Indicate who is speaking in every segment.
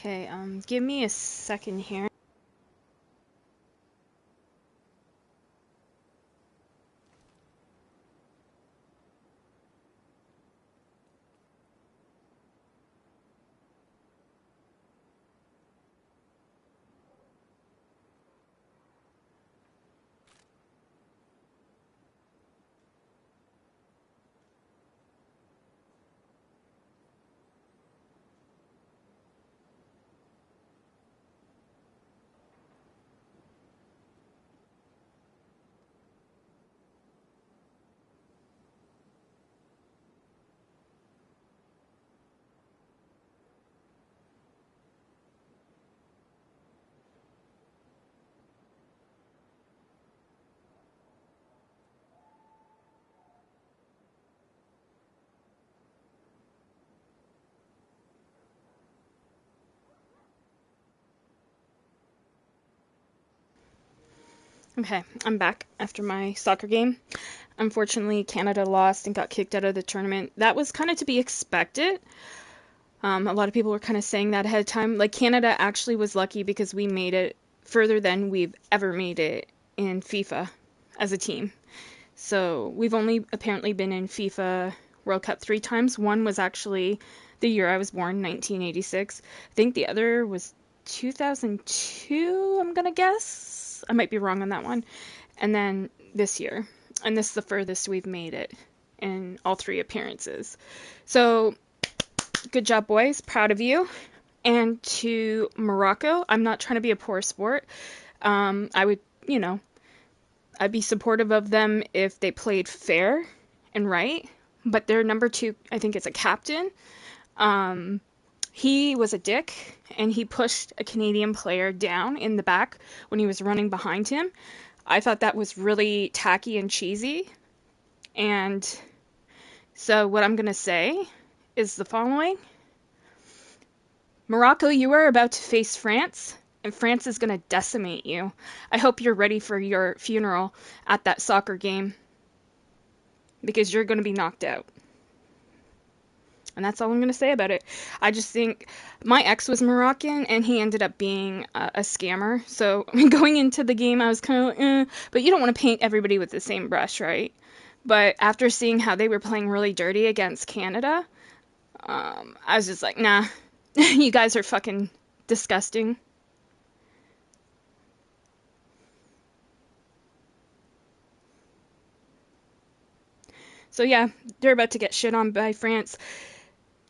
Speaker 1: Okay, give me a second here. Okay, I'm back after my soccer game. Unfortunately, Canada lost and got kicked out of the tournament. That was kind of to be expected. A lot of people were kind of saying that ahead of time. Like, Canada actually was lucky because we made it further than we've ever made it in FIFA as a team. So we've only apparently been in FIFA World Cup 3 times. One was actually the year I was born, 1986. I think the other was 2002, I'm gonna guess. I might be wrong on that one. And then this year. And this is the furthest we've made it in all 3 appearances. So good job, boys. Proud of you. And to Morocco, I'm not trying to be a poor sport. I would, I'd be supportive of them if they played fair and right. But their number 2, I think, is a captain. He was a dick, and he pushed a Canadian player down in the back when he was running behind him. I thought that was really tacky and cheesy. And so what I'm going to say is the following. Morocco, you are about to face France, and France is going to decimate you. I hope you're ready for your funeral at that soccer game, because you're going to be knocked out. And that's all I'm going to say about it. I just think my ex was Moroccan, and he ended up being a scammer. So going into the game, I was kind of like, but you don't want to paint everybody with the same brush, right? But after seeing how they were playing really dirty against Canada, I was just like, nah, you guys are fucking disgusting. So yeah, they're about to get shit on by France.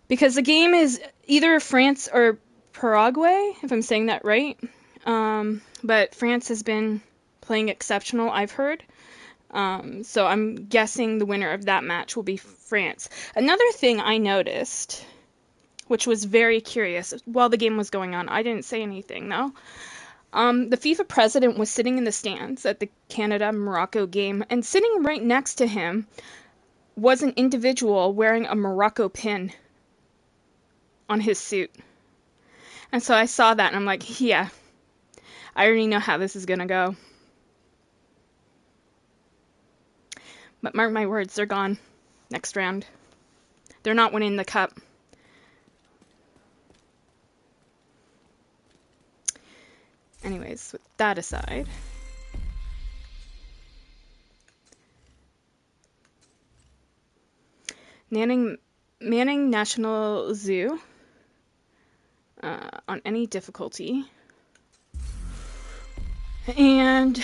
Speaker 1: Because the game is either France or Paraguay, if I'm saying that right. But France has been playing exceptional, I've heard. So I'm guessing the winner of that match will be France. Another thing I noticed, which was very curious while the game was going on, I didn't say anything though. The FIFA president was sitting in the stands at the Canada-Morocco game, and sitting right next to him was an individual wearing a Morocco pin on his suit. And so I saw that and I'm like, yeah, I already know how this is gonna go. But mark my words, they're gone next round. They're not winning the cup. Anyways, with that aside, Manning National Zoo on any difficulty. And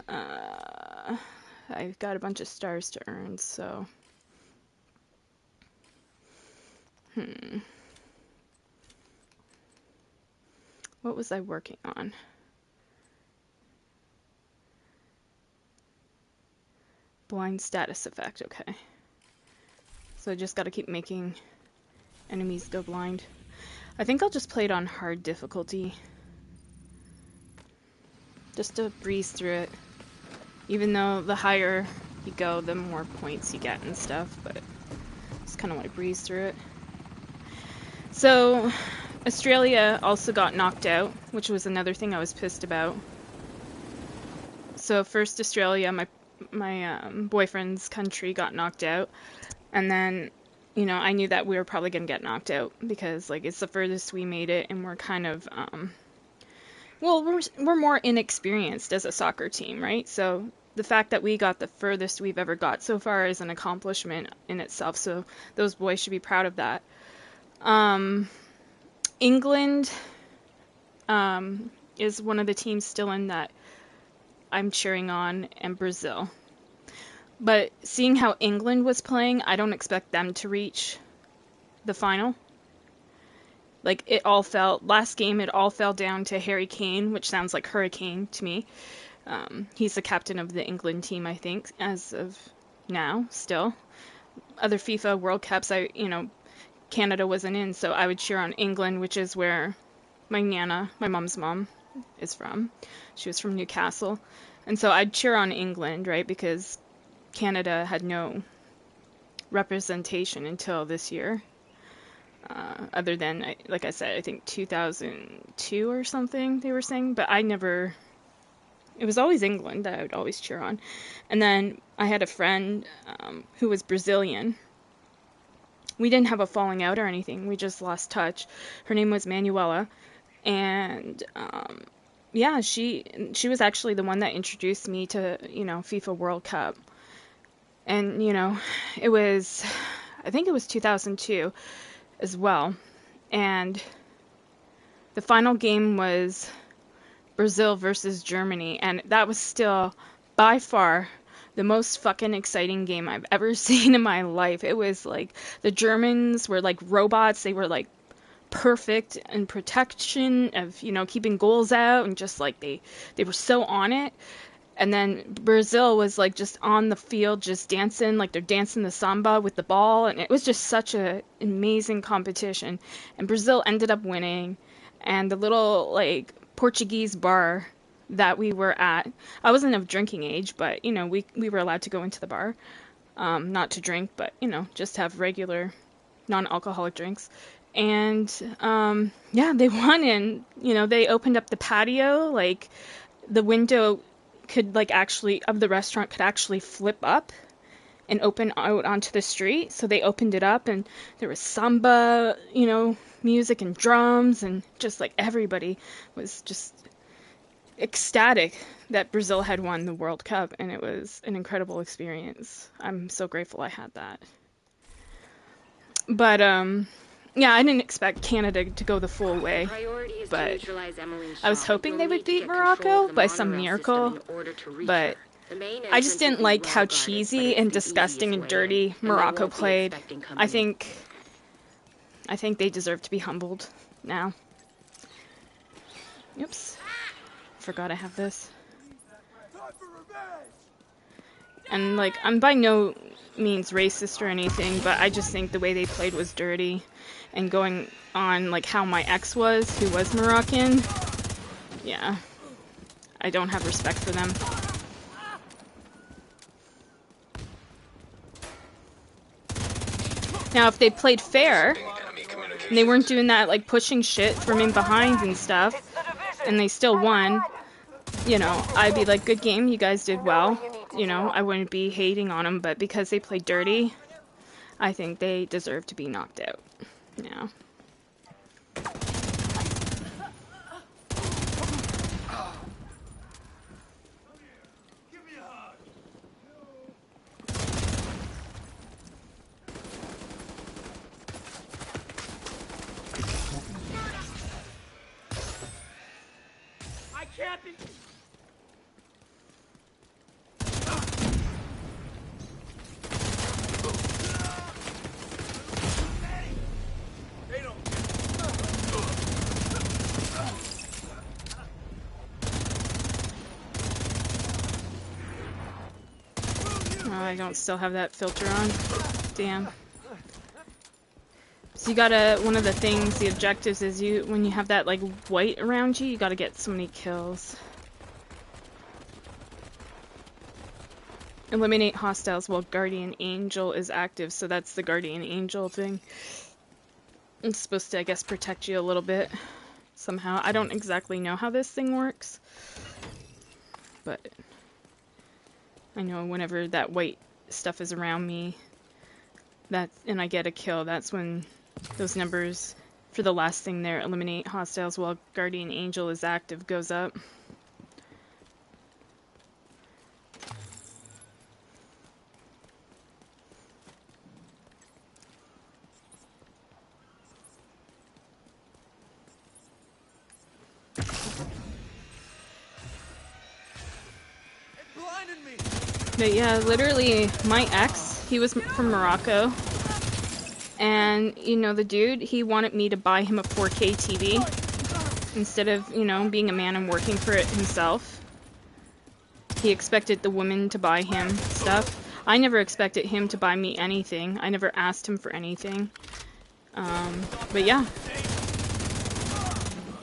Speaker 1: I've got a bunch of stars to earn, so what was I working on? Blind status effect, okay. So I just gotta keep making enemies go blind. I think I'll just play it on hard difficulty. Just to breeze through it. Even though the higher you go, the more points you get and stuff, but just kind of want to breeze through it. So, Australia also got knocked out, which was another thing I was pissed about. So first Australia, my boyfriend's country, got knocked out, and then you know, I knew that we were probably going to get knocked out because, like, it's the furthest we made it, and we're kind of, well, we're more inexperienced as a soccer team, right? So the fact that we got the furthest we've ever got so far is an accomplishment in itself. So those boys should be proud of that. England is one of the teams still in that I'm cheering on, and Brazil. But seeing how England was playing, I don't expect them to reach the final. Like, last game, it all fell down to Harry Kane, which sounds like Hurricane to me. He's the captain of the England team, I think, as of now, still. Other FIFA World Cups, Canada wasn't in, so I would cheer on England, which is where my Nana, my mom's mom, is from. She was from Newcastle. And so I'd cheer on England, right, because Canada had no representation until this year. Other than, like I said, I think 2002 or something they were saying, but it was always England that I would always cheer on. And then I had a friend who was Brazilian. We didn't have a falling out or anything, we just lost touch. Her name was Manuela, and yeah, she was actually the one that introduced me to, FIFA World Cup. And, I think it was 2002 as well. And the final game was Brazil versus Germany, and that was still by far the most fucking exciting game I've ever seen in my life. It was like the Germans were like robots. They were like perfect in protection of, keeping goals out, and just like they were so on it. And then Brazil was like just on the field, just dancing, like they're dancing the samba with the ball. And it was just such an amazing competition. And Brazil ended up winning. And the little like Portuguese bar that we were at, I wasn't of drinking age, but we were allowed to go into the bar, not to drink, but just have regular non-alcoholic drinks. And yeah, they won, and they opened up the patio, like the window could of the restaurant could actually flip up and open out onto the street. So they opened it up, and there was samba, music and drums, and just like everybody was just ecstatic that Brazil had won the World Cup, and it was an incredible experience. I'm so grateful I had that. But yeah, I didn't expect Canada to go the full way, but I was hoping they would beat Morocco by some miracle, but I just didn't like how cheesy and disgusting and dirty Morocco played. I think they deserve to be humbled now. Oops. Forgot I have this. And like, I'm by no means racist or anything, but I just think the way they played was dirty. And going on like how my ex was, who was Moroccan, yeah, I don't have respect for them. Now, if they played fair, and they weren't doing that like pushing shit from in behind and stuff, and they still won, I'd be like, good game, you guys did well. I wouldn't be hating on them, but because they played dirty, I think they deserve to be knocked out. Yeah. I can't be. I don't still have that filter on. Damn. So you gotta, one of the things, the objectives is when you have that like white around you, you gotta get so many kills. Eliminate hostiles while Guardian Angel is active, so that's the Guardian Angel thing. It's supposed to, I guess, protect you a little bit somehow. I don't exactly know how this thing works, but I know whenever that white stuff is around me, and I get a kill, that's when those numbers for the last thing there, eliminate hostiles while Guardian Angel is active, goes up. But yeah, literally, my ex, he was from Morocco, and, you know, the dude, he wanted me to buy him a 4K TV, instead of, you know, being a man and working for it himself. He expected the woman to buy him stuff. I never expected him to buy me anything. I never asked him for anything. But yeah.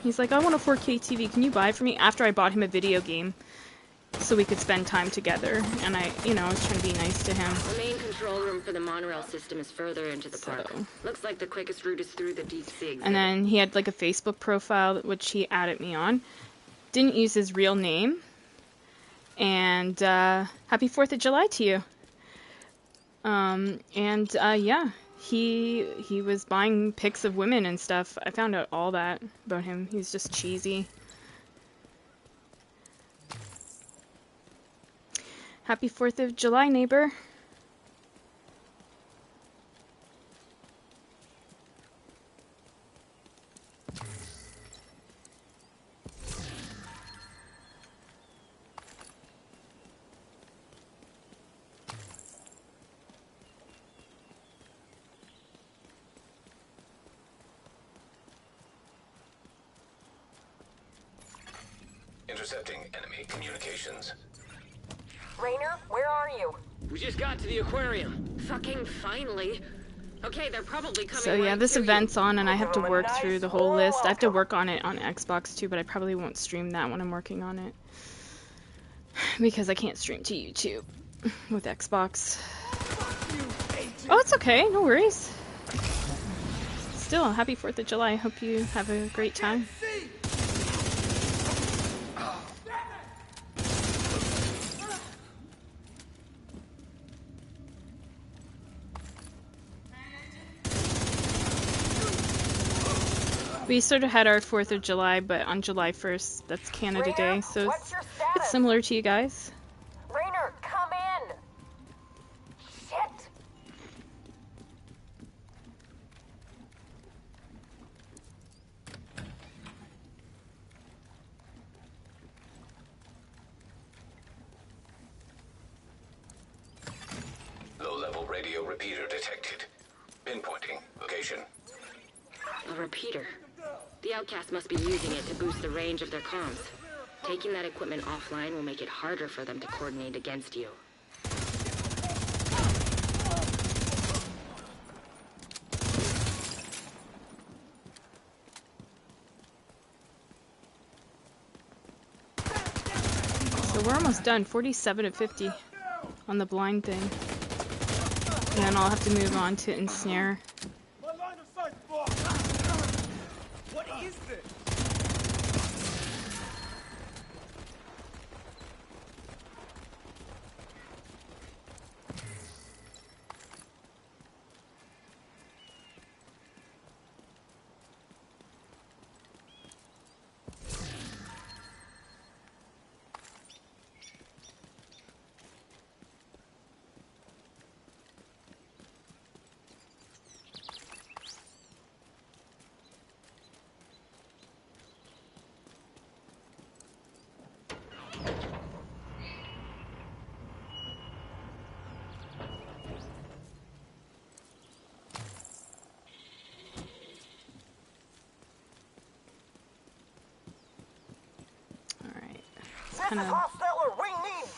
Speaker 1: He's like, I want a 4K TV, can you buy it for me? After I bought him a video game, so we could spend time together, and I, you know, I was trying to be nice to him.
Speaker 2: The main control room for the monorail system is further into the park. Looks like the quickest route is through the deep sea.
Speaker 1: And then he had like a Facebook profile which he added me on. Didn't use his real name. And happy 4th of July to you. Yeah, he was buying pics of women and stuff. I found out all that about him. He's just cheesy. Happy 4th of July, neighbor.
Speaker 3: Intercepting enemy communications.
Speaker 4: Raynor, where are you?
Speaker 2: We just got to the aquarium. Fucking finally. Okay, they're probably coming.
Speaker 1: So yeah,
Speaker 2: right
Speaker 1: this
Speaker 2: to
Speaker 1: event's
Speaker 2: you.
Speaker 1: on, and I have to work through the whole list. I have to work on it on Xbox too, but I probably won't stream that when I'm working on it. Because I can't stream to YouTube with Xbox. Oh, it's okay, no worries. Still, happy 4th of July. I hope you have a great time. We sort of had our 4th of July, but on July 1st, that's Canada Day, so it's similar to you guys.
Speaker 4: Raynor, come in! Shit!
Speaker 3: Low-level radio repeater detected. Pinpointing location.
Speaker 2: A repeater. The outcast must be using it to boost the range of their comms. Taking that equipment offline will make it harder for them to coordinate against you.
Speaker 1: So we're almost done, 47 to 50 on the blind thing. And then I'll have to move on to ensnare.
Speaker 5: What is this?
Speaker 1: Kind of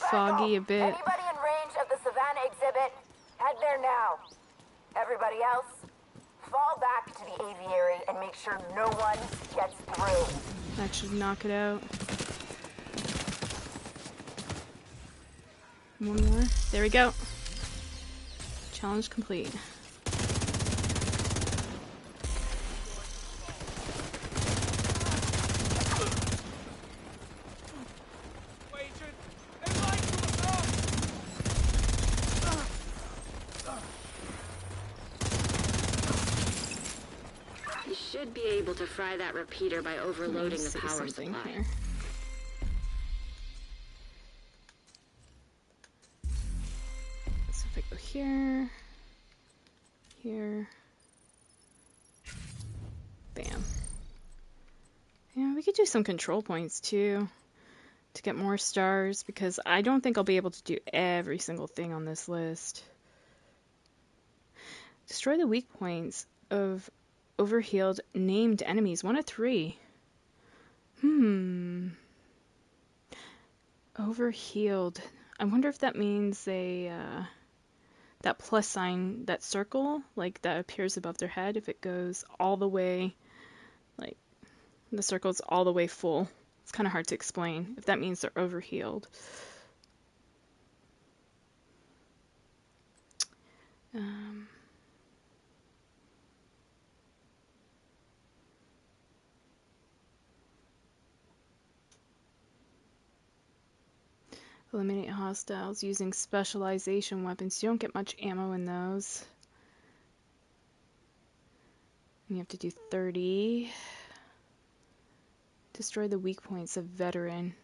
Speaker 1: foggy a bit.
Speaker 4: Anybody in range of the Savannah exhibit, head there now. Everybody else, fall back to the aviary and make sure no one gets through.
Speaker 1: That should knock it out. One more. There we go. Challenge complete.
Speaker 2: should be able to fry that repeater by overloading the power supply.
Speaker 1: Here. So if I go here, here, bam. Yeah, we could do some control points too to get more stars, because I don't think I'll be able to do every single thing on this list. Destroy the weak points of overhealed named enemies. 1 of 3. Overhealed. I wonder if that means they, that plus sign, that circle, like that appears above their head, if it goes all the way, like the circle's all the way full. It's kind of hard to explain if that means they're overhealed. Eliminate hostiles using specialization weapons. You don't get much ammo in those. And you have to do 30. Destroy the weak points of veteran.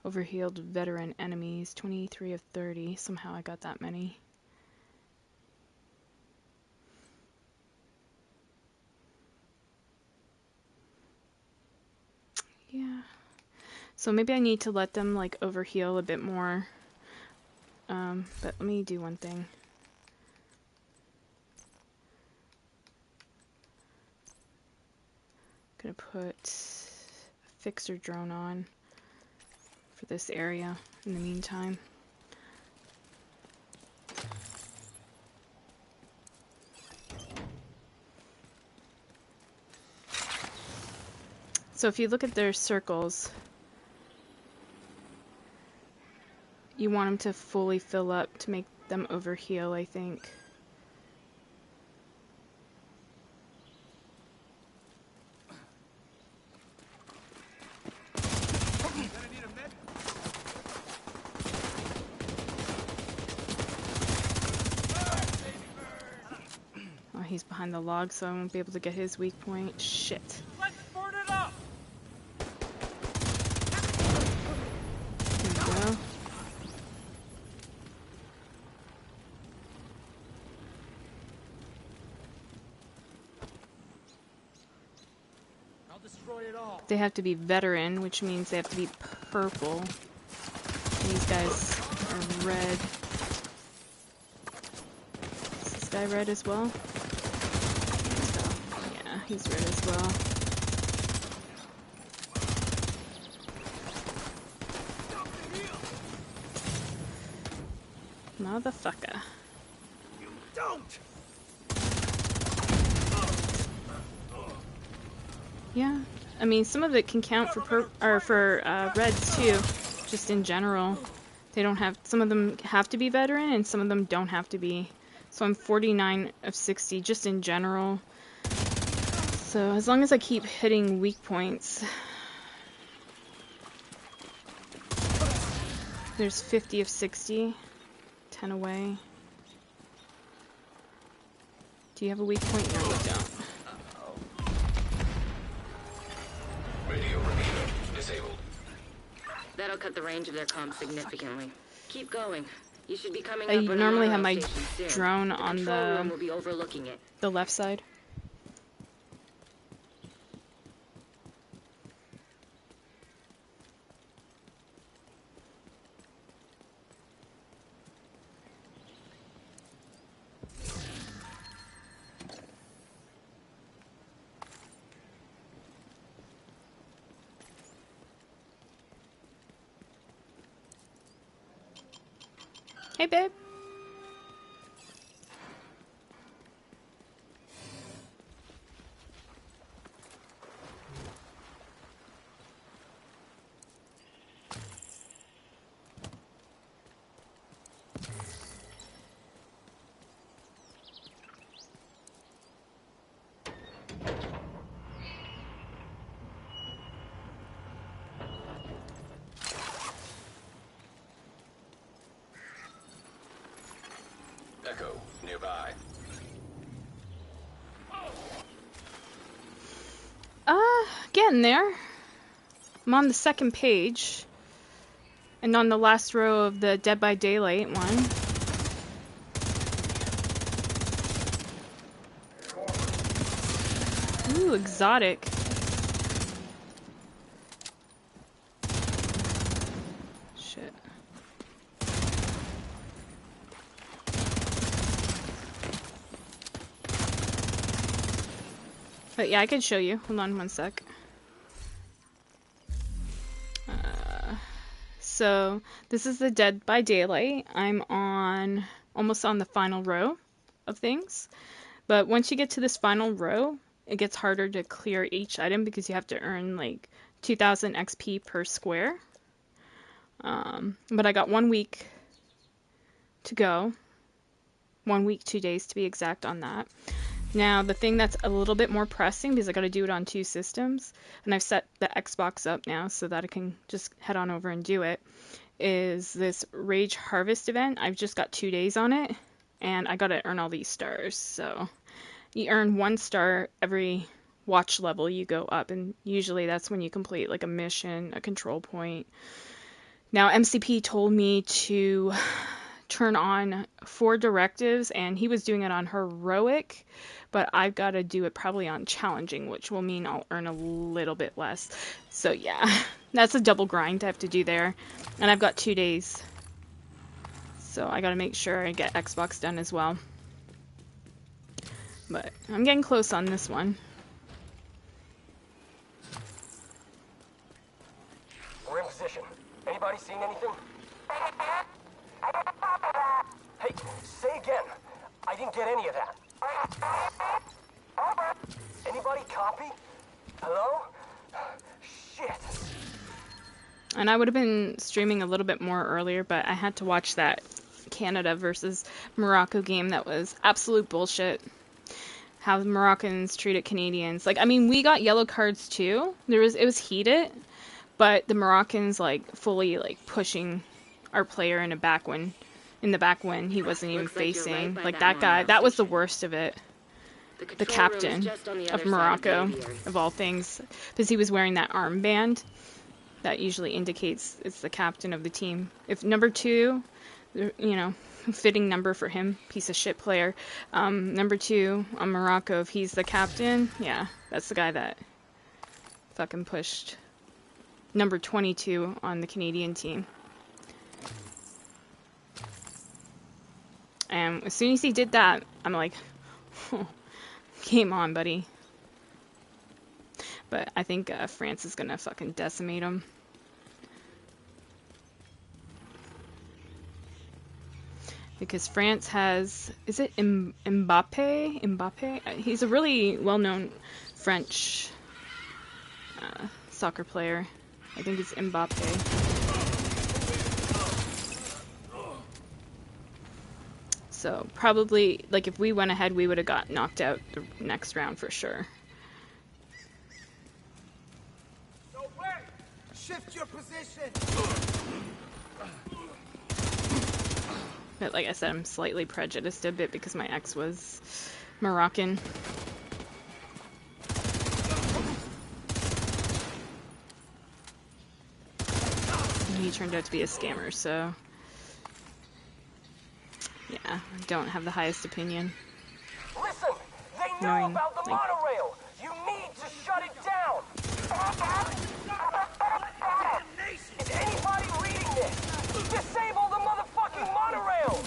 Speaker 1: Overhealed veteran enemies. 23 of 30. Somehow I got that many. Yeah. So maybe I need to let them like overheal a bit more. But let me do one thing. Gonna put a fixer drone on for this area in the meantime. So if you look at their circles, you want them to fully fill up to make them overheal, I think. Oh, he's behind the log, so I won't be able to get his weak point. Shit.
Speaker 5: Let's burn it up!
Speaker 1: There we go.
Speaker 5: I'll destroy it all.
Speaker 1: They have to be veteran, which means they have to be purple. These guys are red. Is this guy red as well? Yeah, he's red as well. Motherfucker.
Speaker 5: You don't!
Speaker 1: Yeah, I mean, some of it can count for reds too, just in general. They don't have, some of them have to be veteran and some of them don't have to be. So I'm 49 of 60 just in general. So as long as I keep hitting weak points. There's 50 of 60, 10 away. Do you have a weak point? No, you don't.
Speaker 3: Radio repeater disabled.
Speaker 2: That'll cut the range of their comms significantly. Keep going. You should be coming
Speaker 1: I
Speaker 2: up on
Speaker 1: normally
Speaker 2: a
Speaker 1: have my
Speaker 2: station soon.
Speaker 1: drone
Speaker 2: The
Speaker 1: on
Speaker 2: control room will be overlooking it.
Speaker 1: the left side. Hey, babe.
Speaker 3: Echo nearby.
Speaker 1: Getting there. I'm on the second page. And on the last row of the Dead by Daylight one. Ooh, exotic. Shit. But yeah, I can show you. Hold on one sec. So this is the Dead by Daylight. I'm on almost on the final row of things. But once you get to this final row, it gets harder to clear each item because you have to earn like 2000 XP per square. But I got 1 week to go. 1 week, 2 days to be exact on that. Now, the thing that's a little bit more pressing, because I got to do it on 2 systems, and I've set the Xbox up now so that I can just head on over and do it, is this Rage Harvest event. I've just got 2 days on it, and I got to earn all these stars. So, you earn 1 star every watch level you go up, and usually that's when you complete like a mission, a control point. Now, MCP told me to turn on 4 directives, and he was doing it on heroic, but I've got to do it probably on challenging, which will mean I'll earn a little bit less. So yeah, that's a double grind I have to do there, and I've got 2 days, so I got to make sure I get Xbox done as well. But I'm getting close on this one.
Speaker 6: We're in position. Anybody seen anything? Hey, say again. I didn't get any of that. Anybody copy? Hello? Shit.
Speaker 1: And I would have been streaming a little bit more earlier, but I had to watch that Canada versus Morocco game that was absolute bullshit. How the Moroccans treated Canadians. Like, I mean, we got yellow cards too. It was heated, but the Moroccans like fully like pushing our player in the back when he wasn't even facing. Like that guy, that was the worst of it. The captain of Morocco, of all things, because he was wearing that armband that usually indicates it's the captain of the team. If number 2, you know, fitting number for him, piece of shit player. Number 2 on Morocco, if he's the captain, yeah, that's the guy that fucking pushed number 22 on the Canadian team. And as soon as he did that, I'm like, oh, game on, buddy. But I think France is gonna fucking decimate him. Because France has, is it Mbappe? Mbappe? He's a really well-known French soccer player. I think it's Mbappe. So probably, like, if we went ahead, we would have got knocked out the next round for sure.
Speaker 5: No way! Shift your position!
Speaker 1: But like I said, I'm slightly prejudiced a bit because my ex was Moroccan. And he turned out to be a scammer, so yeah, I don't have the highest opinion.
Speaker 6: Listen, they know about the monorail. You need to shut it down. Is anybody reading this? Disable the motherfucking monorail.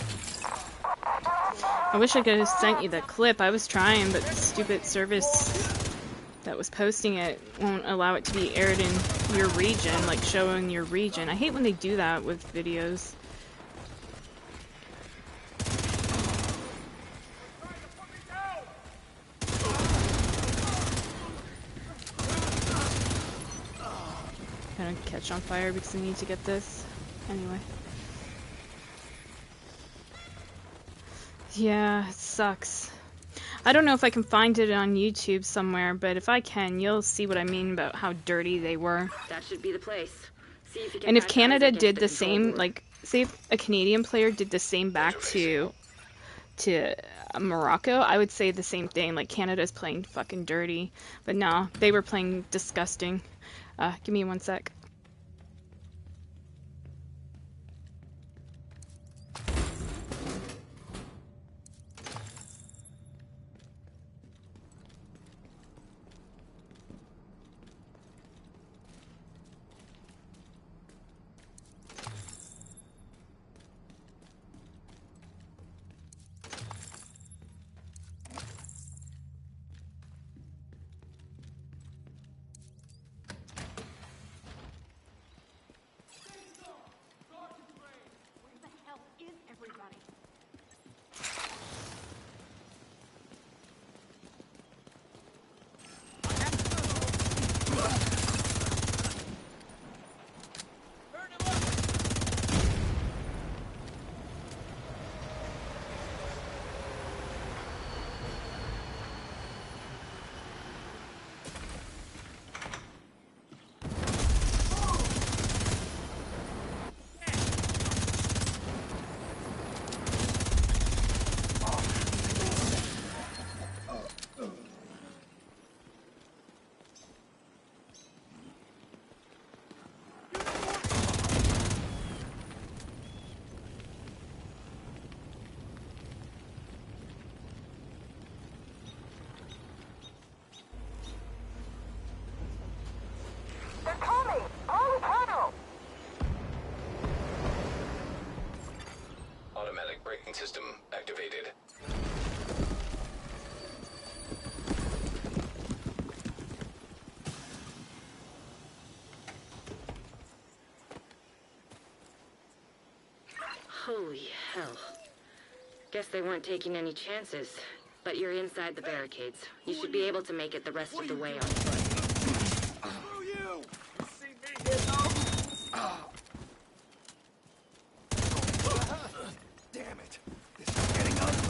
Speaker 1: I wish I could have sent you the clip. I was trying, but the stupid service that was posting it won't allow it to be aired in your region, like showing your region. I hate when they do that with videos. Gonna catch on fire because I need to get this. Anyway. Yeah, it sucks. I don't know if I can find it on YouTube somewhere, but if I can, you'll see what I mean about how dirty they were.
Speaker 2: That should be the place. See if you can
Speaker 1: And if
Speaker 2: patch
Speaker 1: Canada
Speaker 2: Isaac into
Speaker 1: did
Speaker 2: the
Speaker 1: the
Speaker 2: control
Speaker 1: same,
Speaker 2: board.
Speaker 1: like, say if a Canadian player did the same back to to Morocco, I would say the same thing. Like, Canada's playing fucking dirty. But no, they were playing disgusting. Give me one sec.
Speaker 4: They're coming! Holy cow!
Speaker 3: Automatic braking system activated.
Speaker 2: Holy hell. Guess they weren't taking any chances. But you're inside the barricades. You should be able to make it the rest of the way on foot.
Speaker 5: Screw you! You see me here, though? Damn it. This is getting ugly.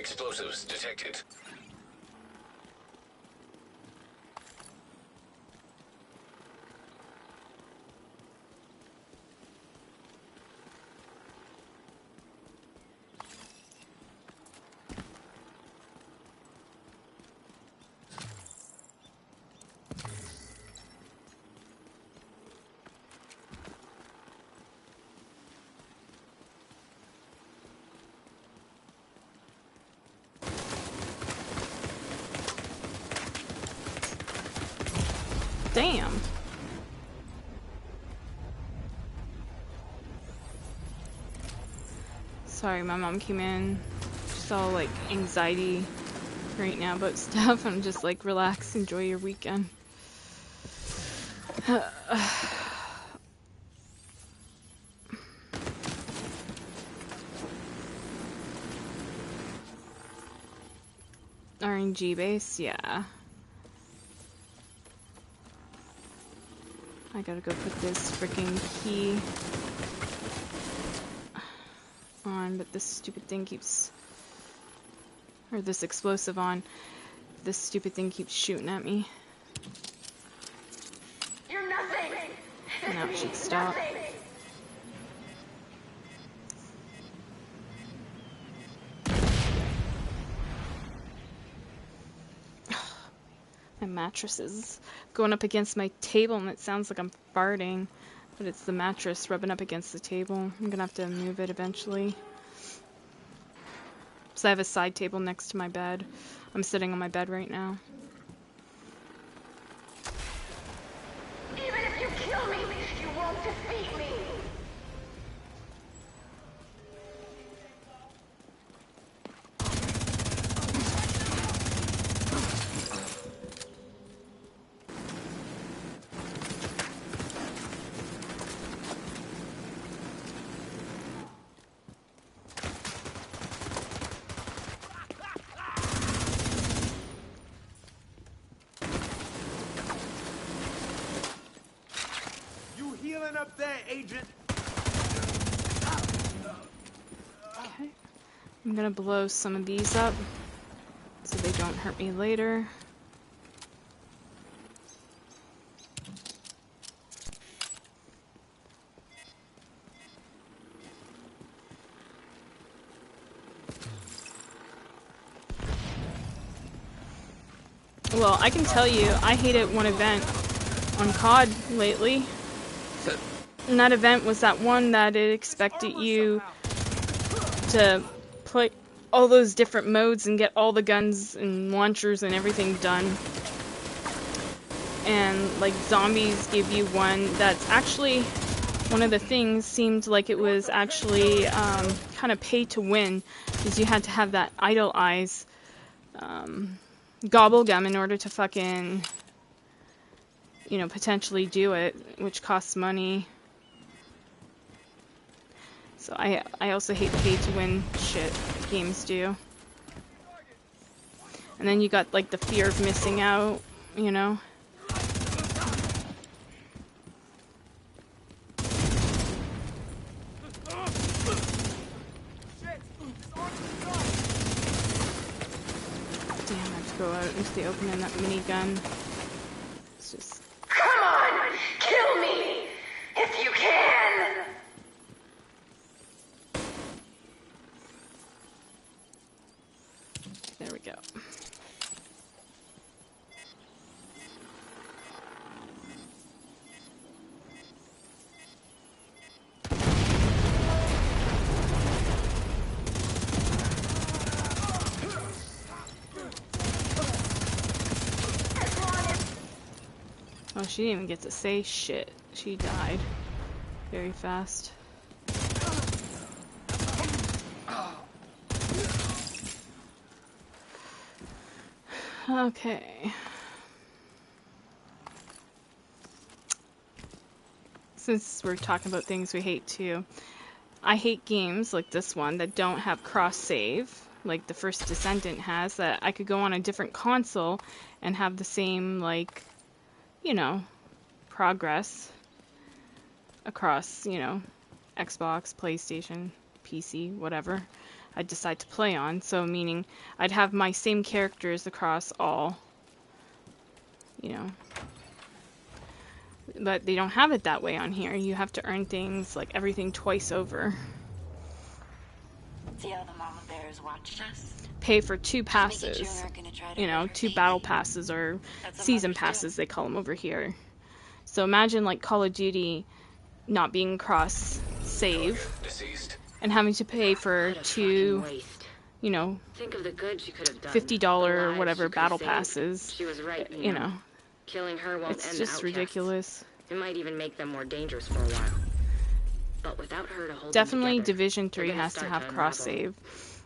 Speaker 3: Explosives detected.
Speaker 1: Damn. Sorry, my mom came in. She's all like anxiety right now about stuff. I'm just like, relax, enjoy your weekend. RNG base, yeah. I gotta go put this freaking key on, but this stupid thing keeps, or this explosive on. This stupid thing keeps shooting at me.
Speaker 4: You're nothing.
Speaker 1: Now it should stop. My mattress is going up against my table and it sounds like I'm farting, but it's the mattress rubbing up against the table. I'm gonna have to move it eventually. So I have a side table next to my bed. I'm sitting on my bed right now.
Speaker 4: Even if you kill me, you won't defeat me.
Speaker 5: Healing up there, Agent.
Speaker 1: Okay. I'm gonna blow some of these up so they don't hurt me later. Well, I can tell you, I hated one event on COD lately. And that event was that one that it expected you to play all those different modes and get all the guns and launchers and everything done. And like zombies give you one that's actually, one of the things seemed like it was actually kind of pay to win, because you had to have that idle eyes gobble gum in order to fucking, you know, potentially do it, which costs money. So I also hate pay-to-win shit games do. And then you got like the fear of missing out, you know? Damn, I have to go out into the open in that minigun. It's just...
Speaker 4: Come on! Kill me! If you can!
Speaker 1: There we go. Oh, she didn't even get to say shit. She died very fast. Okay. Since we're talking about things we hate too, I hate games like this one that don't have cross-save, like the first Descendant has, that I could go on a different console and have the same, like, you know, progress across, you know, Xbox, PlayStation, PC, whatever. I decide to play on. So meaning I'd have my same characters across all, you know. But they don't have it that way on here. You have to earn things, like everything, twice over.
Speaker 7: See how the mama bears watched us?
Speaker 1: Pay for 2
Speaker 7: Making
Speaker 1: passes.
Speaker 7: sure we aren't gonna try to
Speaker 1: You know,
Speaker 7: hurt her
Speaker 1: 2
Speaker 7: baby.
Speaker 1: battle passes or
Speaker 7: That's what
Speaker 1: season
Speaker 7: mothers do.
Speaker 1: passes, they call them over here. So imagine like Call of Duty not being cross save
Speaker 3: Deceased.
Speaker 1: and having to pay for
Speaker 2: What a
Speaker 1: 2,
Speaker 2: fucking waste.
Speaker 1: you know,
Speaker 2: Think of the good she could have done.
Speaker 1: $50
Speaker 2: The
Speaker 1: or
Speaker 2: lives
Speaker 1: whatever
Speaker 2: she could
Speaker 1: battle
Speaker 2: have saved.
Speaker 1: passes.
Speaker 2: She was right,
Speaker 1: You know,
Speaker 2: Killing her won't
Speaker 1: it's
Speaker 2: end the
Speaker 1: just
Speaker 2: outcasts.
Speaker 1: ridiculous.
Speaker 2: It might even make them more dangerous for a while. But without her to hold
Speaker 1: Definitely
Speaker 2: them together,
Speaker 1: Division
Speaker 2: they're
Speaker 1: 3
Speaker 2: gonna
Speaker 1: has to
Speaker 2: start
Speaker 1: have
Speaker 2: unravel.
Speaker 1: cross save.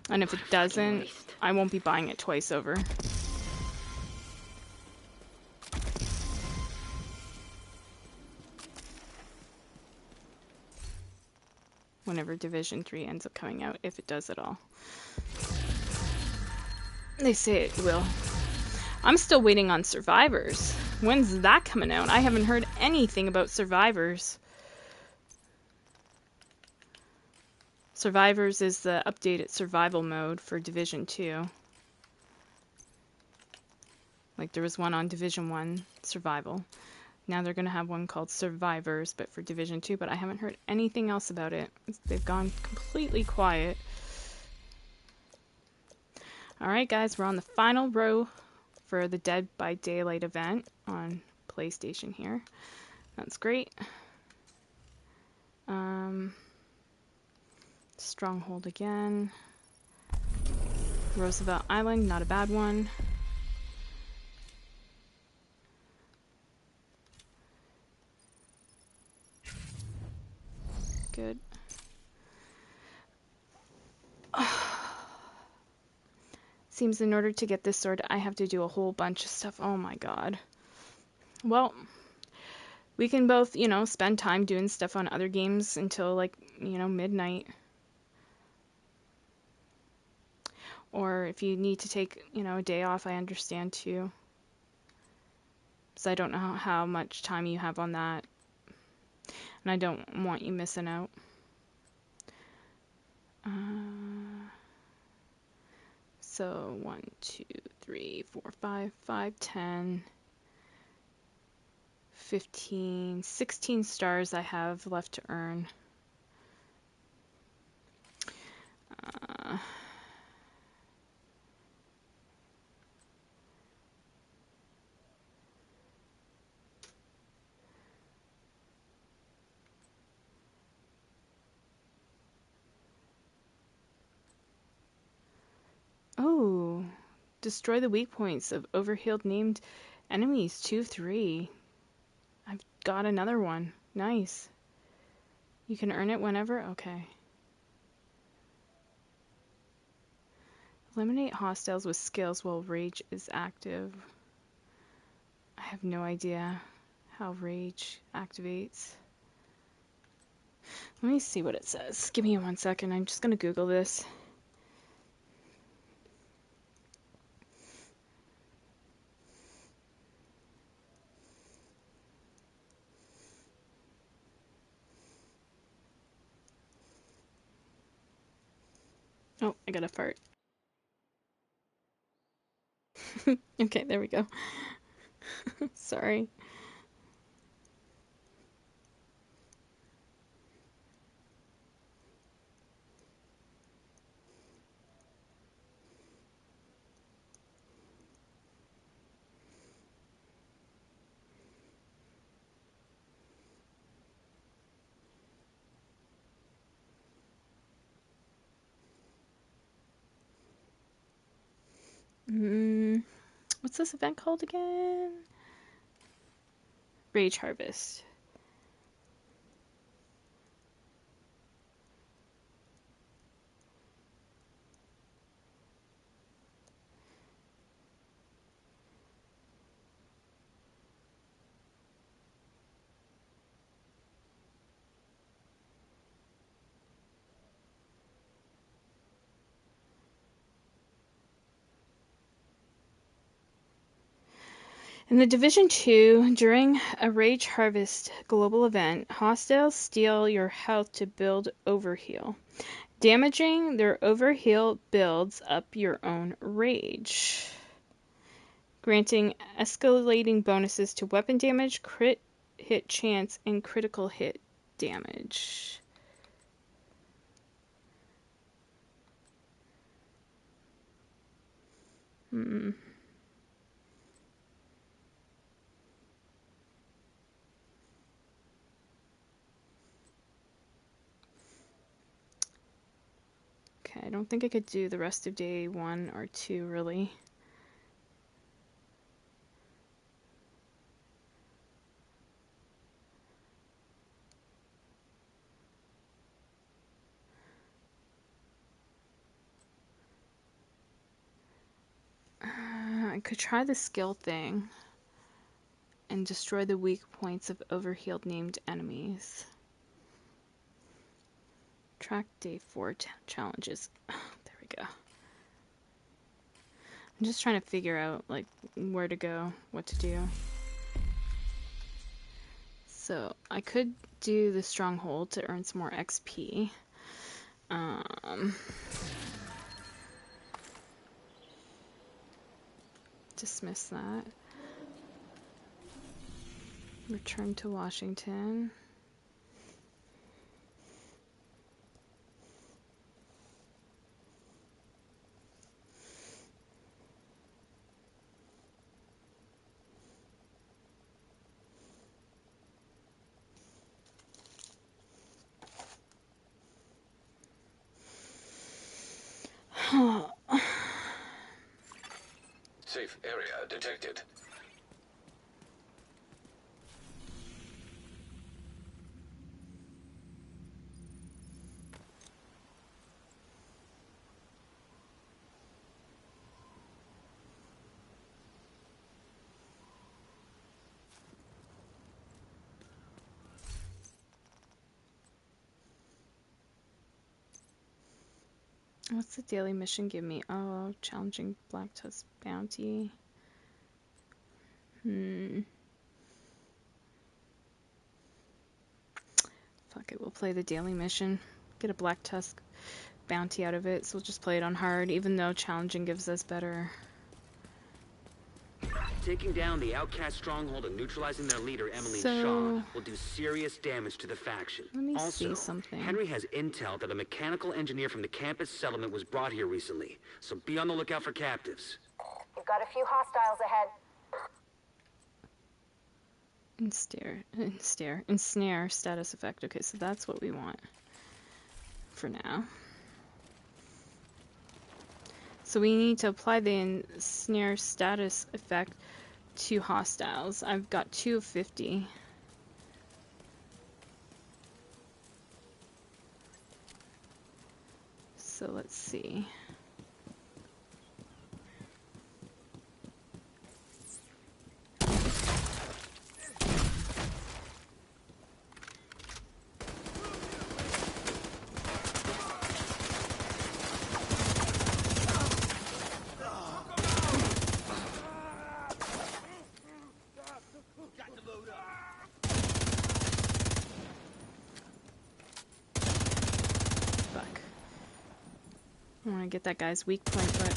Speaker 1: And if it
Speaker 2: What a fucking
Speaker 1: doesn't,
Speaker 2: waste.
Speaker 1: I won't be buying it twice over. Whenever Division 3 ends up coming out, if it does at all. They say it will. I'm still waiting on Survivors. When's that coming out? I haven't heard anything about Survivors. Survivors is the updated survival mode for Division 2. Like there was one on Division 1, Survival. Now they're going to have one called Survivors, but for Division 2, but I haven't heard anything else about it. They've gone completely quiet. Alright guys, we're on the final row for the Dead by Daylight event on PlayStation here. That's great. Stronghold again. Roosevelt Island, not a bad one. Good. Seems in order to get this sword, I have to do a whole bunch of stuff. Oh my god. Well, we can both, you know, spend time doing stuff on other games until, like, you know, midnight. Or if you need to take, you know, a day off, I understand too. So I don't know how much time you have on that. And I don't want you missing out. So 1, 2, 3, 4, 5, 5, 10, 15, 16 stars I have left to earn. Oh, destroy the weak points of overhealed named enemies. 2 of 3. I've got another one. Nice. You can earn it whenever? Okay. Eliminate hostiles with skills while rage is active. I have no idea how rage activates. Let me see what it says. Give me 1 second. I'm just going to Google this. Oh, I got a fart. Okay, there we go. Sorry. What's this event called again? Rage Harvest. In the Division 2, during a Rage Harvest global event, hostiles steal your health to build overheal. Damaging their overheal builds up your own rage. Granting escalating bonuses to weapon damage, crit hit chance, and critical hit damage. Okay, I don't think I could do the rest of day 1 or 2, really. I could try the skill thing and destroy the weak points of overhealed named enemies. Track day 4 challenges. There we go. I'm just trying to figure out like where to go, what to do. So I could do the stronghold to earn some more XP. Dismiss that. Return to Washington.
Speaker 3: Safe area detected.
Speaker 1: What's the daily mission give me? Oh, challenging Black Tusk bounty. Fuck it, we'll play the daily mission. Get a Black Tusk bounty out of it, so we'll just play it on hard, even though challenging gives us better.
Speaker 8: Taking down the outcast stronghold and neutralizing their leader, Emmeline Shaw, will do serious damage to the faction.
Speaker 1: Let me
Speaker 8: Also,
Speaker 1: see something.
Speaker 8: Henry has intel that a mechanical engineer from the campus settlement was brought here recently, so be on the lookout for captives.
Speaker 4: You've got a few hostiles ahead.
Speaker 1: Ensnare status effect. Okay, so that's what we want for now. So we need to apply the ensnare status effect to hostiles. I've got 2 of 50. So let's see. I want to get that guy's weak point, but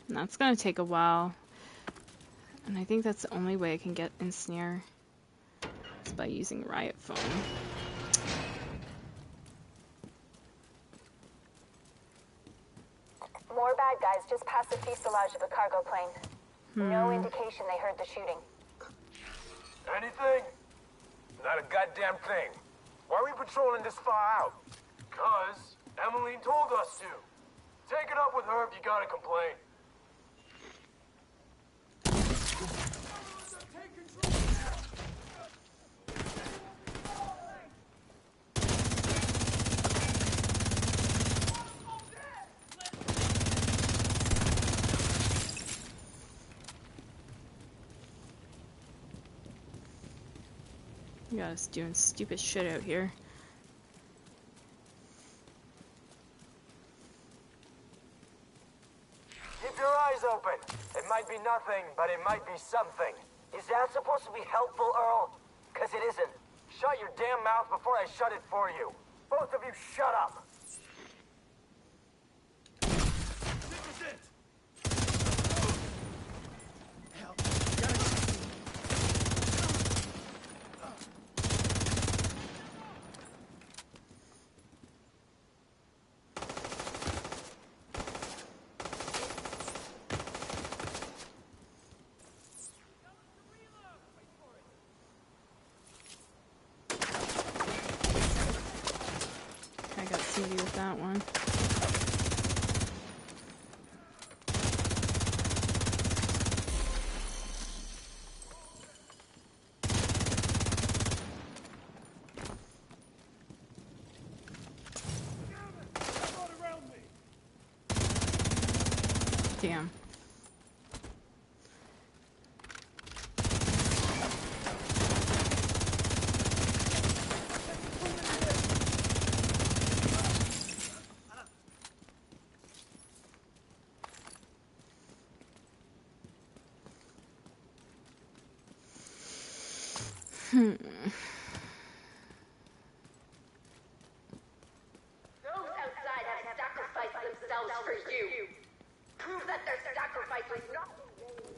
Speaker 1: that's gonna take a while, and I think that's the only way I can get ensnare is by using riot foam.
Speaker 4: More bad guys just past the fuselage of a cargo plane. No indication they heard the shooting.
Speaker 6: Anything? Not a goddamn thing. Why are we patrolling this far out? Because Emmeline told us to. Take it up with her if you gotta complain.
Speaker 1: You got us doing stupid shit out here.
Speaker 6: Keep your eyes open. It might be nothing. nothing, but it might be something.
Speaker 4: Is that supposed to be helpful, Earl? Because it isn't.
Speaker 6: Shut your damn mouth before I shut it for you. Both of you shut up.
Speaker 5: This is it! Hell, gotta
Speaker 1: I got CD with that one. Damn.
Speaker 4: Those outside have sacrificed themselves for you. Prove that their sacrifice was not in vain.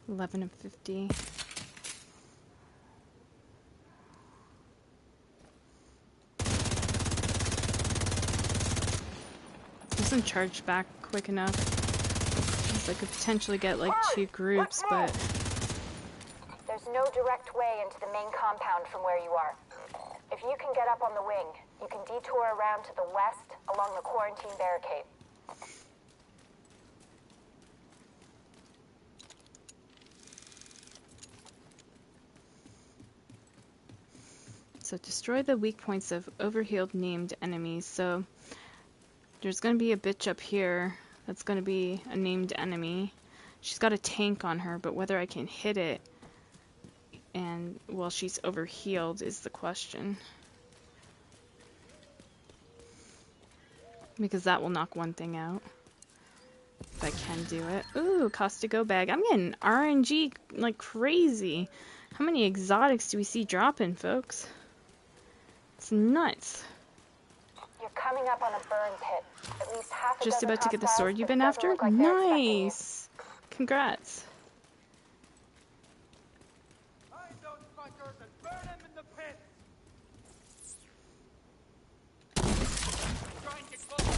Speaker 1: 11 of 50. Doesn't charge back quick enough. I could potentially get like 2 groups, but
Speaker 4: There's no direct way into the main compound from where you are. If you can get up on the wing, you can detour around to the west along the quarantine barricade.
Speaker 1: so destroy the weak points of overhealed named enemies. So there's going to be a bitch up here that's going to be a named enemy. She's got a tank on her, but whether I can hit it and while she's overhealed is the question. Because that will knock one thing out. If I can do it. Ooh, Costigo bag. I'm getting RNG like crazy. How many exotics do we see dropping, folks? It's nuts.
Speaker 4: You're coming up on a burn pit. At least half a
Speaker 1: Just
Speaker 4: dozen
Speaker 1: about to get the
Speaker 4: hostiles,
Speaker 1: sword you've
Speaker 4: but it
Speaker 1: been
Speaker 4: doesn't
Speaker 1: after?
Speaker 4: look like they're expecting you.
Speaker 1: Nice! Congrats.
Speaker 5: find those fuckers and burn them in the pit! Try and get close.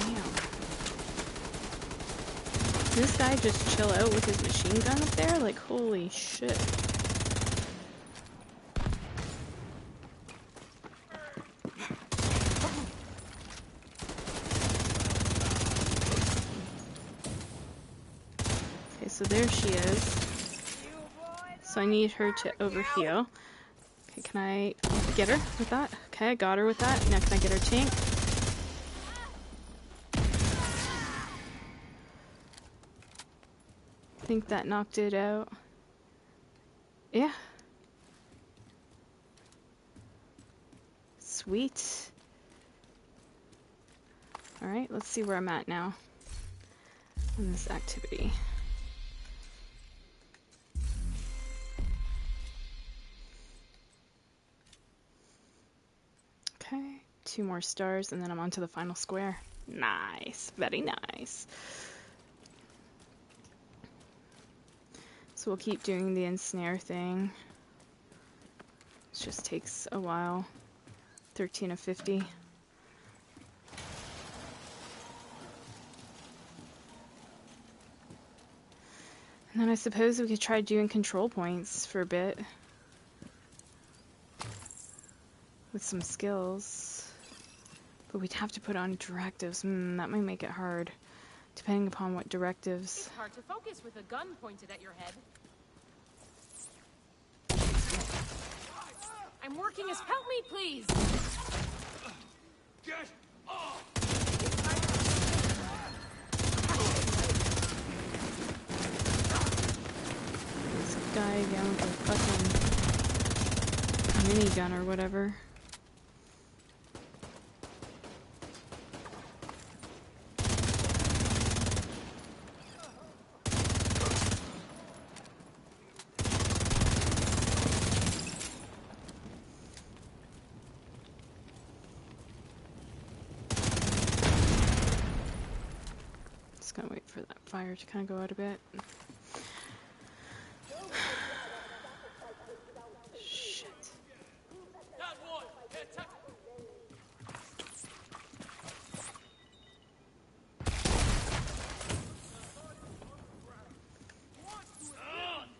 Speaker 1: Damn. This guy just chill out with his machine gun up there? Like, holy shit. Okay, so there she is. So I need her to overheal. Okay, can I get her with that? Okay, I got her with that. Now can I get her tank? I think that knocked it out. Yeah. Sweet. Alright, let's see where I'm at now in this activity. Okay, 2 more stars and then I'm on to the final square. Nice, very nice. So we'll keep doing the ensnare thing. It just takes a while. 13 of 50. And then I suppose we could try doing control points for a bit. With some skills. But we'd have to put on directives. That might make it hard. Depending upon what directives.
Speaker 9: It's hard to focus with a gun pointed at your head. Marquinhos, help me, please!
Speaker 5: Get off!
Speaker 1: This guy again with a fucking minigun or whatever. Just gonna wait for that fire to kind of go out a bit. Shit.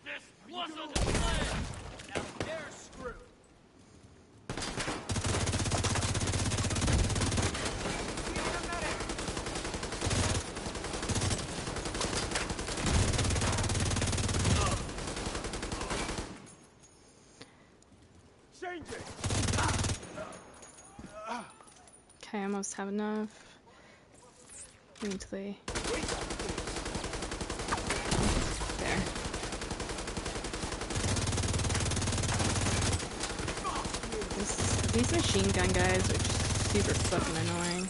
Speaker 5: This wasn't the plan! Now they're screwed!
Speaker 1: Okay, I almost have enough. Wait until they... There. These machine gun guys are just super fucking annoying.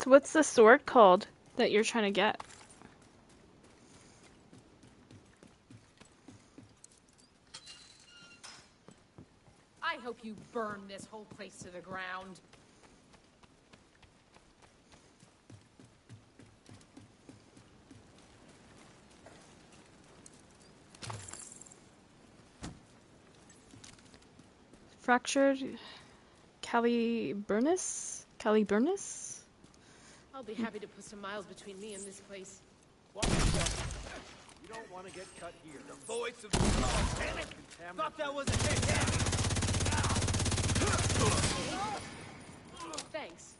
Speaker 1: So what's the sword called that you're trying to get?
Speaker 9: I hope you burn this whole place to the ground.
Speaker 1: Fractured Caliburnus? Caliburnus?
Speaker 9: I'll be happy to put some miles between me and this place.
Speaker 5: Watch yourself. You don't want to get cut here. The voice of the law. Damn it! Thought that was a hit.
Speaker 9: Thanks.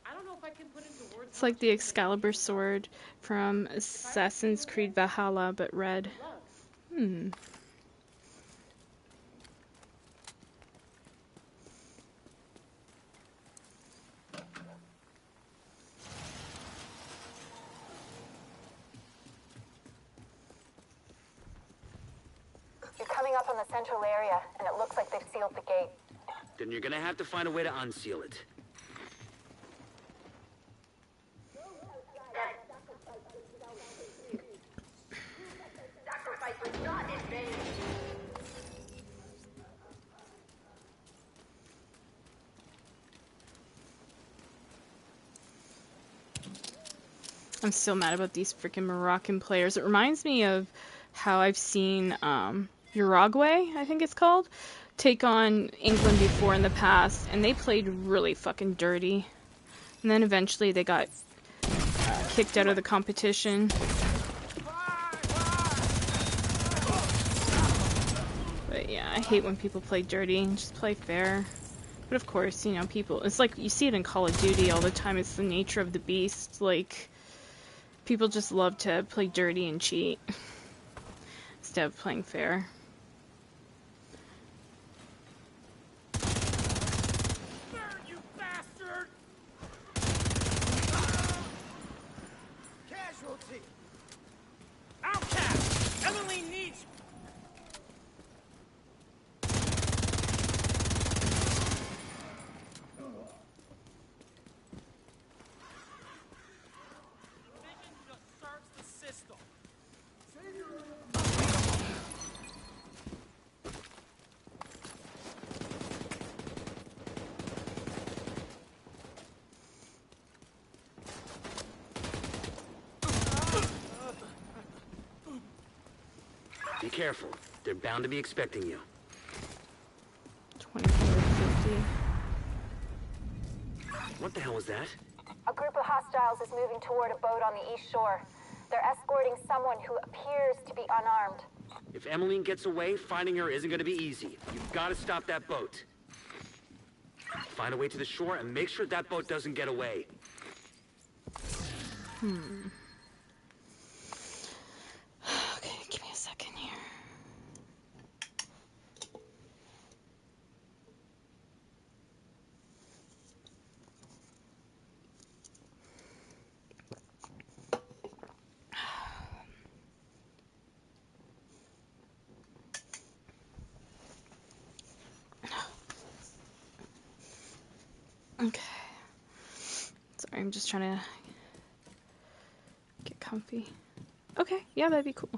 Speaker 9: I don't know if I can put into words.
Speaker 1: It's like the Excalibur sword from Assassin's Creed Valhalla, but red. Hmm.
Speaker 4: You're coming up on the central area, and it looks like they've sealed the gate.
Speaker 8: Then you're gonna have to find a way to unseal it.
Speaker 1: I'm still mad about these freaking Moroccan players. It reminds me of how I've seen Uruguay, I think it's called, take on England before in the past, and they played really fucking dirty. And then eventually they got kicked out of the competition. But yeah, I hate when people play dirty and just play fair. But of course, you know, people, it's like you see it in Call of Duty all the time. It's the nature of the beast. Like, people just love to play dirty and cheat instead of playing fair.
Speaker 5: Burn, you bastard! Casualty! Outcast! Emily needs... Vision just serves the system.
Speaker 8: Be careful. They're bound to be expecting you.
Speaker 1: 2450.
Speaker 8: What the hell was that?
Speaker 4: A group of hostiles is moving toward a boat on the east shore. They're escorting someone who appears to be unarmed.
Speaker 8: If Emmeline gets away, finding her isn't gonna be easy. You've gotta stop that boat. Find a way to the shore and make sure that boat doesn't get away.
Speaker 1: Okay, give me a second here. Okay. Sorry, I'm just trying to get comfy. Okay, yeah, that'd be cool.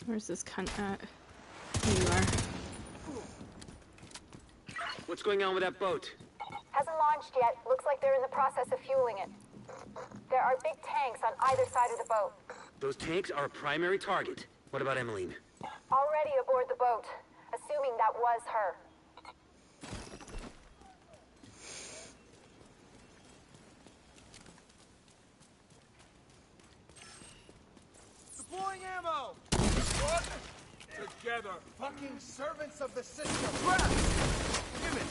Speaker 1: Where's this cunt at? Here you are.
Speaker 8: What's going on with that boat?
Speaker 4: Hasn't launched yet. Looks like they're in the process of fueling it. There are big tanks on either side of the boat.
Speaker 8: Those tanks are a primary target. What about Emmeline?
Speaker 4: Already aboard the boat, assuming that was her.
Speaker 5: Deploying ammo! What? Together! Fucking servants of the system! Grab! Give it!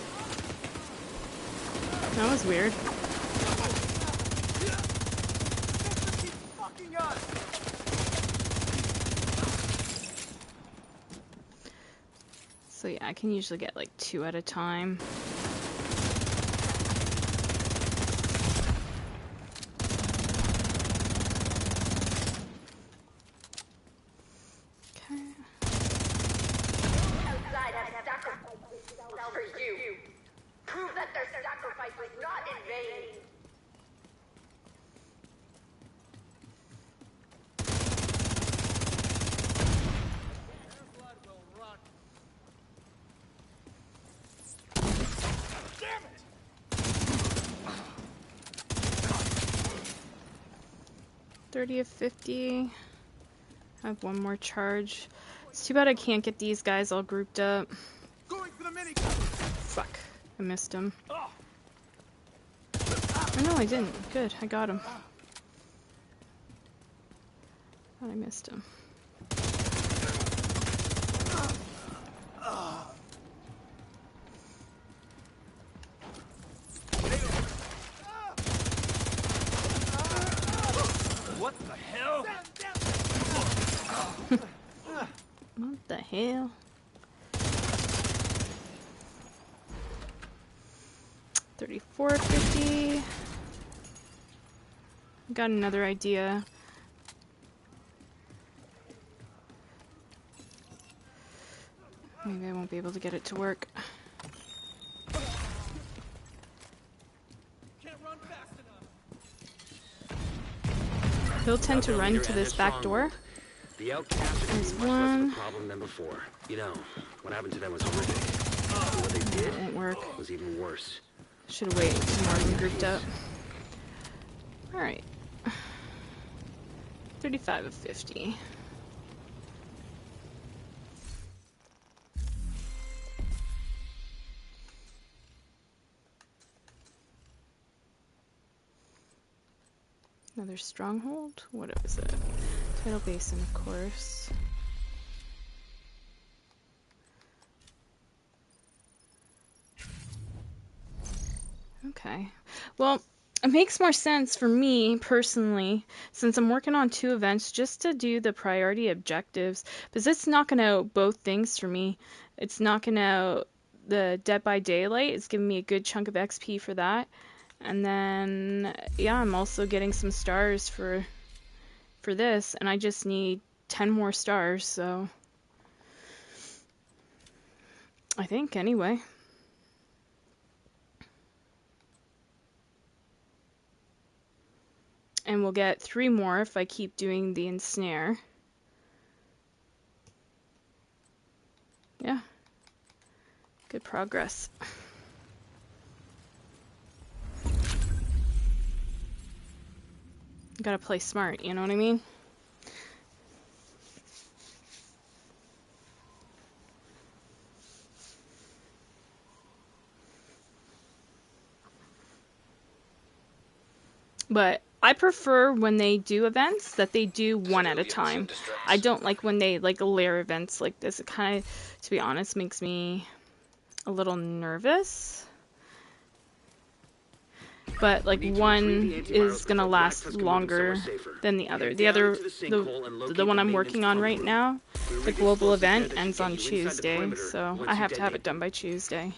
Speaker 1: That was weird.
Speaker 5: Keep fucking us!
Speaker 1: So yeah, I can usually get like 2 at a time.
Speaker 4: Outside have sacrificed for you. Prove that their sacrifice was not in vain.
Speaker 5: Their blood will run. Damn it!
Speaker 1: 30 of 50. I have one more charge. It's too bad I can't get these guys all grouped up.
Speaker 5: Going for the minigun!
Speaker 1: Fuck. I missed him.
Speaker 5: Oh.
Speaker 1: Oh no, I didn't. Good, I got him. Thought I missed him.
Speaker 5: What the hell?
Speaker 1: What the hell? $34.50. Got another idea. Maybe I won't be able to get it to work.
Speaker 5: Can't run fast enough.
Speaker 1: He'll tend to run to this back door.
Speaker 8: The outcasts are
Speaker 1: There's
Speaker 8: much less of
Speaker 1: one.
Speaker 8: a problem than before. You know, what happened to them was horrific. What they did
Speaker 1: It won't work.
Speaker 8: was even worse.
Speaker 1: Should have waited until more of them grouped up. Alright. 35 of 50. Another stronghold? What was it? Tidal Basin, of course. Okay. Well, it makes more sense for me personally, since I'm working on 2 events, just to do the priority objectives, because it's knocking out both things for me. It's knocking out the Dead by Daylight. It's giving me a good chunk of XP for that. And then, yeah, I'm also getting some stars for this, and I just need 10 more stars, so I think, anyway. And we'll get 3 more if I keep doing the ensnare. Yeah. Good progress. Gotta play smart, you know what I mean? But I prefer when they do events that they do one at a time. I don't like when they like layer events like this. It kind of, to be honest, makes me a little nervous. But like one is gonna last longer than the other. The one I'm working on right now, the global event, ends on Tuesday, so I have to have it done by Tuesday.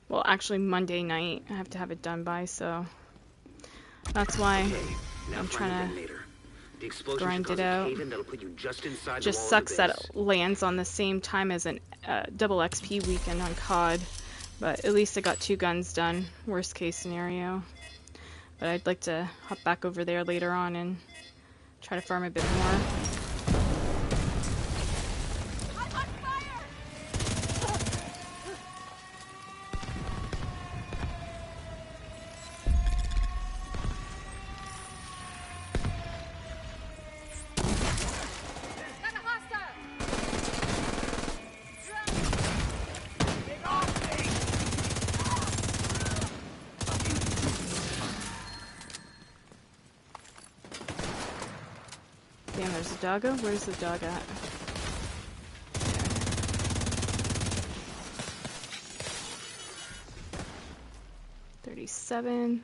Speaker 1: Well, actually Monday night I have to have it done by, so that's why I'm trying to grind it out. Just sucks that it lands on the same time as an double XP weekend on COD, but at least I got 2 guns done, worst case scenario. But I'd like to hop back over there later on and try to farm a bit more. Damn, there's a doggo? Where's the dog at? 37.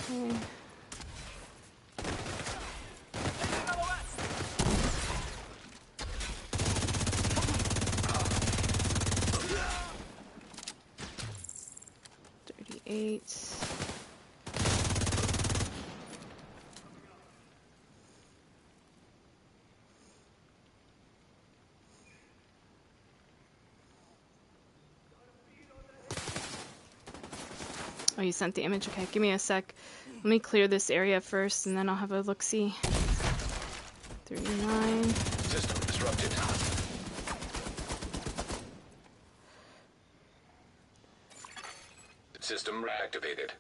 Speaker 1: Okay. Oh, you sent the image? Okay, give me a sec. Let me clear this area first, and then I'll have a look-see. 39.
Speaker 3: System disrupted. System reactivated.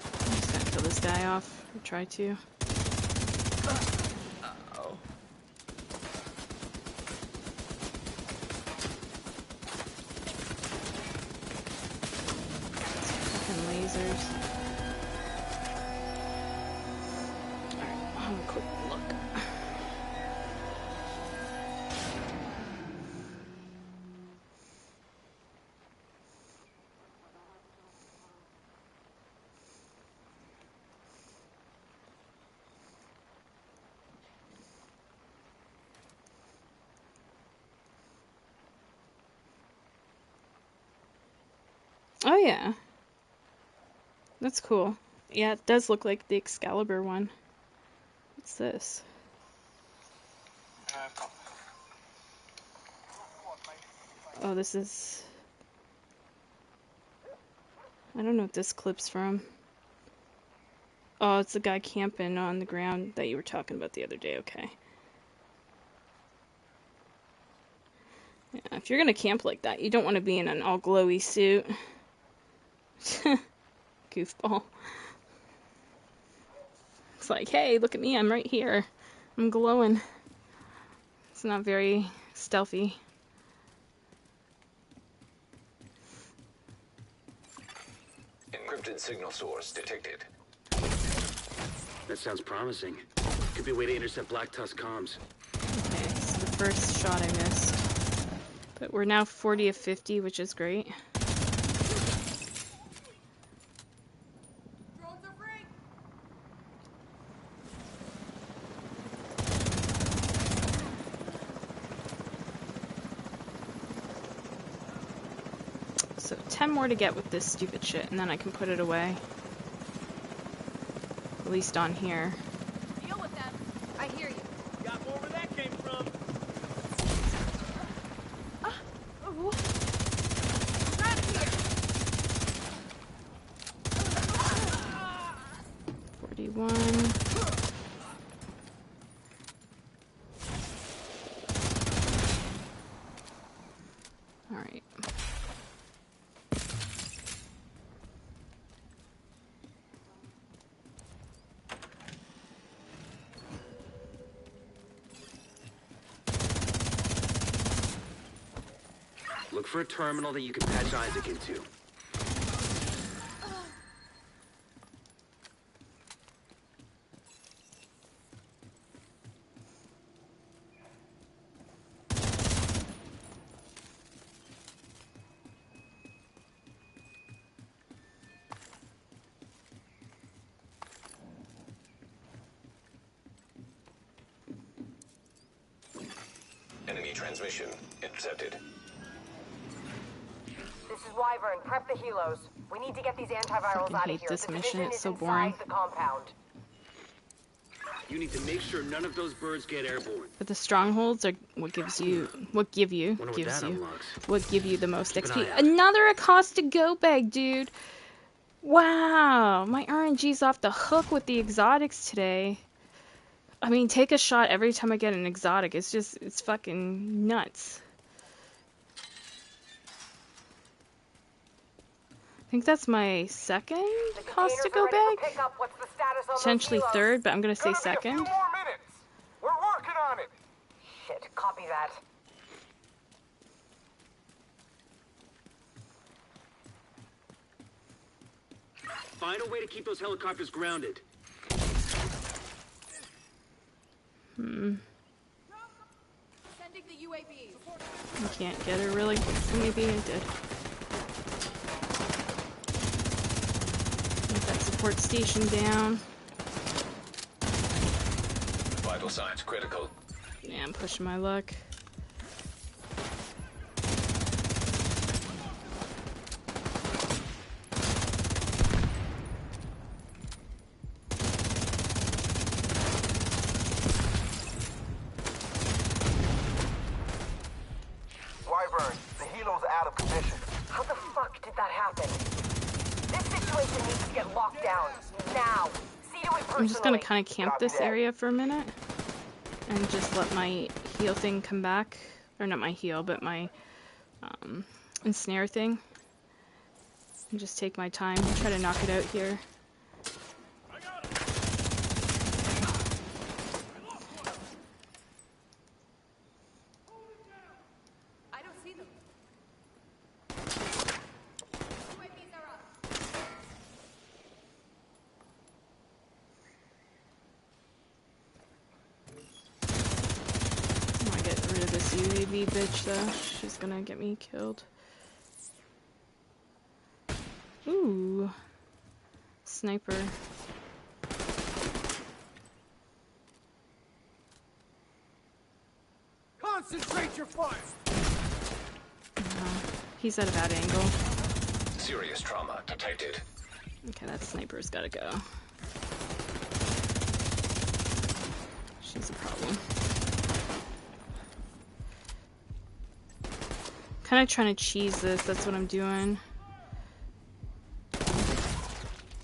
Speaker 1: I'm just gonna kill this guy off, or try to. Lasers. Alright, I'll have a quick look. Oh yeah. That's cool. Yeah, it does look like the Excalibur one. What's this? Oh, this is... I don't know what this clip's from. Oh, it's the guy camping on the ground that you were talking about the other day. Okay. Yeah, if you're gonna camp like that, you don't want to be in an all glowy suit. Goofball. It's like, hey, look at me, I'm right here. I'm glowing. It's not very stealthy.
Speaker 3: Encrypted signal source detected.
Speaker 8: That sounds promising. Could be a way to intercept Black Tusk comms.
Speaker 1: Okay, so the first shot I missed. But we're now 40 of 50, which is great. So 10 more to get with this stupid shit, and then I can put it away. At least on here.
Speaker 9: Deal with them. I hear you.
Speaker 5: Got more where that came from.
Speaker 9: Not here.
Speaker 1: 41. Alright.
Speaker 8: Look for a terminal that you can patch Isaac into.
Speaker 3: Enemy transmission intercepted.
Speaker 4: This is Wyvern. Prep the helos. We need to get these antivirals
Speaker 1: Fucking
Speaker 4: out of
Speaker 1: hate
Speaker 4: here.
Speaker 1: this
Speaker 4: The
Speaker 1: mission,
Speaker 4: division
Speaker 1: it's
Speaker 4: is
Speaker 1: so
Speaker 4: inside
Speaker 1: boring.
Speaker 4: the compound.
Speaker 8: You need to make sure none of those birds get airborne.
Speaker 1: But the strongholds are what give you
Speaker 8: Wonder what that
Speaker 1: the most
Speaker 8: Keep an
Speaker 1: XP.
Speaker 8: eye out.
Speaker 1: Another Acosta Go bag, dude. Wow, my RNG's off the hook with the exotics today. I mean, take a shot every time I get an exotic. It's fucking nuts. I think that's my second
Speaker 4: The
Speaker 1: Acosta
Speaker 4: containers
Speaker 1: Go
Speaker 4: are ready
Speaker 1: bag.
Speaker 4: for pickup. What's the status on those
Speaker 1: Potentially
Speaker 4: helos?
Speaker 1: third, but I'm gonna say
Speaker 6: Gonna be a few
Speaker 1: second.
Speaker 6: more minutes. We're working on it.
Speaker 4: Shit, copy that.
Speaker 8: Find a way to keep those helicopters grounded.
Speaker 9: Sending the UAVs.
Speaker 1: I can't get her really. Or maybe I did. Get that support station down.
Speaker 3: Vital signs critical.
Speaker 1: Yeah, I'm pushing my luck.
Speaker 6: Wyvern, the helo's out of position.
Speaker 4: How the fuck did that happen? This situation needs to get locked down. Now. See to it personally.
Speaker 1: I'm just gonna kind of camp
Speaker 6: Copy
Speaker 1: this
Speaker 6: that.
Speaker 1: area for a minute. And just let my heal thing come back. Or not my heal, but my ensnare thing. And just take my time. Try to knock it out here.
Speaker 9: I don't see them. UAVs are up.
Speaker 1: I want to get rid of this UAV bitch though. She's gonna get me killed. Ooh. Sniper.
Speaker 5: Concentrate your fire.
Speaker 1: He's at a bad angle.
Speaker 3: Serious trauma detected.
Speaker 1: Okay, that sniper's gotta go. She's a problem. Kind of trying to cheese this, that's what I'm doing.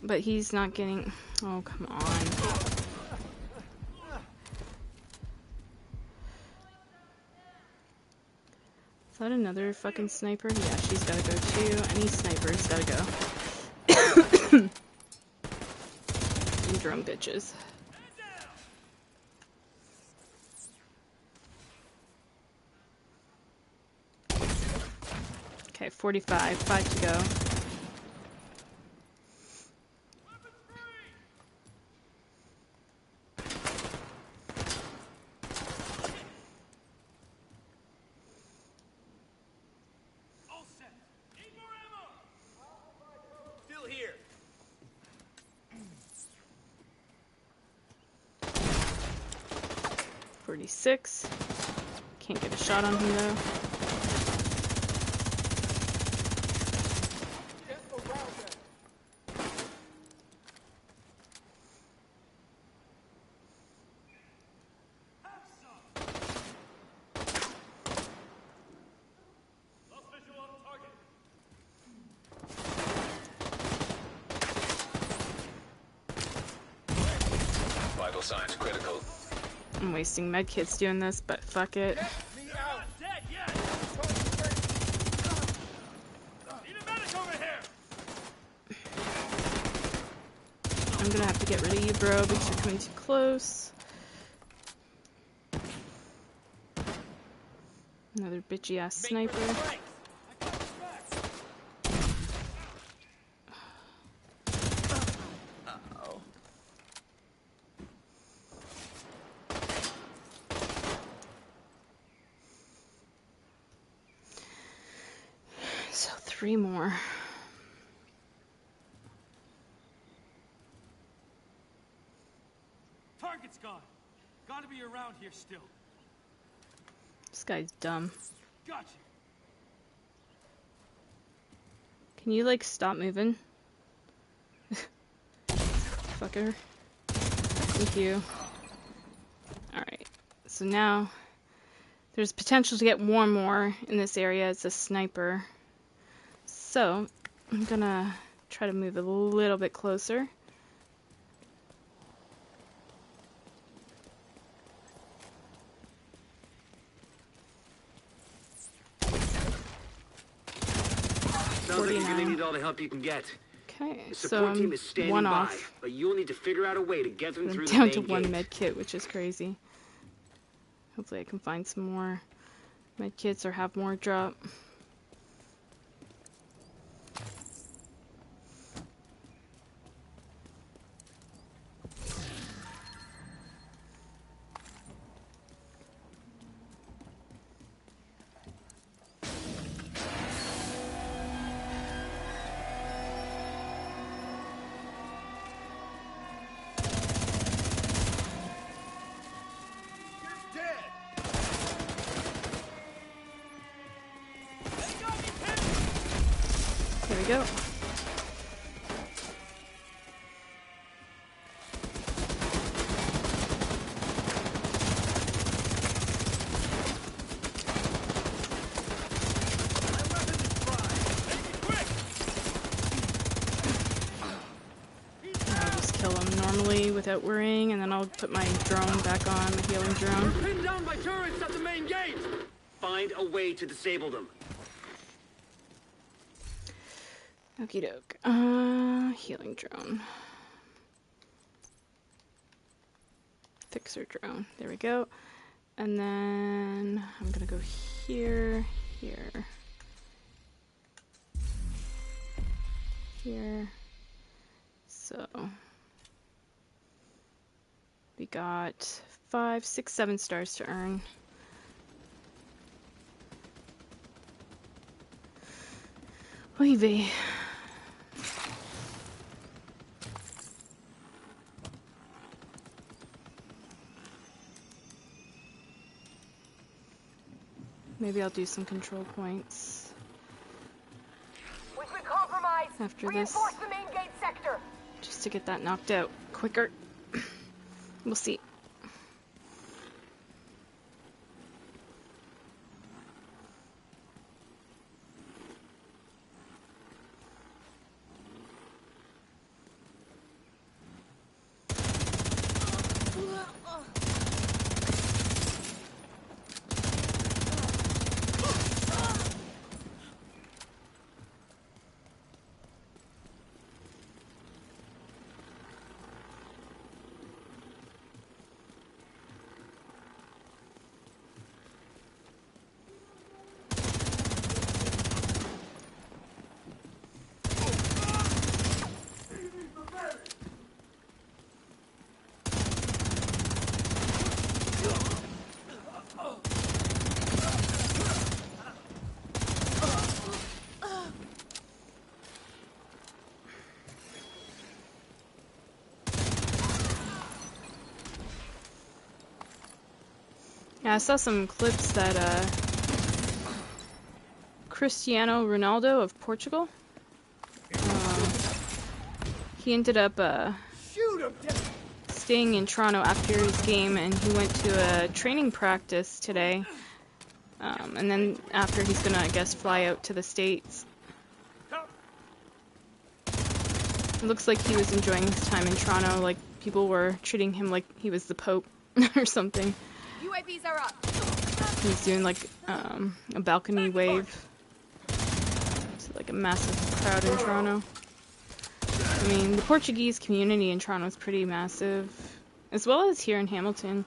Speaker 1: But he's not getting... Oh, come on. Is that another fucking sniper? Yeah, she's gotta go too. Any sniper's gotta go. You drone bitches. Okay, 45. 5 to go.
Speaker 5: All set. Need more ammo. Still here.
Speaker 1: $46. Can't get a shot on him though.
Speaker 3: signs critical.
Speaker 1: I'm wasting medkits doing this, but fuck it.
Speaker 5: Me out. Dead, yeah. Need a medic over here.
Speaker 1: I'm gonna have to get rid of you, bro, because you're coming too close. Another bitchy ass sniper. So 3 more.
Speaker 5: Target's gone. Gotta be around here still.
Speaker 1: This guy's dumb.
Speaker 5: Gotcha.
Speaker 1: Can you, like, stop moving? Fucker. Thank you. Alright. So now, there's potential to get one more in this area as a sniper. So, I'm gonna try to move a little bit closer.
Speaker 8: Sounds like you're gonna need all the help you can get.
Speaker 1: Okay,
Speaker 8: The
Speaker 1: so
Speaker 8: support team
Speaker 1: I'm
Speaker 8: is standing
Speaker 1: one
Speaker 8: by,
Speaker 1: off.
Speaker 8: but you'll need to figure out a way to get them
Speaker 1: I'm
Speaker 8: through the
Speaker 1: down
Speaker 8: main
Speaker 1: to 1
Speaker 8: gate.
Speaker 1: med kit, which is crazy. Hopefully I can find some more med kits or have more drop. There we go. I'll just kill him normally without worrying, and then I'll put my drone back on, my healing drone.
Speaker 8: Pinned down by turrets at the main gate! Find a way to disable them.
Speaker 1: Okie doke. Healing drone. Fixer drone. There we go. And then I'm gonna go here, here, here. So we got 5, 6, 7 stars to earn. Oy vey. Maybe I'll do some control points
Speaker 4: We've been compromised.
Speaker 1: after this,
Speaker 4: Reinforce the main gate sector.
Speaker 1: just to get that knocked out quicker. We'll see. Yeah, I saw some clips that Cristiano Ronaldo of Portugal, he ended up staying in Toronto after his game, and he went to a training practice today, and then after he's gonna, I guess, fly out to the States. It looks like he was enjoying his time in Toronto, like people were treating him like he was the Pope or something.
Speaker 9: UAVs are up.
Speaker 1: He's doing like a balcony wave. It's like a massive crowd in Toronto. I mean, the Portuguese community in Toronto is pretty massive, as well as here in Hamilton.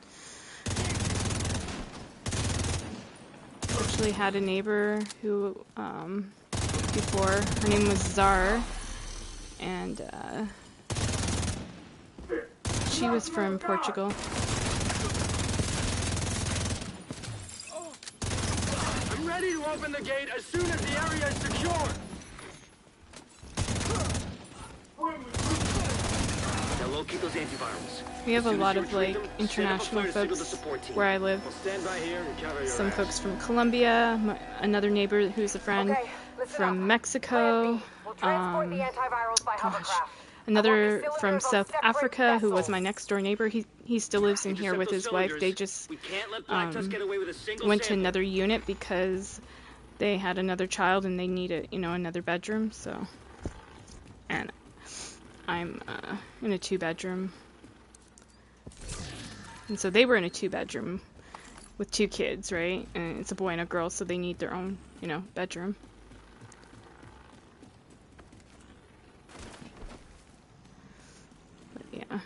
Speaker 1: Actually had a neighbor who, before, her name was Zar, and she was from Portugal.
Speaker 8: I'm ready to open the gate as soon as the area is secure. Now locate those antivirals.
Speaker 1: We have a
Speaker 8: As soon as
Speaker 1: lot
Speaker 8: you
Speaker 1: of
Speaker 8: retrieve
Speaker 1: like
Speaker 8: them, stand up a
Speaker 1: international
Speaker 8: flare to signal the
Speaker 1: folks
Speaker 8: support team.
Speaker 1: where I live.
Speaker 8: I'll stand by here and cover your
Speaker 1: Some
Speaker 8: ass.
Speaker 1: folks from Colombia, another neighbor who's a friend
Speaker 4: Okay, listen
Speaker 1: from
Speaker 4: up.
Speaker 1: Mexico,
Speaker 4: Plan B. We'll transport the antivirals by hovercraft.
Speaker 1: another
Speaker 4: I want the
Speaker 1: from
Speaker 4: cylinders on
Speaker 1: South
Speaker 4: separate
Speaker 1: Africa who was
Speaker 4: vessels.
Speaker 1: my next door neighbor. He still lives in
Speaker 8: Intercept
Speaker 1: here with
Speaker 8: those
Speaker 1: his wife. They
Speaker 8: cylinders.
Speaker 1: just
Speaker 8: We can't let Black Tusk get away with a single
Speaker 1: went to
Speaker 8: sample.
Speaker 1: another unit because they had another child and they needed, another bedroom. So, and I'm in a 2-bedroom, and so they were in a 2-bedroom with 2 kids, right? And it's a boy and a girl, so they need their own, bedroom. But yeah.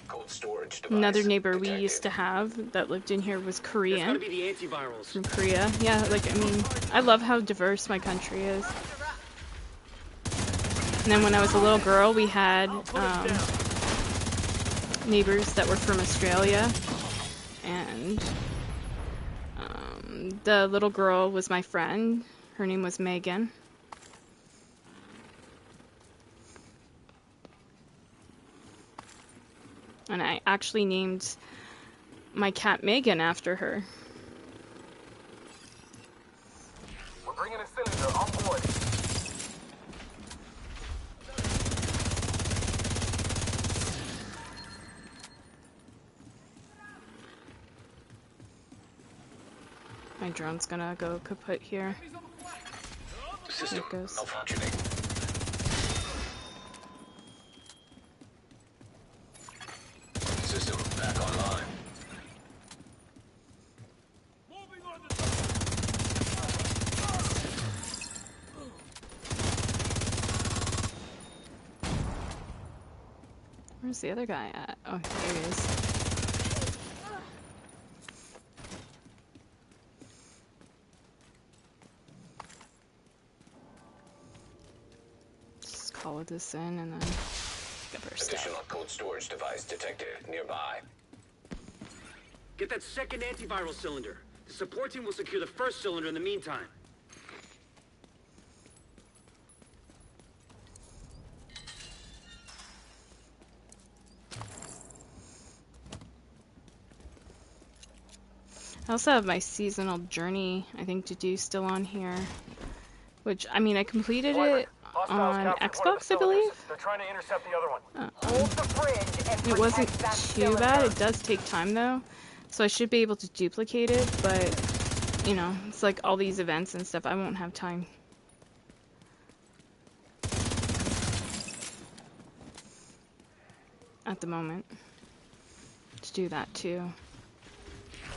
Speaker 3: Cold storage device
Speaker 1: Another neighbor we
Speaker 3: detected.
Speaker 1: used to have that lived in here was
Speaker 8: There's
Speaker 1: Korean.
Speaker 8: gotta be the antivirals.
Speaker 1: From Korea. Yeah, I love how diverse my country is. And then when I was a little girl, we had neighbors that were from Australia. And the little girl was my friend. Her name was Megan. And I actually named my cat Megan after her.
Speaker 6: We're bringing a cylinder on board.
Speaker 1: My drone's gonna go kaput here.
Speaker 3: System
Speaker 1: There it goes.
Speaker 3: malfunctioning. System back online.
Speaker 1: Where's the other guy at? Oh, there he is. Just call this in and then pick up our
Speaker 3: Additional
Speaker 1: stuff.
Speaker 3: cold storage device detected nearby.
Speaker 8: Get that second antiviral cylinder. The support team will secure the first cylinder in the meantime.
Speaker 1: I also have my seasonal journey, I think, to do still on here. Which, I completed it on Xbox, I believe.
Speaker 6: They're trying to intercept the other one.
Speaker 4: Hold the bridge and
Speaker 1: It wasn't
Speaker 4: protect that
Speaker 1: too
Speaker 4: cylinder.
Speaker 1: bad. It does take time, though. So I should be able to duplicate it, but, it's like all these events and stuff. I won't have time. At the moment. To do that, too.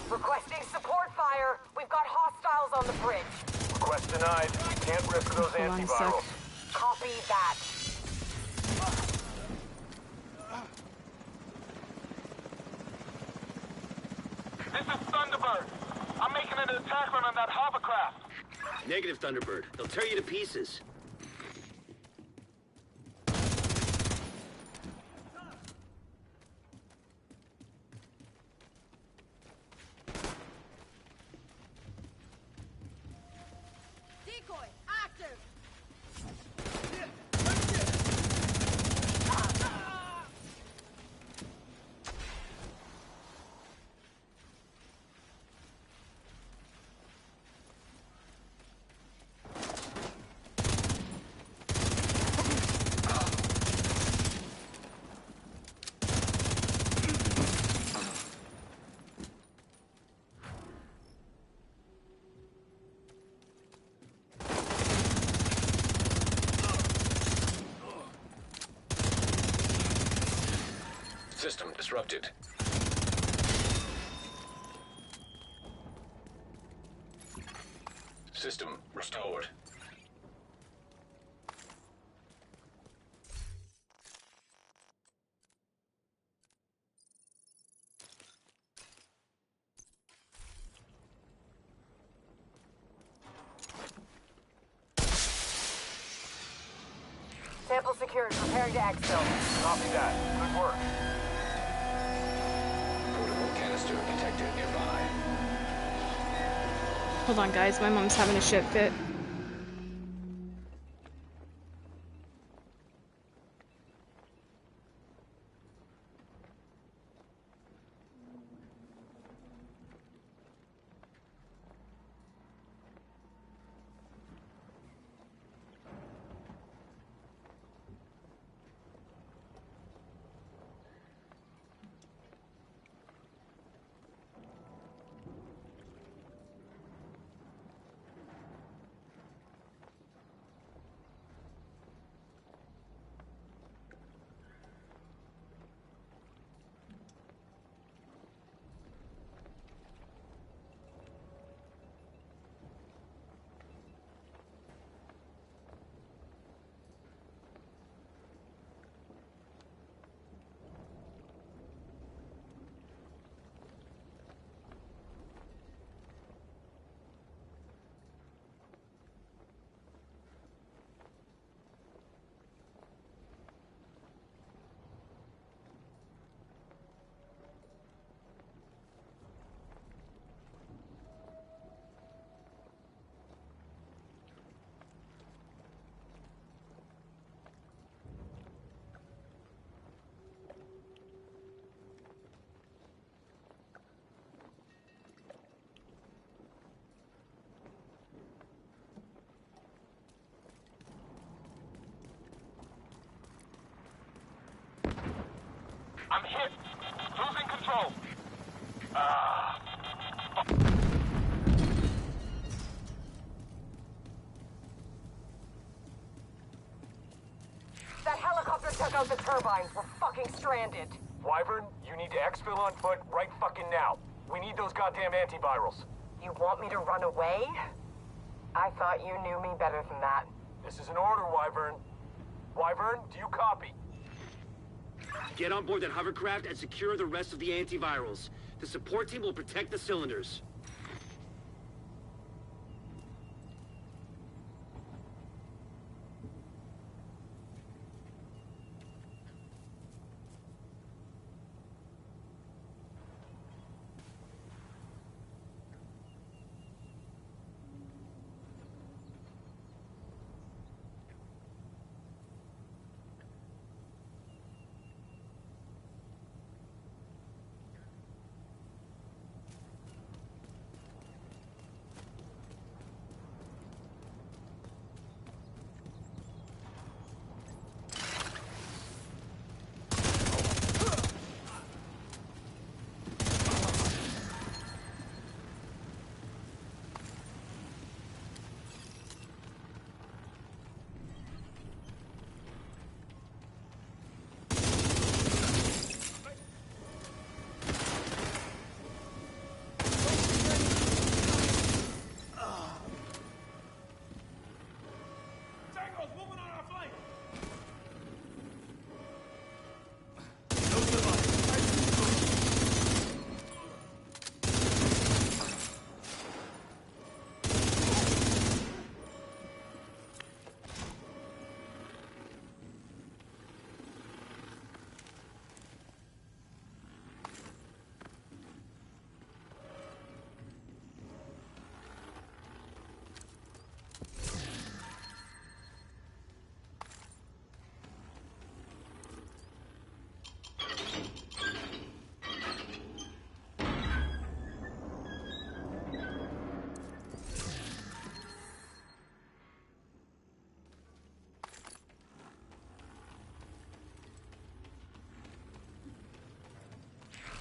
Speaker 4: Requesting support fire. We've got hostiles on the bridge.
Speaker 6: Request denied. Can't risk those
Speaker 1: Hold on a sec.
Speaker 6: antivirals.
Speaker 4: Copy that.
Speaker 6: This is Thunderbird. I'm making an attack run on that hovercraft.
Speaker 8: Negative, Thunderbird. They'll tear you to pieces.
Speaker 9: Decoy, active!
Speaker 3: System disrupted. System restored.
Speaker 4: Sample secured. Preparing to exfil.
Speaker 6: Copy that. Good work.
Speaker 3: Portable canister detected nearby.
Speaker 1: Hold on, guys. My mom's having a shit fit.
Speaker 6: I'm hit. Losing control.
Speaker 4: That helicopter took out the turbines. We're fucking stranded.
Speaker 6: Wyvern, you need to exfil on foot right fucking now. We need those goddamn antivirals.
Speaker 4: You want me to run away? I thought you knew me better than that.
Speaker 6: This is an order, Wyvern. Wyvern, do you copy?
Speaker 8: Get on board that hovercraft and secure the rest of the antivirals. The support team will protect the cylinders.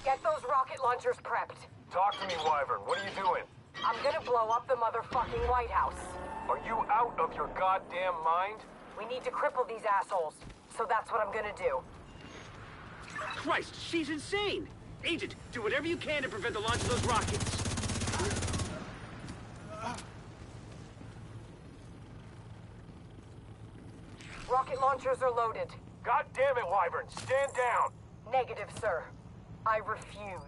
Speaker 4: Get those rocket launchers prepped.
Speaker 6: Talk to me, Wyvern. What are you doing?
Speaker 4: I'm gonna blow up the motherfucking White House.
Speaker 6: Are you out of your goddamn mind?
Speaker 4: We need to cripple these assholes. So that's what I'm gonna do.
Speaker 8: Christ, she's insane! Agent, do whatever you can to prevent the launch of those rockets.
Speaker 4: Rocket launchers are loaded.
Speaker 6: God damn it, Wyvern! Stand down!
Speaker 4: Negative, sir. I refuse.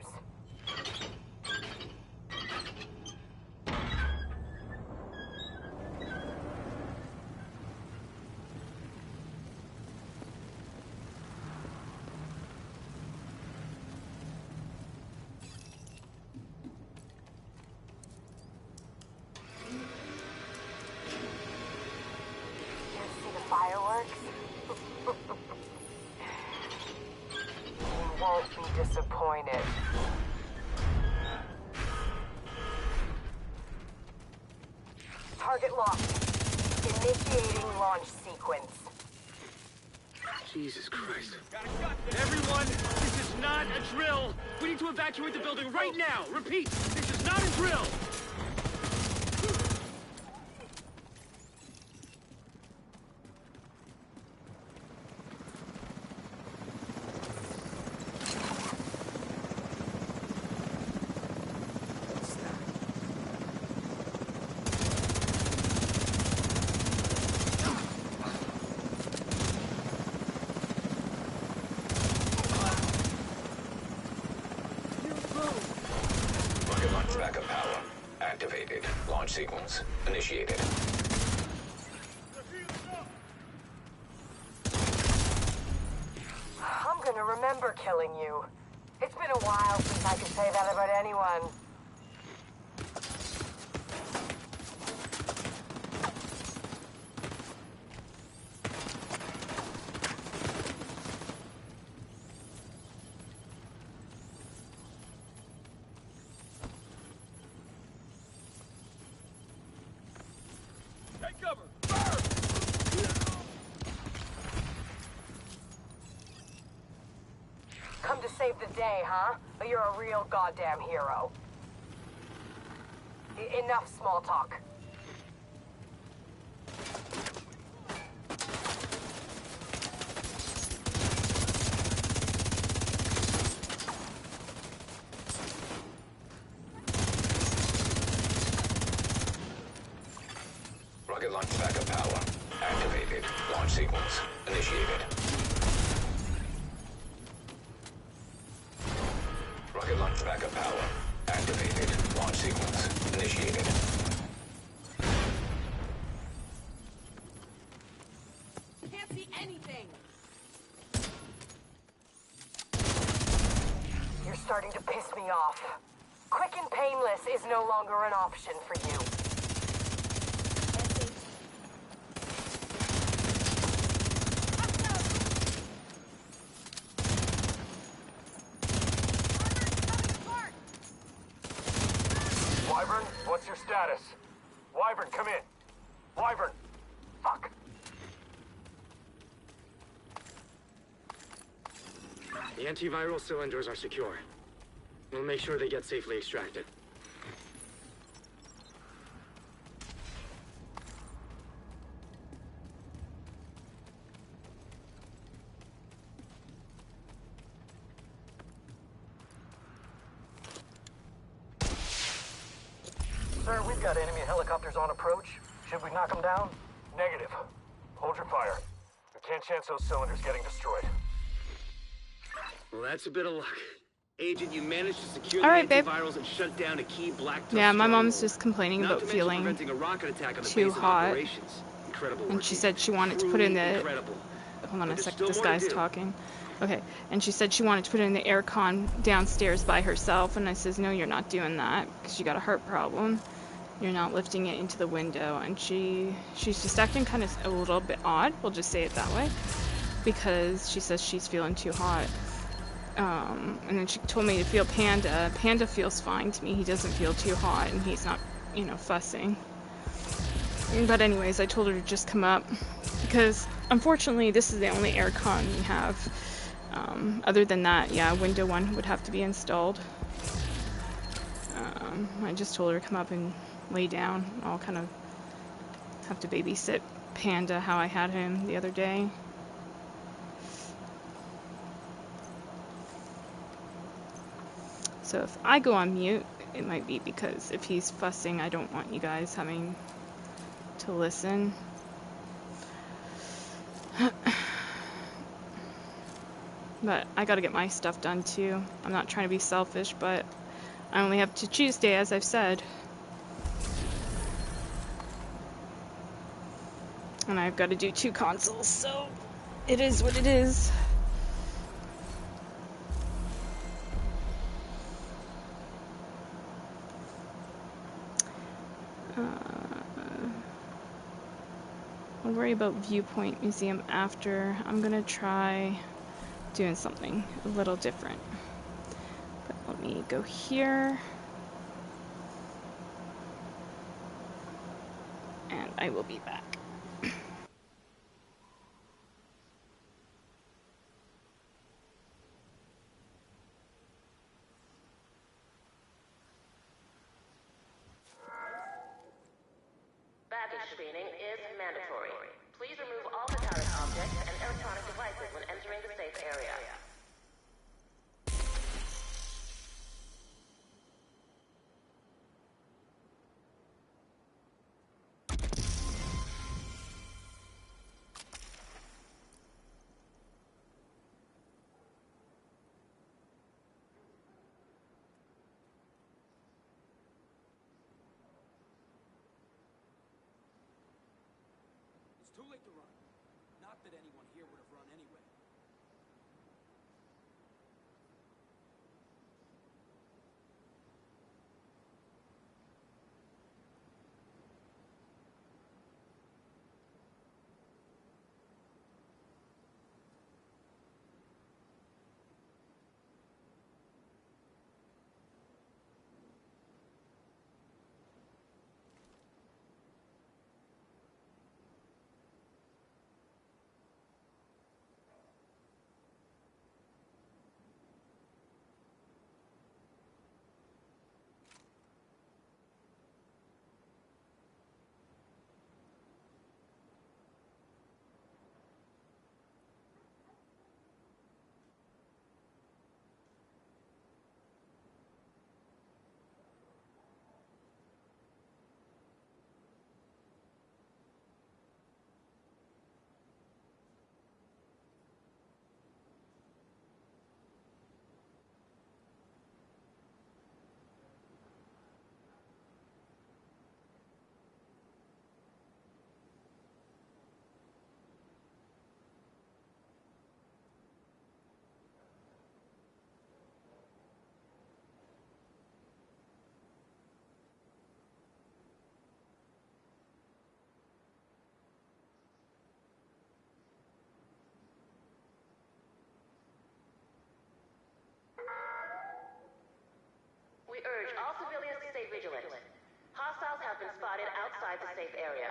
Speaker 4: Fireworks? You won't be disappointed. Target locked. Initiating launch sequence.
Speaker 8: Jesus Christ. Everyone, this is not a drill! We need to evacuate the building right now! Repeat, this is not a drill!
Speaker 3: Rocket launch backup power activated. Launch sequence initiated.
Speaker 4: I'm gonna remember killing you. It's been a while since I could say that about anyone.
Speaker 5: Take cover!
Speaker 4: Come to save the day, huh? But you're a real goddamn hero. Enough small talk.
Speaker 3: Rocket launch backup power activated. Launch sequence initiated. Rocket launch backup power activated. Launch sequence initiated.
Speaker 9: Can't see anything.
Speaker 4: You're starting to piss me off. Quick and painless is no longer an option for you.
Speaker 6: Wyvern, what's your status? Wyvern, come in. Wyvern! Fuck!
Speaker 8: The antiviral cylinders are secure. We'll make sure they get safely extracted.
Speaker 5: Sir, we've got enemy helicopters on approach. Should we knock them down?
Speaker 6: Negative. Hold your fire. We can't chance those cylinders getting destroyed.
Speaker 8: Well, that's a bit of luck. Agent, you managed to secure
Speaker 1: All
Speaker 8: the
Speaker 1: right, babe.
Speaker 8: antivirals and shut down a key Black Tusk
Speaker 1: Yeah, my mom's
Speaker 8: stronghold.
Speaker 1: just complaining
Speaker 8: Not
Speaker 1: about
Speaker 8: to mention
Speaker 1: feeling
Speaker 8: preventing a rocket attack on the
Speaker 1: too
Speaker 8: base of
Speaker 1: hot.
Speaker 8: operations. Incredible
Speaker 1: And
Speaker 8: work,
Speaker 1: she
Speaker 8: Agent.
Speaker 1: said she wanted to put in
Speaker 8: Truly
Speaker 1: the...
Speaker 8: incredible.
Speaker 1: Hold on
Speaker 8: But
Speaker 1: a
Speaker 8: there's
Speaker 1: sec,
Speaker 8: still
Speaker 1: this
Speaker 8: more to
Speaker 1: guy's
Speaker 8: do.
Speaker 1: talking. Okay, and she said she wanted to put in the aircon downstairs by herself, and I says, no, you're not doing that, because you got a heart problem. You're not lifting it into the window, and she's just acting kind of a little bit odd, we'll just say it that way, because she says she's feeling too hot. And then she told me to feel Panda. Panda feels fine to me, he doesn't feel too hot, and he's not, you know, fussing. But anyways, I told her to just come up, because unfortunately this is the only aircon we have. Other than that, yeah, window one would have to be installed. I just told her to come up and lay down. I'll kind of have to babysit Panda how I had him the other day. So if I go on mute, it might be because if he's fussing, I don't want you guys having to listen. But I gotta get my stuff done too. I'm not trying to be selfish, but I only have to Tuesday, as I've said. And I've got to do 2 consoles, so it is what it is. I'll worry about Viewpoint Museum after. I'm gonna try doing something a little different. But let me go here. And I will be back.
Speaker 2: Baggage screening is mandatory. Please remove all metallic objects and electronic devices when entering the safe area.
Speaker 5: It's too late to run. Not that anyone here would have run anyway. We urge all civilians to stay vigilant. Hostiles have been spotted outside the safe area.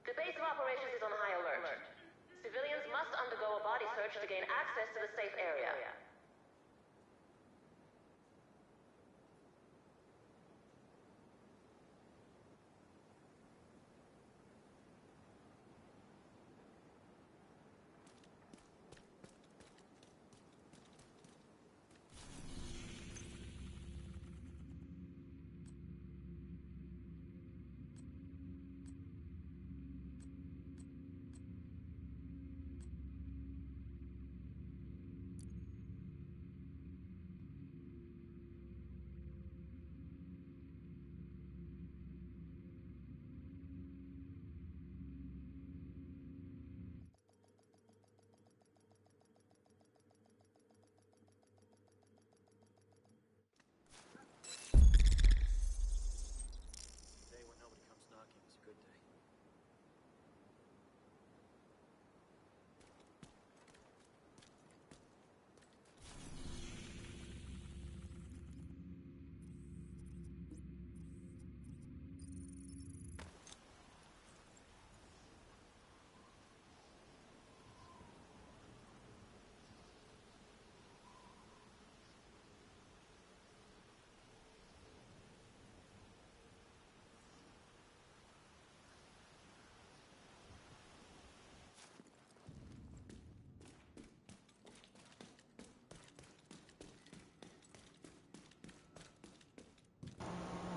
Speaker 5: The base of operations is on high alert. Civilians must undergo a body search to gain access to the safe area.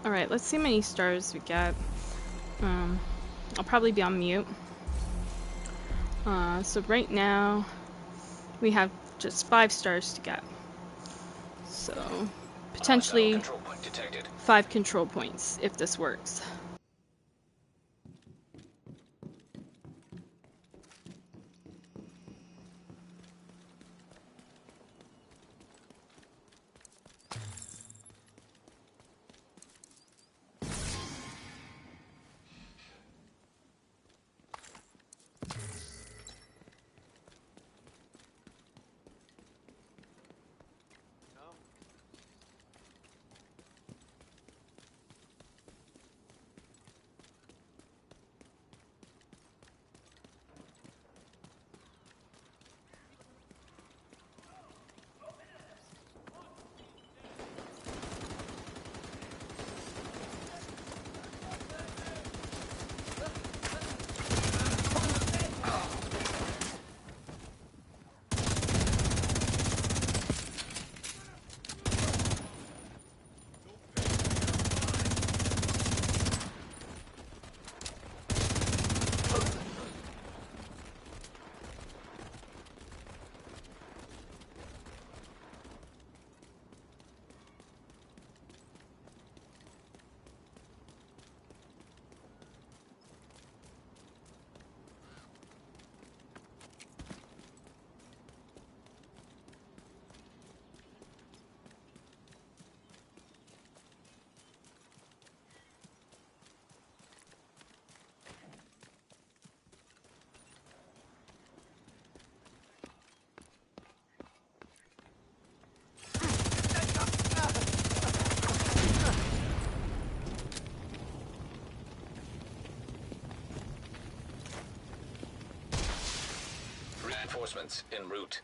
Speaker 1: Alright, let's see how many stars we got. I'll probably be on mute. So right now, we have just 5 stars to get. So, potentially
Speaker 3: Control point detected.
Speaker 1: 5 control points if this works.
Speaker 3: Reinforcements en route.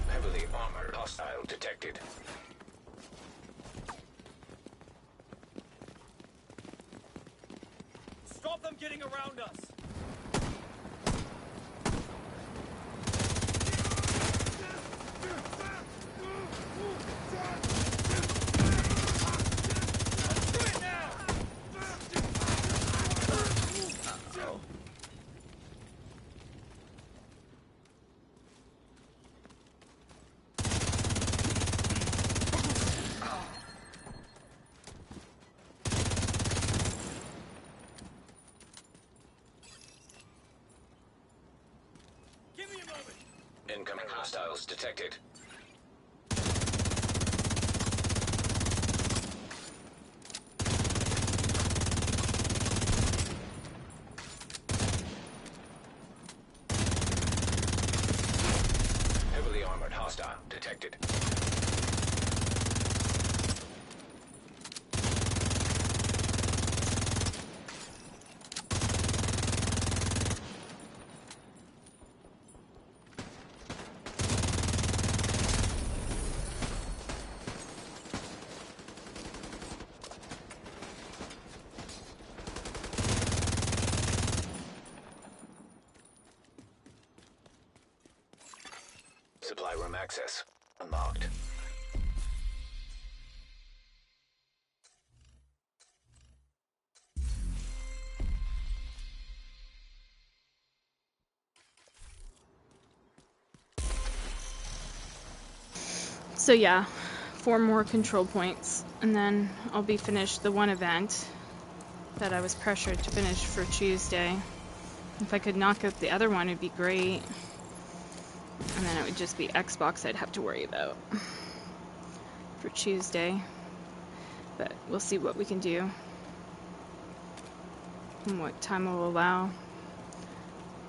Speaker 3: Heavily armored hostile detected.
Speaker 5: Stop them getting around us!
Speaker 3: Incoming hostiles detected. Heavily armored hostile detected. Supply room access unlocked.
Speaker 1: So yeah, 4 more control points, and then I'll be finished the one event that I was pressured to finish for Tuesday. If I could knock out the other one, it'd be great. And then it would just be Xbox I'd have to worry about for Tuesday. But we'll see what we can do and what time will allow.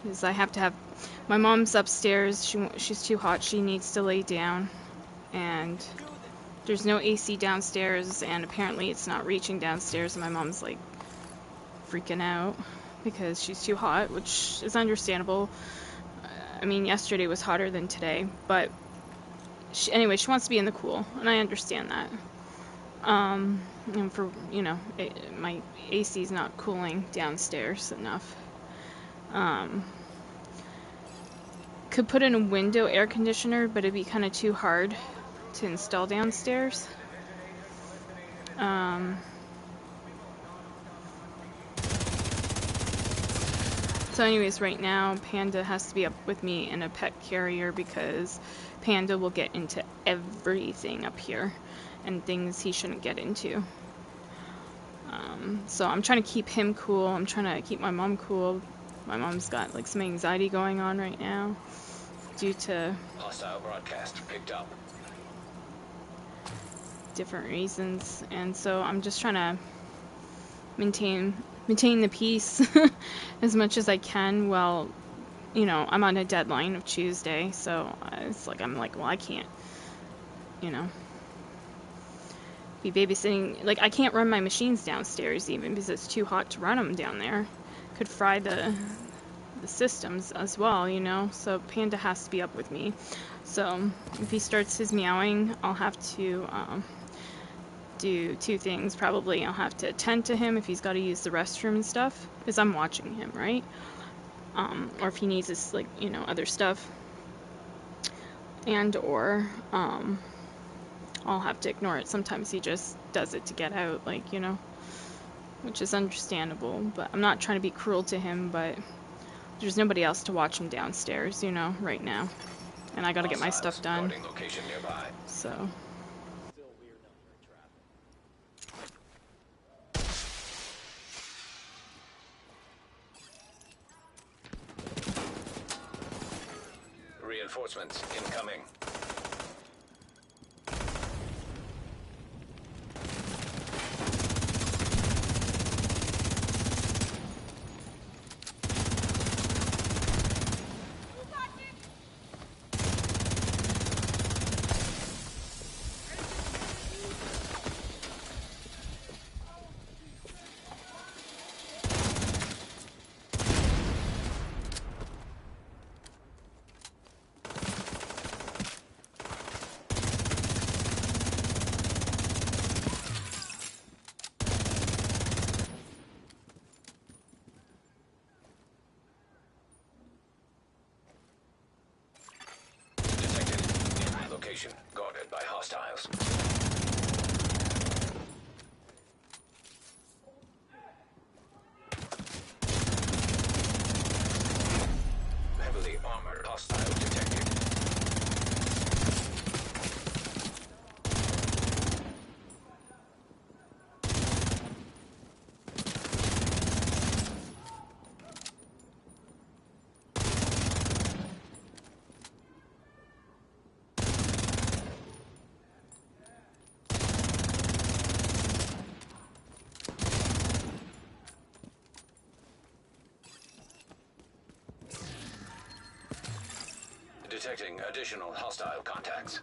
Speaker 1: Because I have to have... My mom's upstairs. She's too hot. She needs to lay down. And there's no AC downstairs. And apparently it's not reaching downstairs. And my mom's like freaking out because she's too hot, which is understandable. I mean, yesterday was hotter than today. But anyway, she wants to be in the cool. And I understand that. And for, you know, my AC is not cooling downstairs enough. Could put in a window air conditioner, but it'd be kind of too hard to install downstairs. So anyways, right now, Panda has to be up with me in a pet carrier because Panda will get into everything up here and things he shouldn't get into. So I'm trying to keep him cool. I'm trying to keep my mom cool. My mom's got like some anxiety going on right now due to
Speaker 3: Hostile broadcast picked up.
Speaker 1: different reasons, and so I'm just trying to maintain the peace as much as I can. Well, you know, I'm on a deadline of Tuesday, so it's like I'm like, well, I can't, you know, be babysitting. Like, I can't run my machines downstairs even because it's too hot to run them down there. Could fry the systems as well, you know. So Panda has to be up with me. So if he starts his meowing, I'll have to do 2 things. Probably I'll have to attend to him if he's got to use the restroom and stuff, because I'm watching him, right? Or if he needs his, like, you know, other stuff, and or I'll have to ignore it. Sometimes he just does it to get out, like, you know, which is understandable. But I'm not trying to be cruel to him, but there's nobody else to watch him downstairs, you know, right now, and I gotta get my stuff done.
Speaker 3: Location nearby.
Speaker 1: So
Speaker 3: Reinforcements incoming. Detected. Location guarded by hostiles. Heavily armored hostile detected. Detecting additional hostile contacts.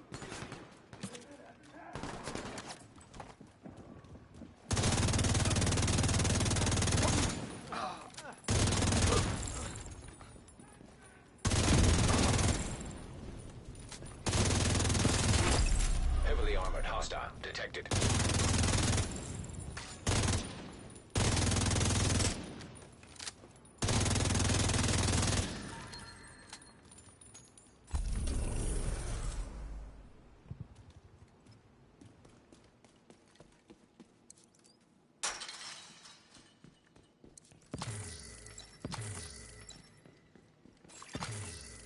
Speaker 3: Heavily armored hostile detected.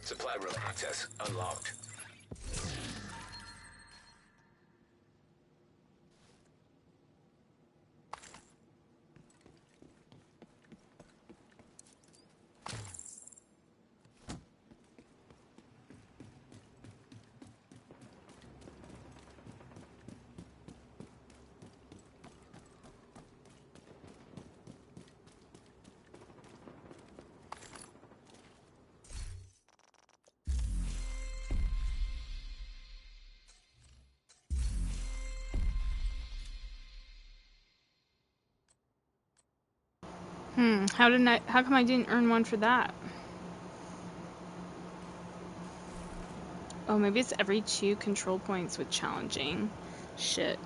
Speaker 3: Supply room access unlocked.
Speaker 1: How come I didn't earn one for that? Oh, maybe it's every 2 control points with challenging. Shit.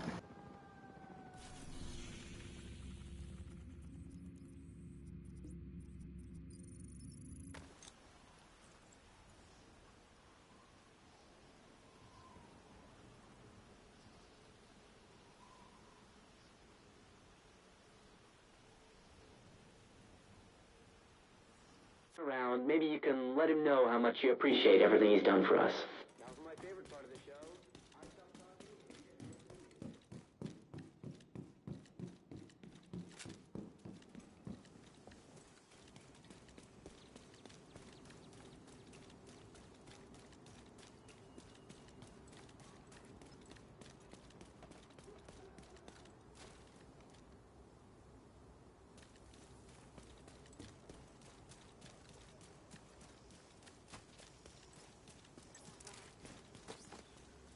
Speaker 10: Around, maybe you can let him know how much you appreciate everything he's done for us.
Speaker 6: Now for my favorite part of the show.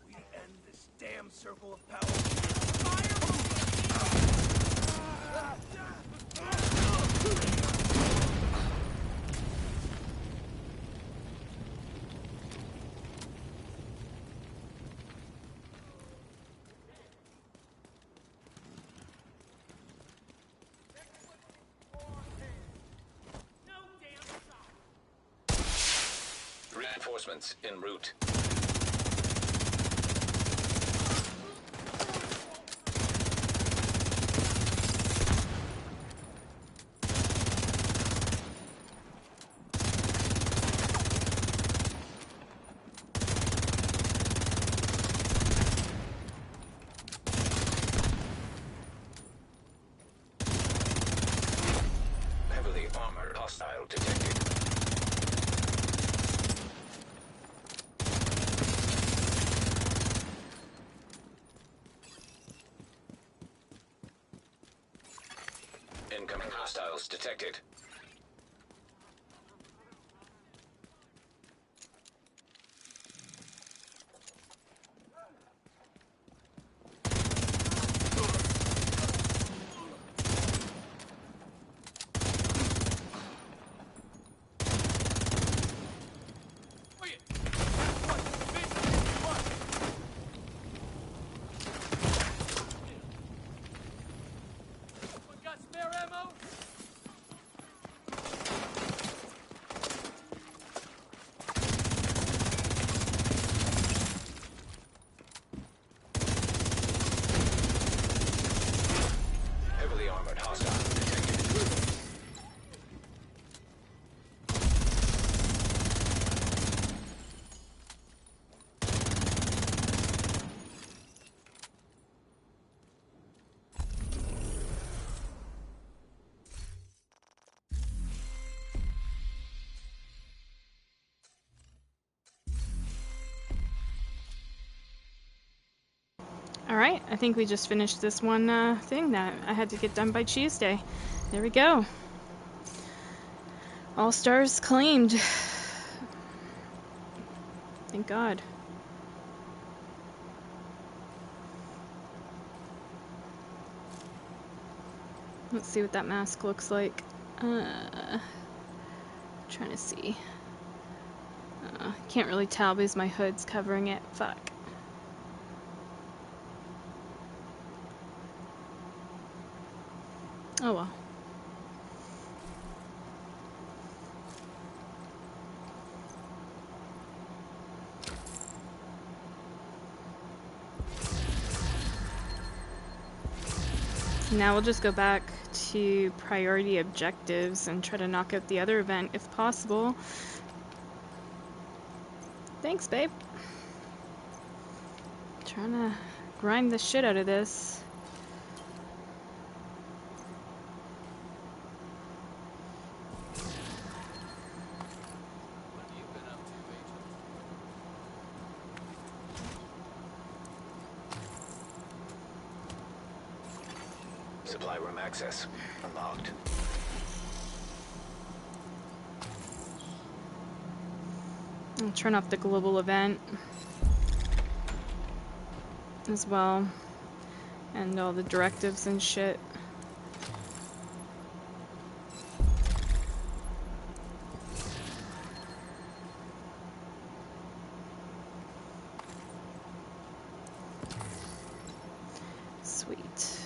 Speaker 6: We end this damn circle of power.
Speaker 3: Reinforcements en route. Heavily armored hostile detected. Incoming hostiles detected.
Speaker 5: Got spare ammo?
Speaker 3: Heavily armored hostile detected.
Speaker 1: Alright, I think we just finished this one thing that I had to get done by Tuesday. There we go. All stars claimed. Thank God. Let's see what that mask looks like. Trying to see. Can't really tell because my hood's covering it. Fuck. Oh well. Now we'll just go back to priority objectives and try to knock out the other event if possible. Thanks, babe. Trying to grind the shit out of this.
Speaker 3: Supply room access unlocked.
Speaker 1: I'll turn off the global event as well, and all the directives and shit. Sweet.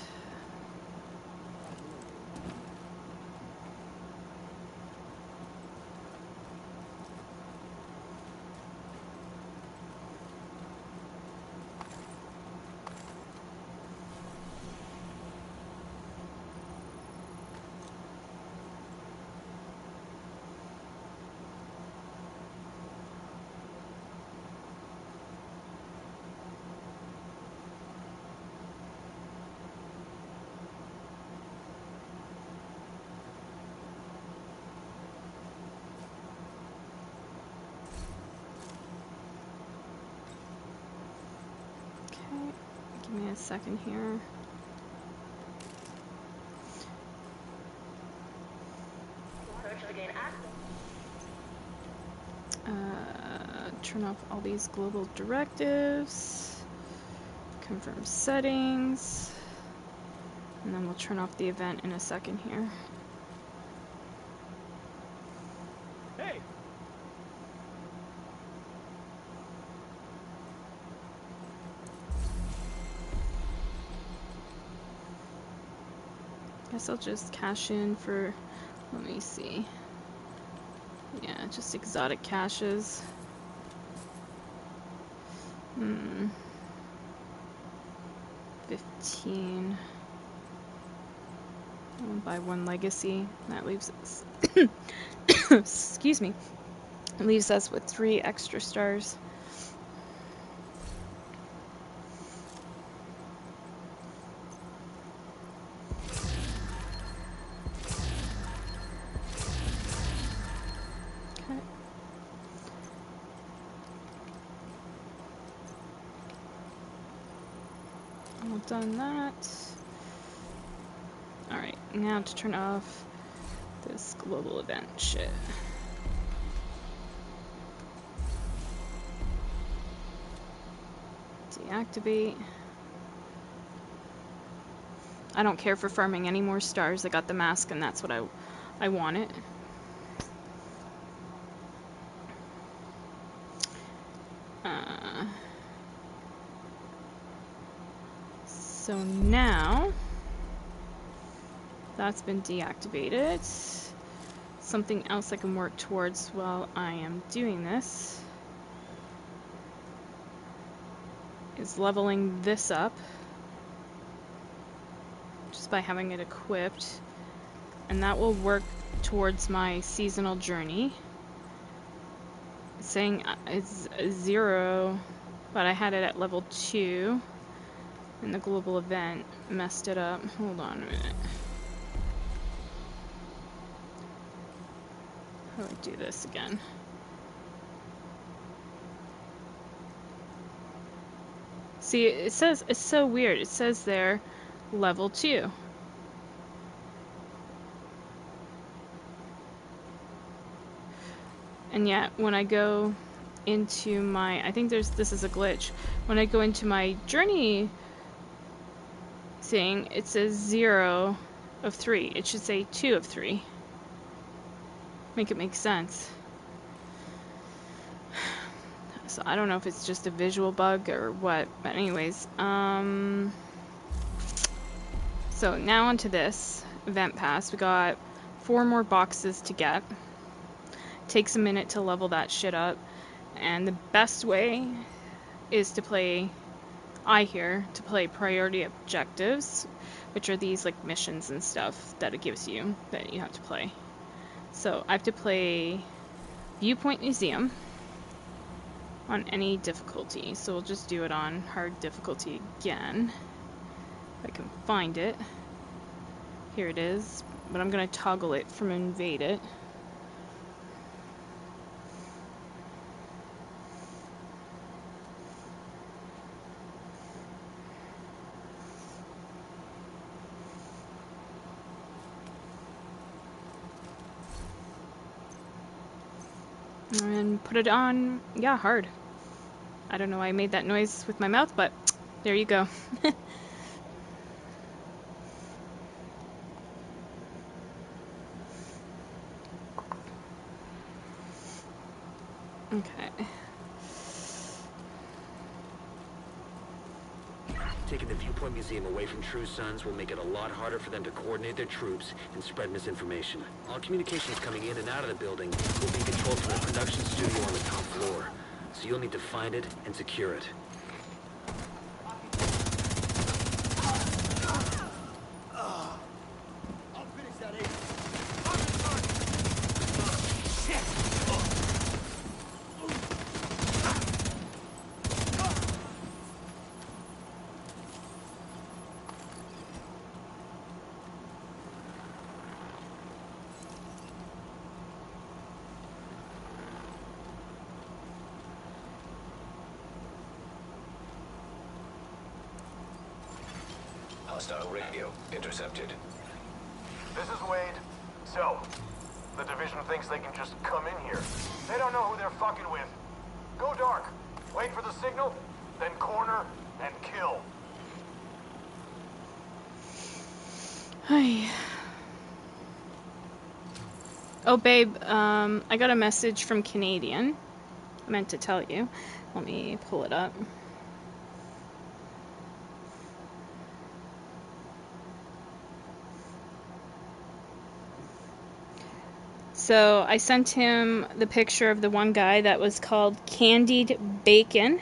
Speaker 1: Give me a second here. Turn off all these global directives. Confirm settings. And then we'll turn off the event in a second here.
Speaker 5: Hey!
Speaker 1: Guess I'll just cash in for, let me see. Yeah, just exotic caches. 15. I'll buy 1 legacy. That leaves us excuse me. It leaves us with 3 extra stars. Okay. All done that. Alright, now to turn off this global event shit. Deactivate. I don't care for farming any more stars. I got the mask and that's what I wanted. So now that's been deactivated. Something else I can work towards while I am doing this is leveling this up just by having it equipped, and that will work towards my seasonal journey. It's saying it's 0, but I had it at level 2 and the global event messed it up. Hold on a minute. How do I do this again? See, it says, it's so weird. It says there, level 2. And yet, when I go into my, I think this is a glitch. When I go into my journey thing, it says 0 of 3. It should say 2 of 3. Make it make sense. So I don't know if it's just a visual bug or what, but anyways, so now onto this event pass. We got 4 more boxes to get. Takes a minute to level that shit up, and the best way is to play, to play priority objectives, which are these like missions and stuff that it gives you that you have to play. So I have to play Viewpoint Museum on any difficulty, so we'll just do it on hard difficulty again if I can find it. Here it is, but I'm gonna toggle it from invade it. And put it on, yeah, hard. I don't know why I made that noise with my mouth, but there you go. Okay.
Speaker 8: Taking the Viewpoint Museum away from True Sons will make it a lot harder for them to coordinate their troops and spread misinformation. All communications coming in and out of the building will be controlled from the production studio on the top floor. So you'll need to find it and secure it.
Speaker 5: I'll finish that ace.
Speaker 3: Hostile radio intercepted.
Speaker 6: This is Wade. So, the division thinks they can just come in here. They don't know who they're fucking with. Go dark. Wait for the signal, then corner and kill.
Speaker 1: Hi. Oh, babe, I got a message from Canadian. I meant to tell you. Let me pull it up. So I sent him the picture of the one guy that was called Candied Bacon.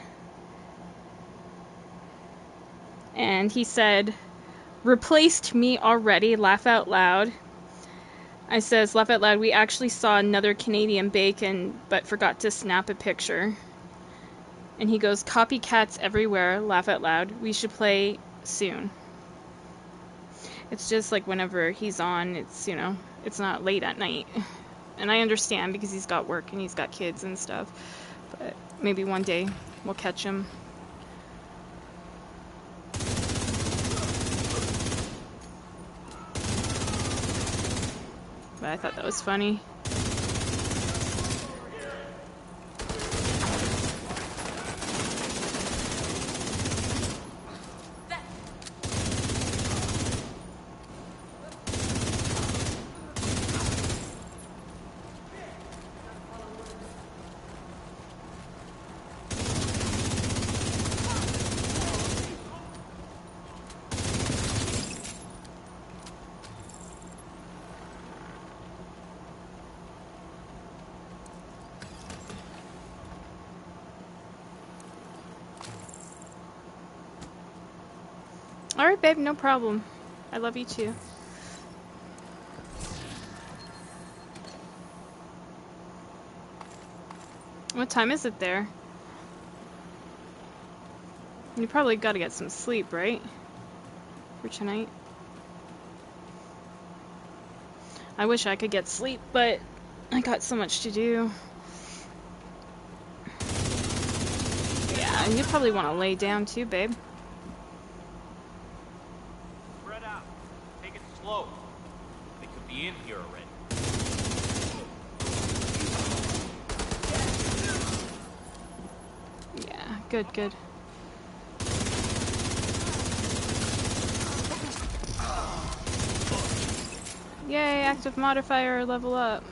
Speaker 1: And he said, replaced me already, laugh out loud. I says, laugh out loud, we actually saw another Canadian Bacon, but forgot to snap a picture. And he goes, copycats everywhere, laugh out loud. We should play soon. It's just like whenever he's on, it's, you know, it's not late at night. And I understand because he's got work and he's got kids and stuff. But maybe one day we'll catch him. But I thought that was funny. Alright, babe, no problem. I love you too. What time is it there? You probably gotta get some sleep, right? For tonight. I wish I could get sleep, but I got so much to do. Yeah, and you probably want to lay down too, babe.
Speaker 5: Spread out. Take it slow. They could be in here already.
Speaker 1: Yeah, good, good. Yay, active modifier, level up.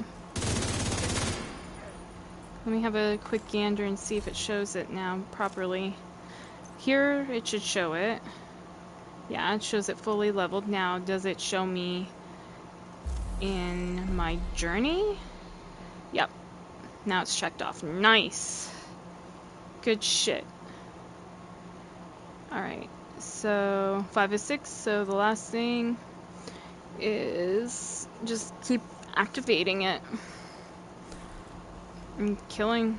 Speaker 1: Let me have a quick gander and see if it shows it now properly. Here, it should show it. Yeah, it shows it fully leveled. Now, does it show me in my journey? Yep. Now it's checked off. Nice. Good shit. Alright, so 5 is 6, so the last thing is just keep activating it and killing.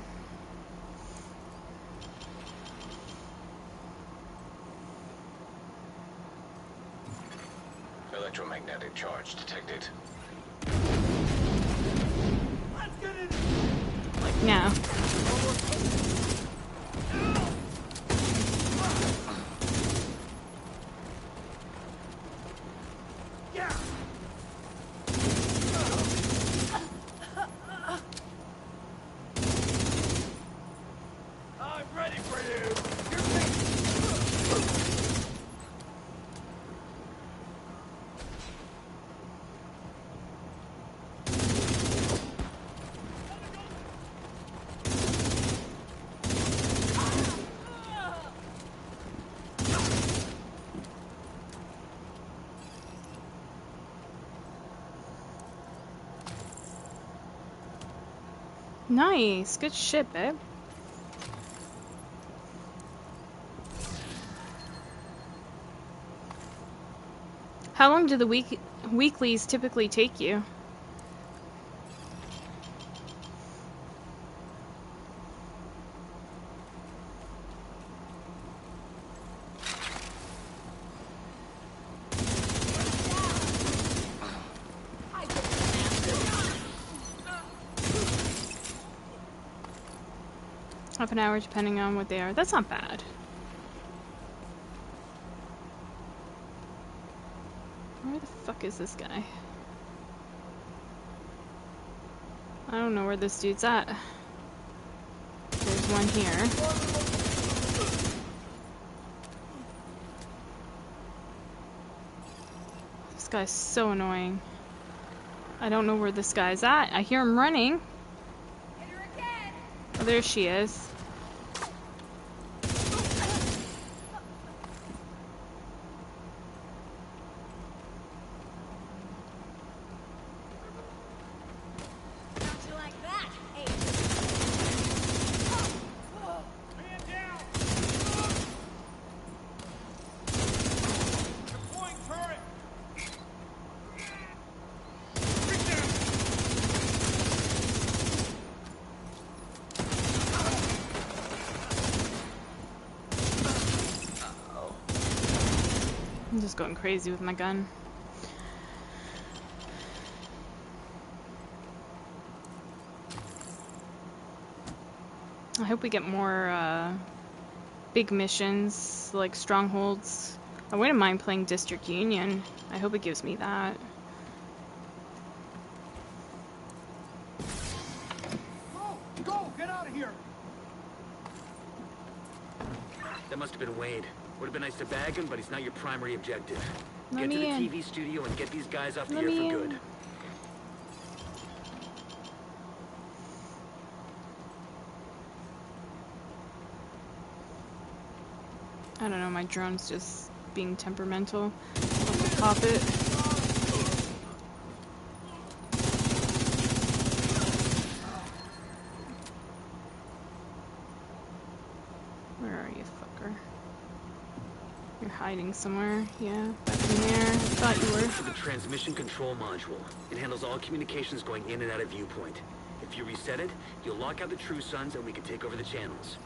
Speaker 3: Electromagnetic charge detected.
Speaker 1: Like now.
Speaker 5: I'm ready for you.
Speaker 1: Nice. Good shit, babe. How long do the weeklies typically take you? Half an hour depending on what they are. That's not bad. Where the fuck is this guy? I don't know where this dude's at. There's one here. This guy's so annoying. I don't know where this guy's at. I hear him running. Oh, there she is. I'm just going crazy with my gun. I hope we get more big missions like strongholds. I wouldn't mind playing District Union. I hope it gives me that.
Speaker 5: Go! Get out of here!
Speaker 8: That must have been Wade. Would have been nice to bag him, but he's not your primary objective.
Speaker 1: Let
Speaker 8: Get to
Speaker 1: me
Speaker 8: the
Speaker 1: in.
Speaker 8: TV studio and get these guys off the
Speaker 1: Let
Speaker 8: air
Speaker 1: me
Speaker 8: for
Speaker 1: in.
Speaker 8: good.
Speaker 1: I don't know, my drone's just being temperamental. I'll have to pop it. Where are you, fucker? You're hiding somewhere. Yeah, back in there. I thought you were.
Speaker 8: The transmission control module. It handles all communications going in and out of viewpoint. If you reset it, you'll lock out the True Sons and we can take over the channels.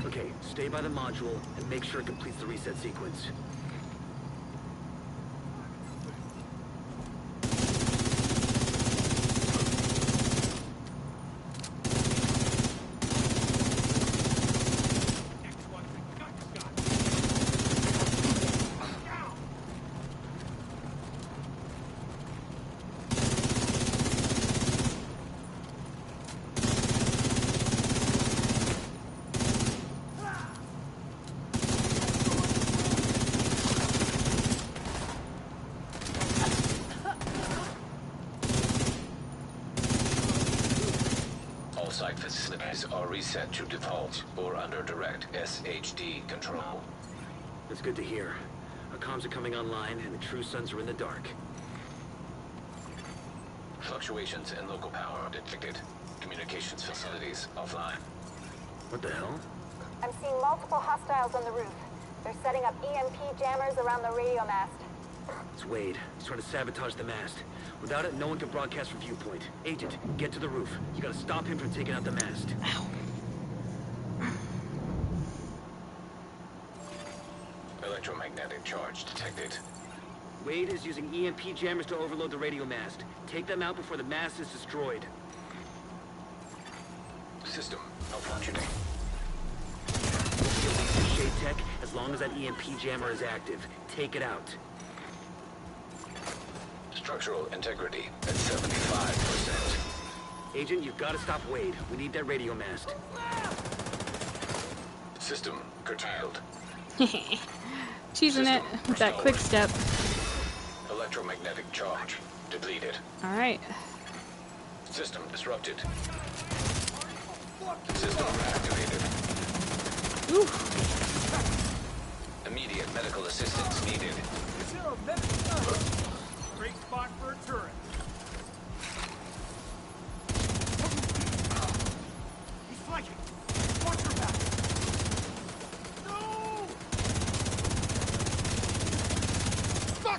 Speaker 8: Okay, stay by the module and make sure it completes the reset sequence.
Speaker 3: All site facilities are reset to default or under direct SHD control.
Speaker 8: That's good to hear. Our comms are coming online and the True Sons are in the dark.
Speaker 3: Fluctuations in local power detected. Communications facilities offline.
Speaker 8: What the hell?
Speaker 4: I'm seeing multiple hostiles on the roof. They're setting up EMP jammers around the radio mast.
Speaker 8: It's Wade. He's trying to sabotage the mast. Without it, no one can broadcast from viewpoint. Agent, get to the roof. You gotta stop him from taking out the mast.
Speaker 1: Ow.
Speaker 3: Electromagnetic charge detected.
Speaker 8: Wade is using EMP jammers to overload the radio mast. Take them out before the mast is destroyed.
Speaker 3: System malfunctioning.
Speaker 8: Shade Tech, as long as that EMP jammer is active. Take it out.
Speaker 3: Structural integrity at 75%.
Speaker 8: Agent, you've got to stop Wade. We need that radio mast.
Speaker 3: System curtailed.
Speaker 1: Cheesing it with that quick step.
Speaker 3: Electromagnetic charge depleted.
Speaker 1: Alright.
Speaker 3: System disrupted. System activated.
Speaker 1: Ooh.
Speaker 3: Immediate medical assistance needed.
Speaker 5: Is there a medic? Great spot for a turret.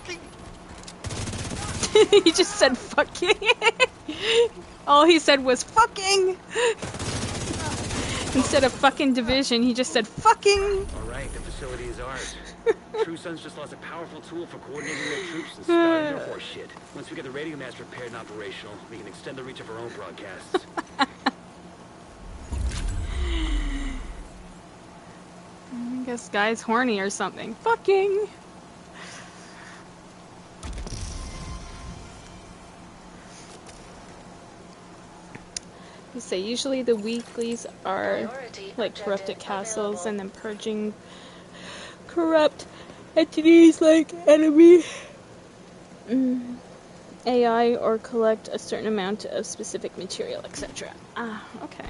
Speaker 5: fucking...
Speaker 1: He just said fucking. All he said was fucking. Instead of fucking division, he just said fucking.
Speaker 8: Alright, the facility is ours. True Sons just lost a powerful tool for coordinating their troops and starting their horse shit. Once we get the radio mast repaired and operational, we can extend the reach of our own broadcasts.
Speaker 1: I guess guy's horny or something. Fucking. You say usually the weeklies are like corrupted castles and then purging corrupt entities like enemy AI or collect a certain amount of specific material, etc. Ah, okay.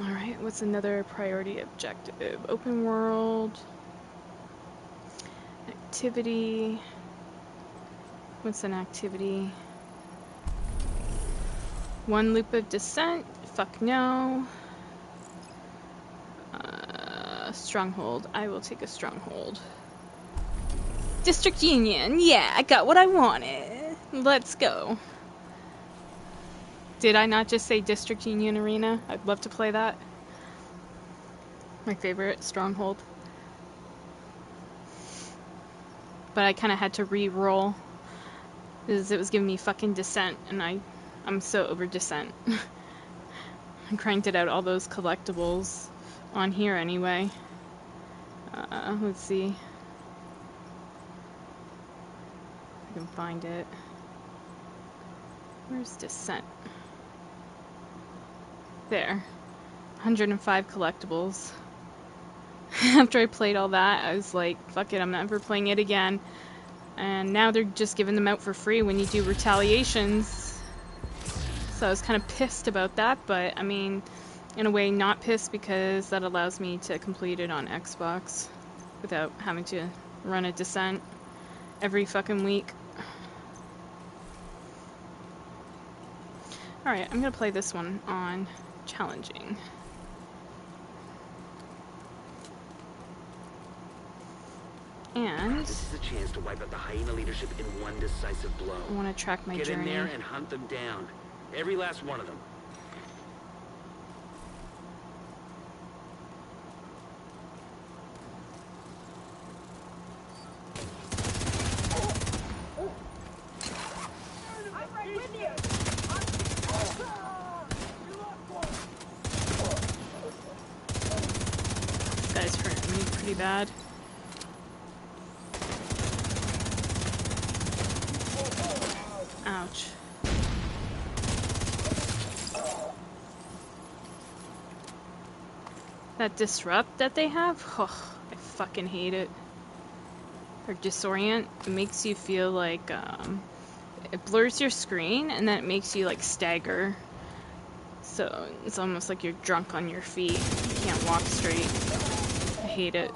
Speaker 1: Alright, what's another priority objective? Open world. Activity. What's an activity? One loop of descent. Fuck no. Stronghold. I will take a stronghold. District Union. Yeah, I got what I wanted. Let's go. Did I not just say District Union Arena? I'd love to play that. My favorite stronghold. But I kind of had to re-roll because it was giving me fucking descent, and I'm so over descent. I grinded out all those collectibles on here anyway. Let's see if I can find it. Where's descent? There. 105 collectibles. After I played all that, I was like, fuck it, I'm never playing it again. And now they're just giving them out for free when you do retaliations. So I was kind of pissed about that, but I mean, in a way not pissed because that allows me to complete it on Xbox without having to run a descent every fucking week. Alright, I'm gonna play this one on challenging. And
Speaker 8: this is a chance to wipe out the hyena leadership in one decisive blow.
Speaker 1: I want to track my
Speaker 8: journey. Get in there and hunt them down. Every last one of them.
Speaker 1: This guy's hurting me pretty bad. Ouch. That disrupt that they have? Oh, I fucking hate it. Or disorient. It makes you feel like, it blurs your screen and then it makes you like stagger. So it's almost like you're drunk on your feet. You can't walk straight. I hate it.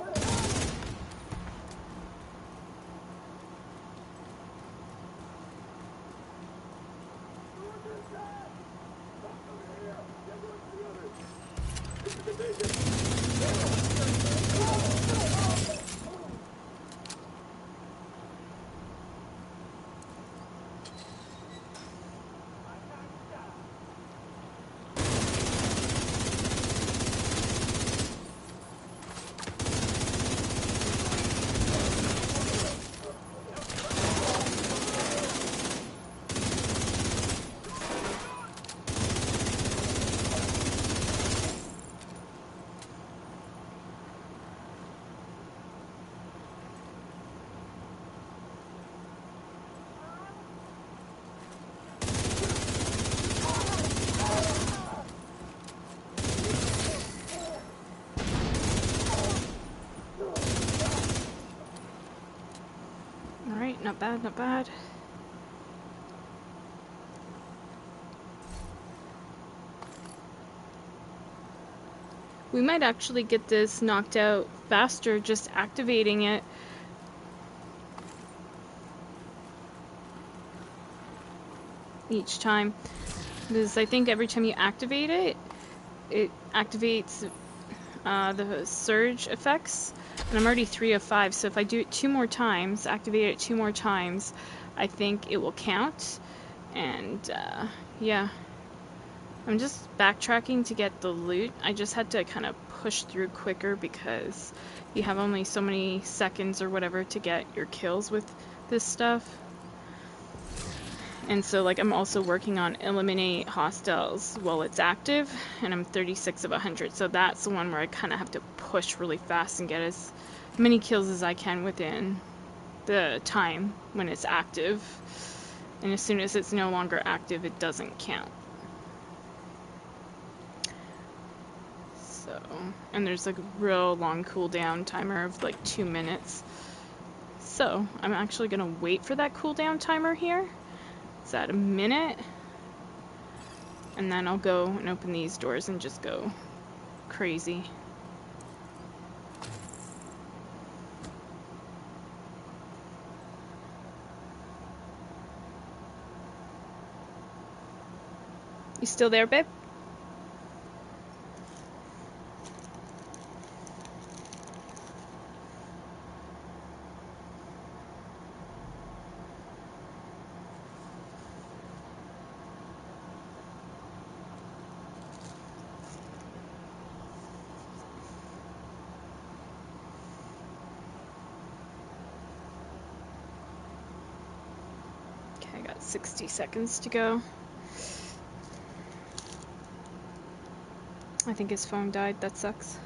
Speaker 1: Not bad, not bad. We might actually get this knocked out faster just activating it each time. Because I think every time you activate it, it activates the surge effects. And I'm already 3 of 5, so if I do it 2 more times, activate it 2 more times, I think it will count. And yeah. I'm just backtracking to get the loot. I just had to kind of push through quicker because you have only so many seconds or whatever to get your kills with this stuff. And so, like, I'm also working on eliminate hostiles while it's active, and I'm 36 of 100, so that's the one where I kind of have to push really fast and get as many kills as I can within the time when it's active. And as soon as it's no longer active, it doesn't count. So, and there's like a real long cooldown timer of like 2 minutes. So, I'm actually going to wait for that cooldown timer here. It's at a minute. And then I'll go and open these doors and just go crazy. You still there, babe? Okay, I got 60 seconds to go. I think his phone died. That sucks.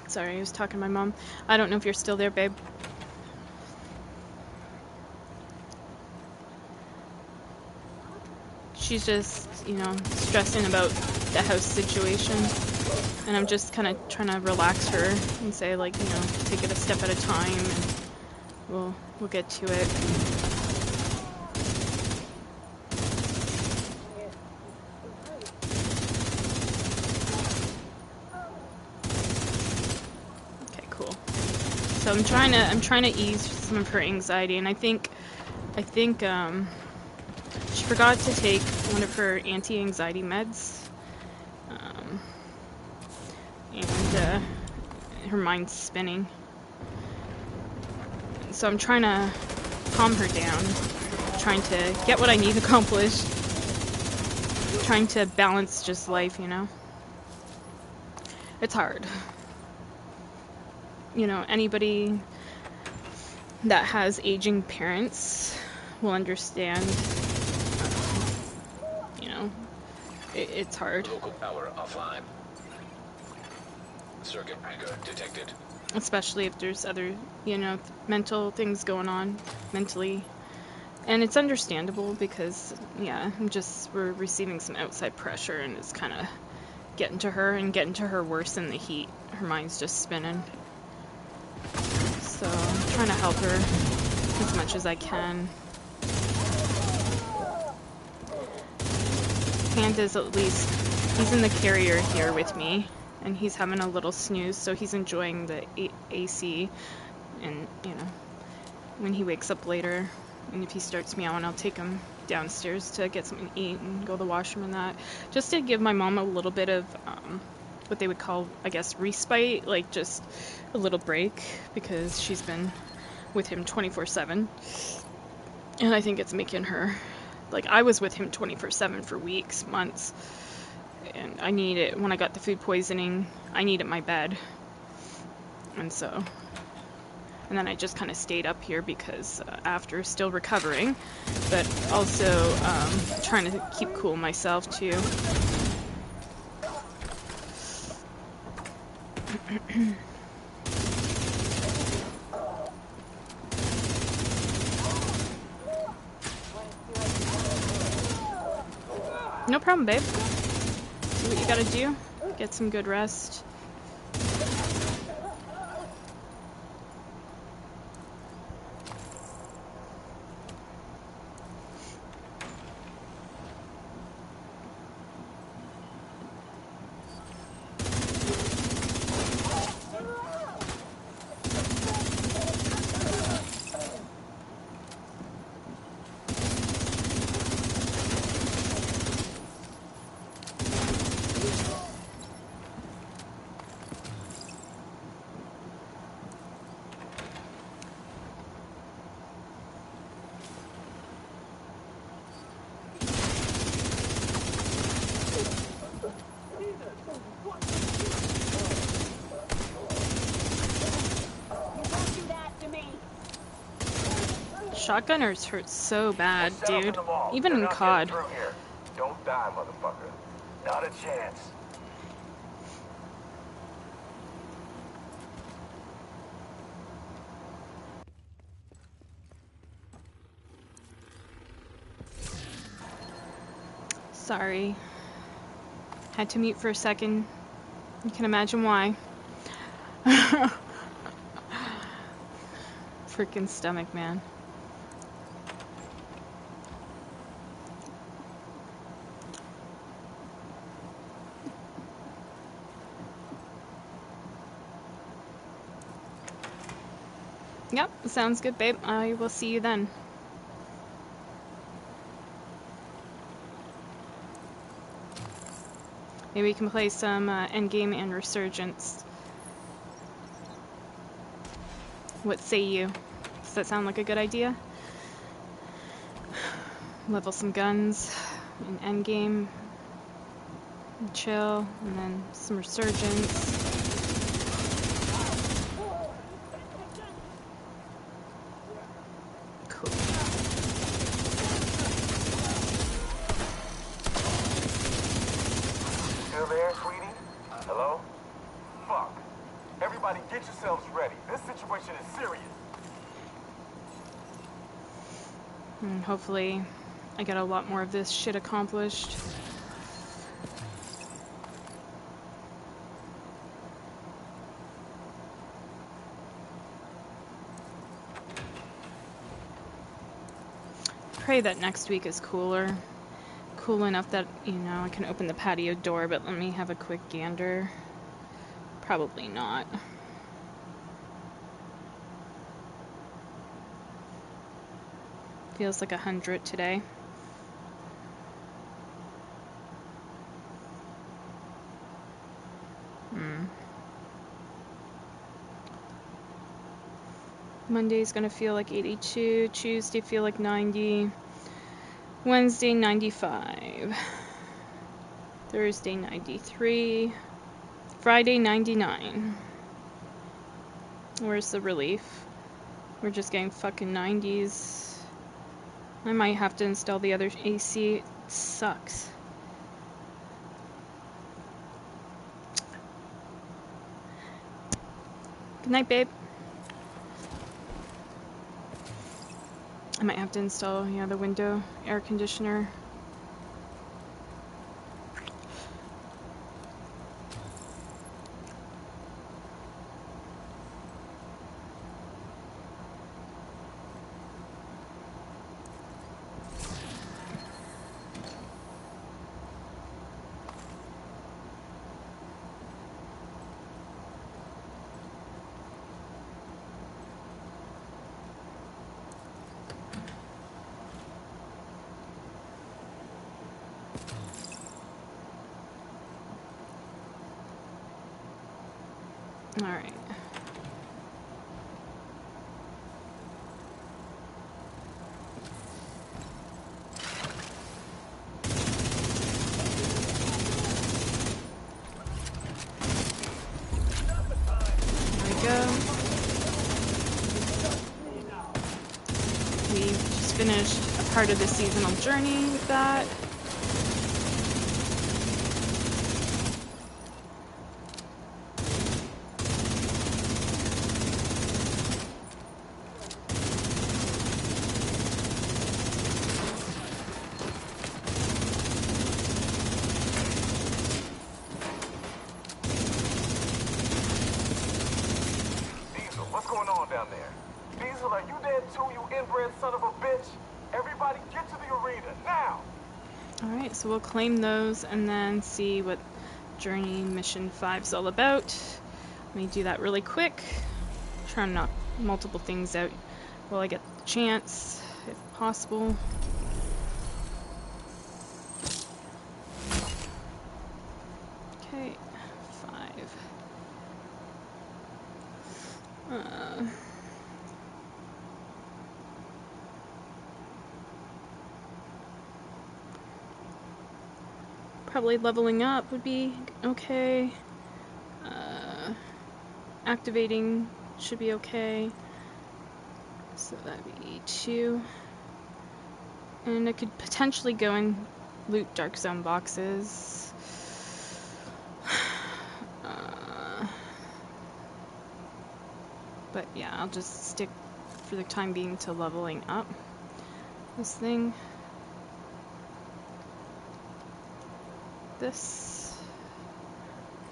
Speaker 1: Sorry, I was talking to my mom. I don't know if you're still there, babe. She's just, you know, stressing about the house situation. And I'm just kind of trying to relax her and say, like, you know, take it a step at a time and we'll get to it. Okay, cool. So I'm trying to ease some of her anxiety, and I think she forgot to take one of her anti-anxiety meds. And her mind's spinning. So I'm trying to calm her down, trying to get what I need accomplished, trying to balance just life, you know? It's hard. You know, anybody that has aging parents will understand, you know, it's hard.
Speaker 3: Local power offline. Circuit breaker detected.
Speaker 1: Especially if there's other, you know, mental things going on mentally. And it's understandable because, yeah, we're receiving some outside pressure and it's kind of getting to her worse than the heat. Her mind's just spinning. So I'm trying to help her as much as I can. Panda's at least, he's in the carrier here with me. And he's having a little snooze, so he's enjoying the AC. And, you know, when he wakes up later, and if he starts meowing, I'll take him downstairs to get something to eat and go to the washroom and that. Just to give my mom a little bit of what they would call, I guess, respite, like just a little break, because she's been with him 24/7. And I think it's making her, like, I was with him 24/7 for weeks, months. And I need it. When I got the food poisoning, I needed my bed. And so, and then I just kind of stayed up here because after still recovering, but also trying to keep cool myself too. No problem, babe. Do what you gotta do. Get some good rest. Shotgunners hurt so bad, dude. Even in COD.
Speaker 6: Don't die, motherfucker. Not a chance.
Speaker 1: Sorry. Had to mute for a second. You can imagine why. Freaking stomach, man. Yep, sounds good, babe. I will see you then. Maybe we can play some Endgame and Resurgence. What say you? Does that sound like a good idea? Level some guns in Endgame. And chill, and then some Resurgence.
Speaker 6: Everybody get yourselves ready. This situation is serious.
Speaker 1: And hopefully I get a lot more of this shit accomplished. Pray that next week is cooler. Cool enough that, you know, I can open the patio door, but let me have a quick gander. Probably not. Feels like 100 today. Monday's gonna feel like 82, Tuesday feel like 90, Wednesday 95, Thursday 93, Friday 99. Where's the relief? We're just getting fucking 90s. I might have to install the other AC. It sucks. Good night, babe. I might have to install, yeah, the window air conditioner. All right. There we go. We've just finished a part of the seasonal journey with that. So we'll claim those and then see what Journey Mission 5 is all about. Let me do that really quick. Try and knock multiple things out while I get the chance, if possible. Okay, 5. Probably leveling up would be okay. Activating should be okay. So that'd be 2. And I could potentially go and loot Dark Zone boxes. But yeah, I'll just stick for the time being to leveling up this thing. This.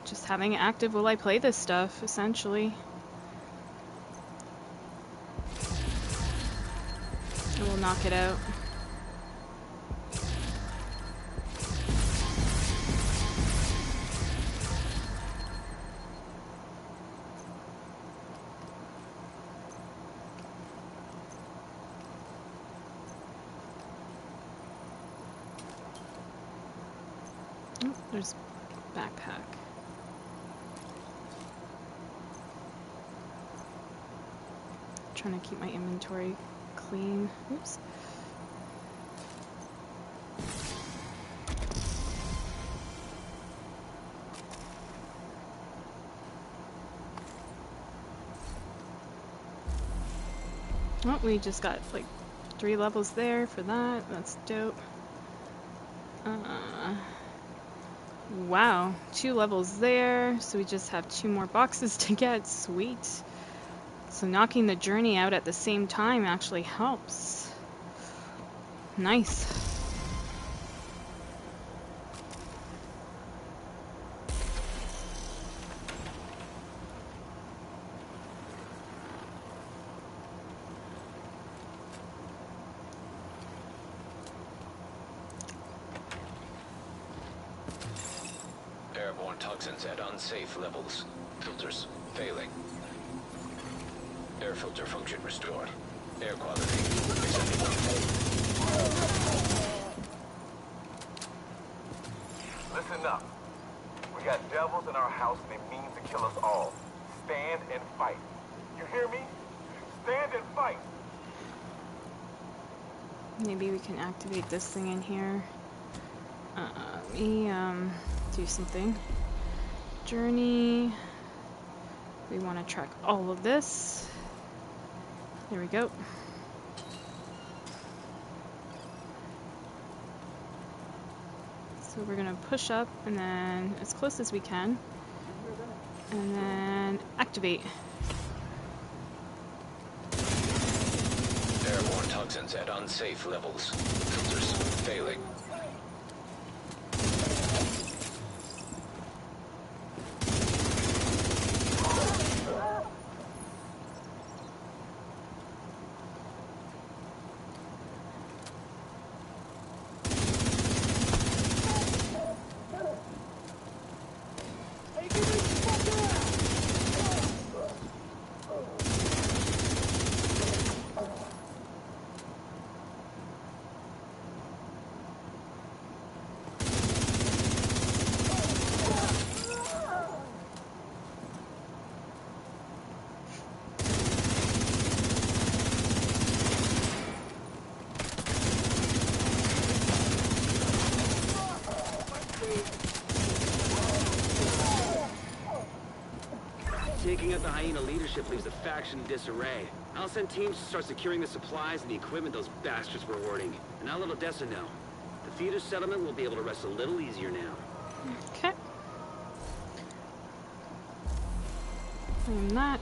Speaker 1: Just having it active while I play this stuff, essentially. And we'll knock it out. Oh, there's a backpack. Trying to keep my inventory clean. Oops. Oh, we just got like 3 levels there for that. That's dope. Wow, 2 levels there, so we just have 2 more boxes to get. Sweet. So knocking the journey out at the same time actually helps. Nice.
Speaker 3: Airborne toxins at unsafe levels. Filters failing. Air filter function restored. Air quality acceptable.
Speaker 6: Listen up. We got devils in our house and they mean to kill us all. Stand and fight. You hear me? Stand and fight.
Speaker 1: Maybe we can activate this thing in here. Let me do something. Journey. We want to track all of this. There we go. So we're gonna push up and then as close as we can. And then activate.
Speaker 3: Airborne toxins at unsafe levels. Filters failing.
Speaker 8: Taking out the hyena leadership leaves the faction in disarray. I'll send teams to start securing the supplies and the equipment those bastards were hoarding. And I'll let Odessa know. The feeder settlement will be able to rest a little easier now.
Speaker 1: Okay. Claim that.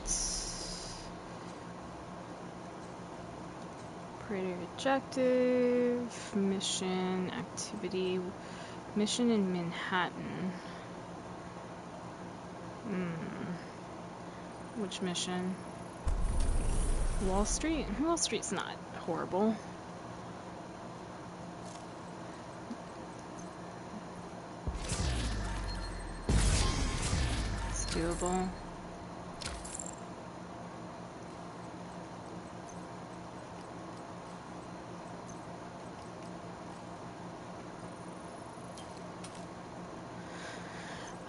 Speaker 1: Operator objective. Mission activity. Mission in Manhattan. Which mission? Wall Street? Wall Street's not horrible. It's doable.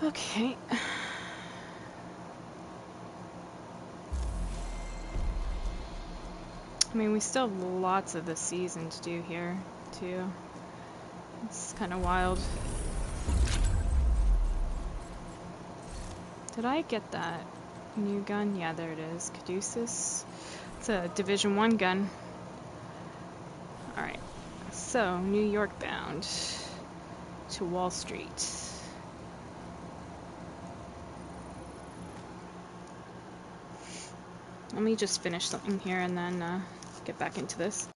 Speaker 1: Okay. I mean, we still have lots of the season to do here, too. It's kind of wild. Did I get that new gun? Yeah, there it is. Caduceus. It's a Division 1 gun. Alright. So, New York bound to Wall Street. Let me just finish something here and then get back into this.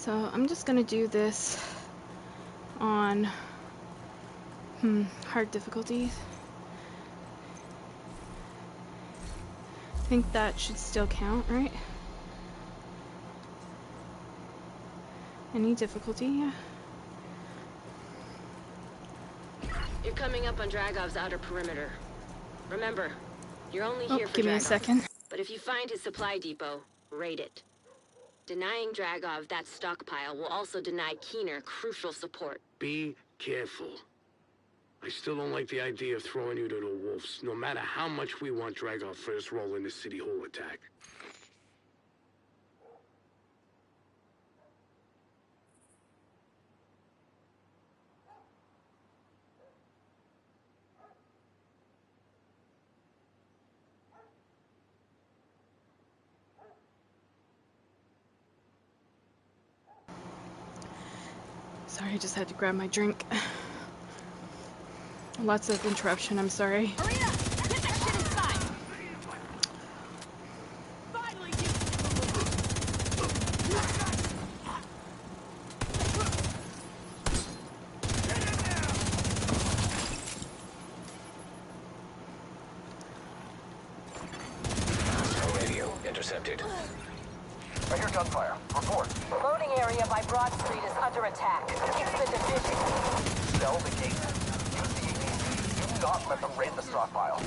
Speaker 1: So I'm just gonna do this on hard difficulty. I think that should still count, right? Any difficulty? Yeah.
Speaker 2: You're coming up on Dragov's outer perimeter. Remember, you're only here for
Speaker 1: Give me a
Speaker 2: Dragov.
Speaker 1: second.
Speaker 2: But if you find his supply depot, raid it. Denying Dragov that stockpile will also deny Keener crucial support.
Speaker 8: Be careful. I still don't like the idea of throwing you to the wolves, no matter how much we want Dragov for his role in the City Hall attack.
Speaker 1: Sorry, I just had to grab my drink. Lots of interruption, I'm sorry.
Speaker 9: Hurry up! Get that shit inside! Finally,
Speaker 3: Radio intercepted.
Speaker 6: I hear gunfire. Report.
Speaker 4: Loading area by Broad Street is under attack. Keep the division.
Speaker 6: Sell the gate. Use the APC. Do not let them raid the stockpile.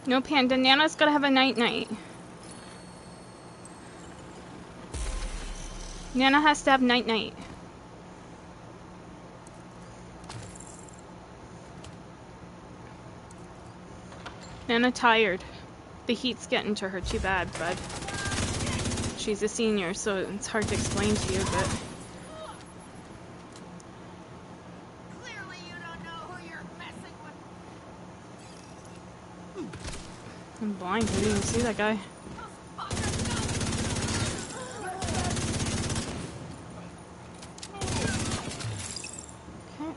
Speaker 1: No, Panda, Nana's gotta have a night-night. Nana has to have night-night. Nana tired. The heat's getting to her too bad, bud. She's a senior, so it's hard to explain to you, but...
Speaker 9: clearly you don't know who you're messing with.
Speaker 1: I'm blind, I didn't even see that guy. Okay.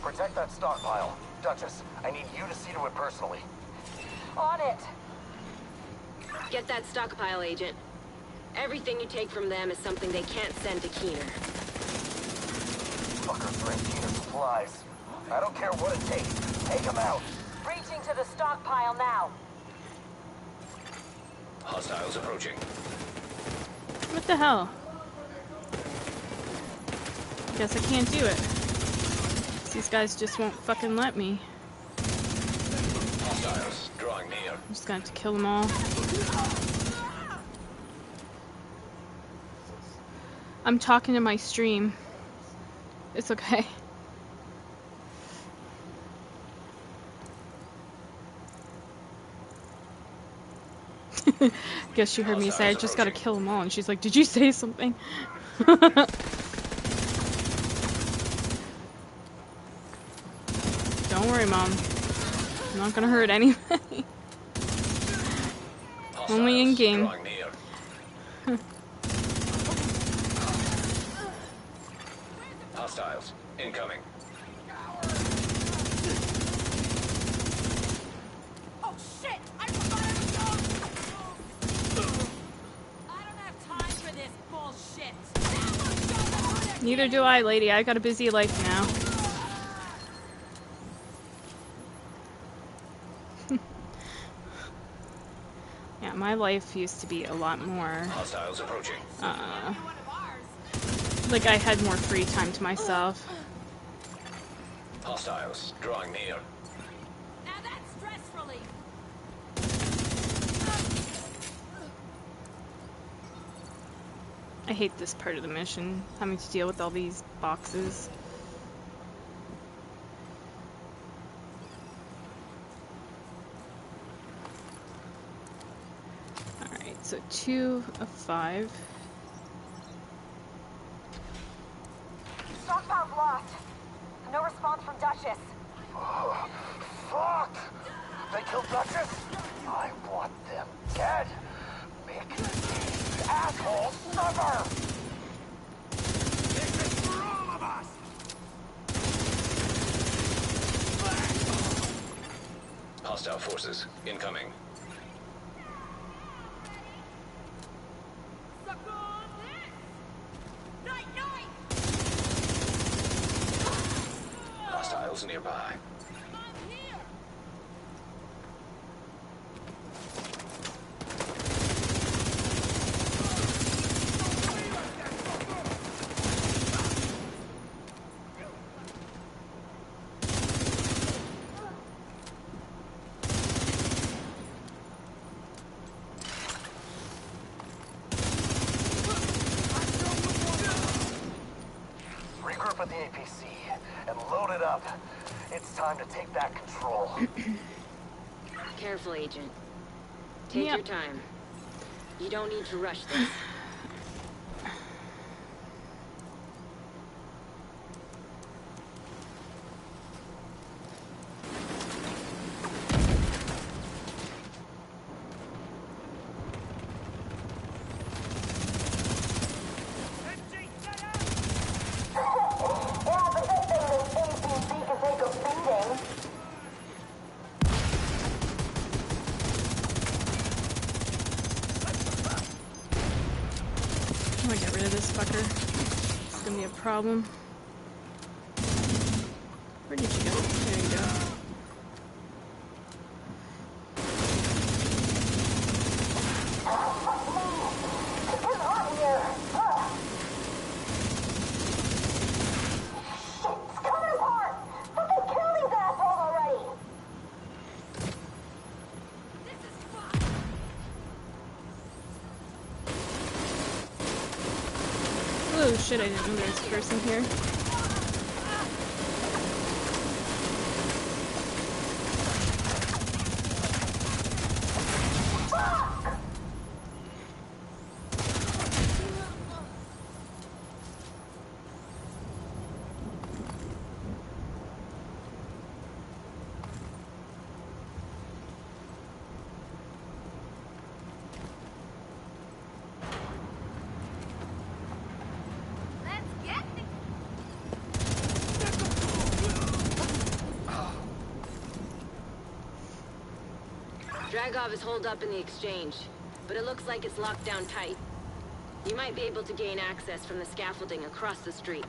Speaker 6: Protect that stockpile. Duchess, I need you to see to it personally.
Speaker 4: On it.
Speaker 2: Get that stockpile, Agent. Everything you take from them is something they can't send to Keener.
Speaker 6: Fuckers bring Keener supplies. I don't care what it takes. Take them out.
Speaker 4: Reaching to the stockpile now.
Speaker 3: Hostiles approaching.
Speaker 1: What the hell? Guess I can't do it. These guys just won't fucking let me.
Speaker 3: Hostiles drawing near.
Speaker 1: I'm just gonna have to kill them all. I'm talking to my stream. It's okay. Guess she heard me say I just gotta kill them all, and she's like, "Did you say something?" Don't worry, Mom. I'm not gonna hurt anybody. Only in game.
Speaker 3: Hostiles incoming.
Speaker 9: Oh shit! I forgot I don't have time for this bullshit.
Speaker 1: Neither do I, lady. I got a busy life now. Yeah, my life used to be a lot more...
Speaker 3: Hostiles approaching.
Speaker 1: Like I had more free time to myself.
Speaker 3: Hostiles drawing near.
Speaker 9: Now that's stress relief.
Speaker 1: I hate this part of the mission, having to deal with all these boxes. Alright, So 2 of 5.
Speaker 4: Stockpile's lost. No response from Duchess.
Speaker 6: Fuck! They killed Duchess? I want them dead. Make these assholes suffer! This is for all of us!
Speaker 3: Hostile forces incoming. Hostiles nearby.
Speaker 6: Regroup at the APC and load it up. It's time to take back control.
Speaker 2: Careful, Agent. Take
Speaker 1: Yep.
Speaker 2: your time. You don't need to rush this.
Speaker 1: I'm gonna get rid of this fucker. It's gonna be a problem. Where did you go? There you go. Oh shit, I didn't know there was a person here.
Speaker 2: Dragov is holed up in the exchange, but it looks like it's locked down tight. You might be able to gain access from the scaffolding across the street.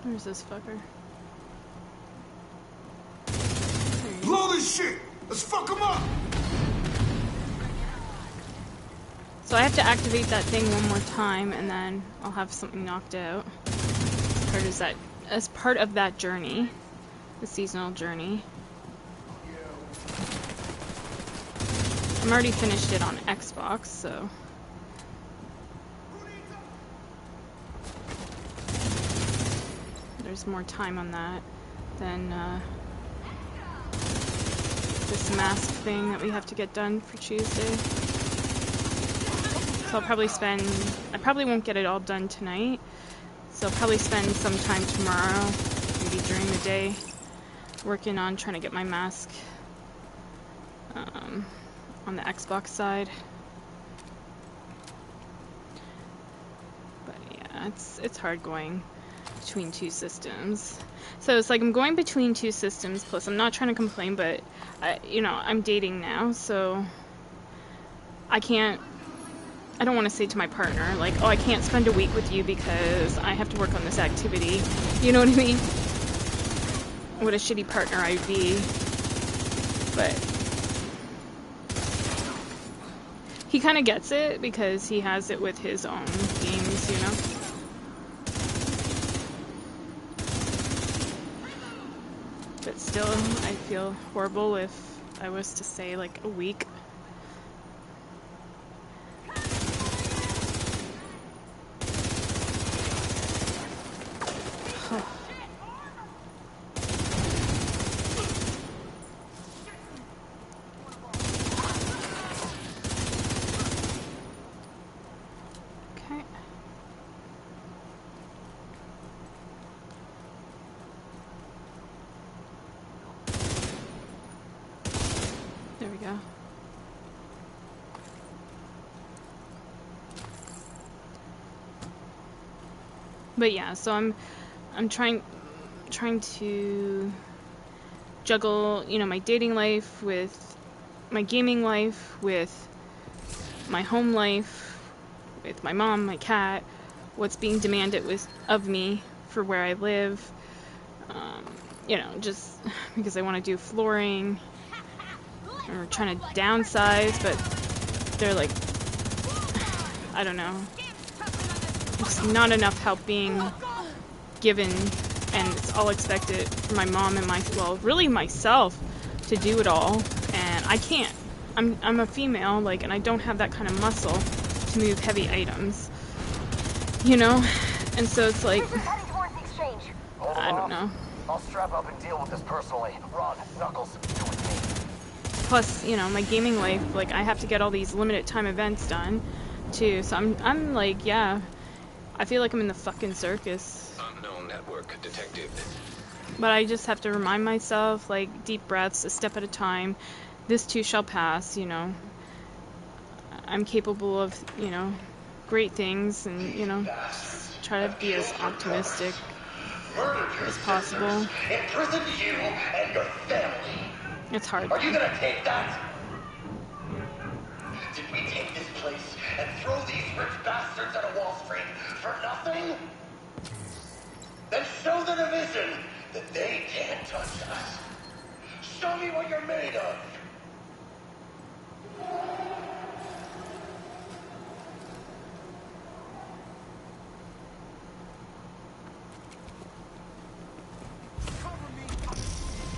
Speaker 1: Where's this fucker?
Speaker 6: Blow this shit! Let's fuck them up!
Speaker 1: So I have to activate that thing one more time, and then I'll have something knocked out. As part of that journey, the seasonal journey. I'm already finished it on Xbox, so. There's more time on that than this mask thing that we have to get done for Tuesday. So I probably won't get it all done tonight. So I'll probably spend some time tomorrow, maybe during the day, working on trying to get my mask on the Xbox side. But yeah, it's hard going between two systems. So it's like I'm going between two systems, plus I'm not trying to complain, but I'm dating now, so I don't want to say to my partner, like, oh, I can't spend a week with you because I have to work on this activity. You know what I mean? What a shitty partner I'd be. But he kind of gets it because he has it with his own games, you know? still, I feel horrible if I was to say like a week. Okay. There we go. But yeah, so I'm trying to juggle, you know, my dating life with my gaming life, with my home life, with my mom, my cat, what's being demanded of me for where I live. You know, just because I want to do flooring, or trying to downsize, but they're like, I don't know, it's not enough help being given, and it's all expected for my mom and well, really myself to do it all, and I can't. I'm a female, like, and I don't have that kind of muscle to move heavy items, you know? And so it's like, I don't know.
Speaker 6: I'll strap up and deal with this personally. Ron, Knuckles, do with me.
Speaker 1: Plus, you know, my gaming life, like, I have to get all these limited time events done, too, so I'm like, yeah, I feel like I'm in the fucking circus.
Speaker 3: Unknown network detected.
Speaker 1: But I just have to remind myself, like, deep breaths, a step at a time. This too shall pass, you know. I'm capable of, you know, great things, and, you know, just try to be as optimistic as possible.
Speaker 11: Imprison you and your family.
Speaker 1: It's hard.
Speaker 11: Are you gonna take that? Did we take this place and throw these rich bastards out of Wall Street for nothing? Then show the division that they can't touch us. Show me what you're made of.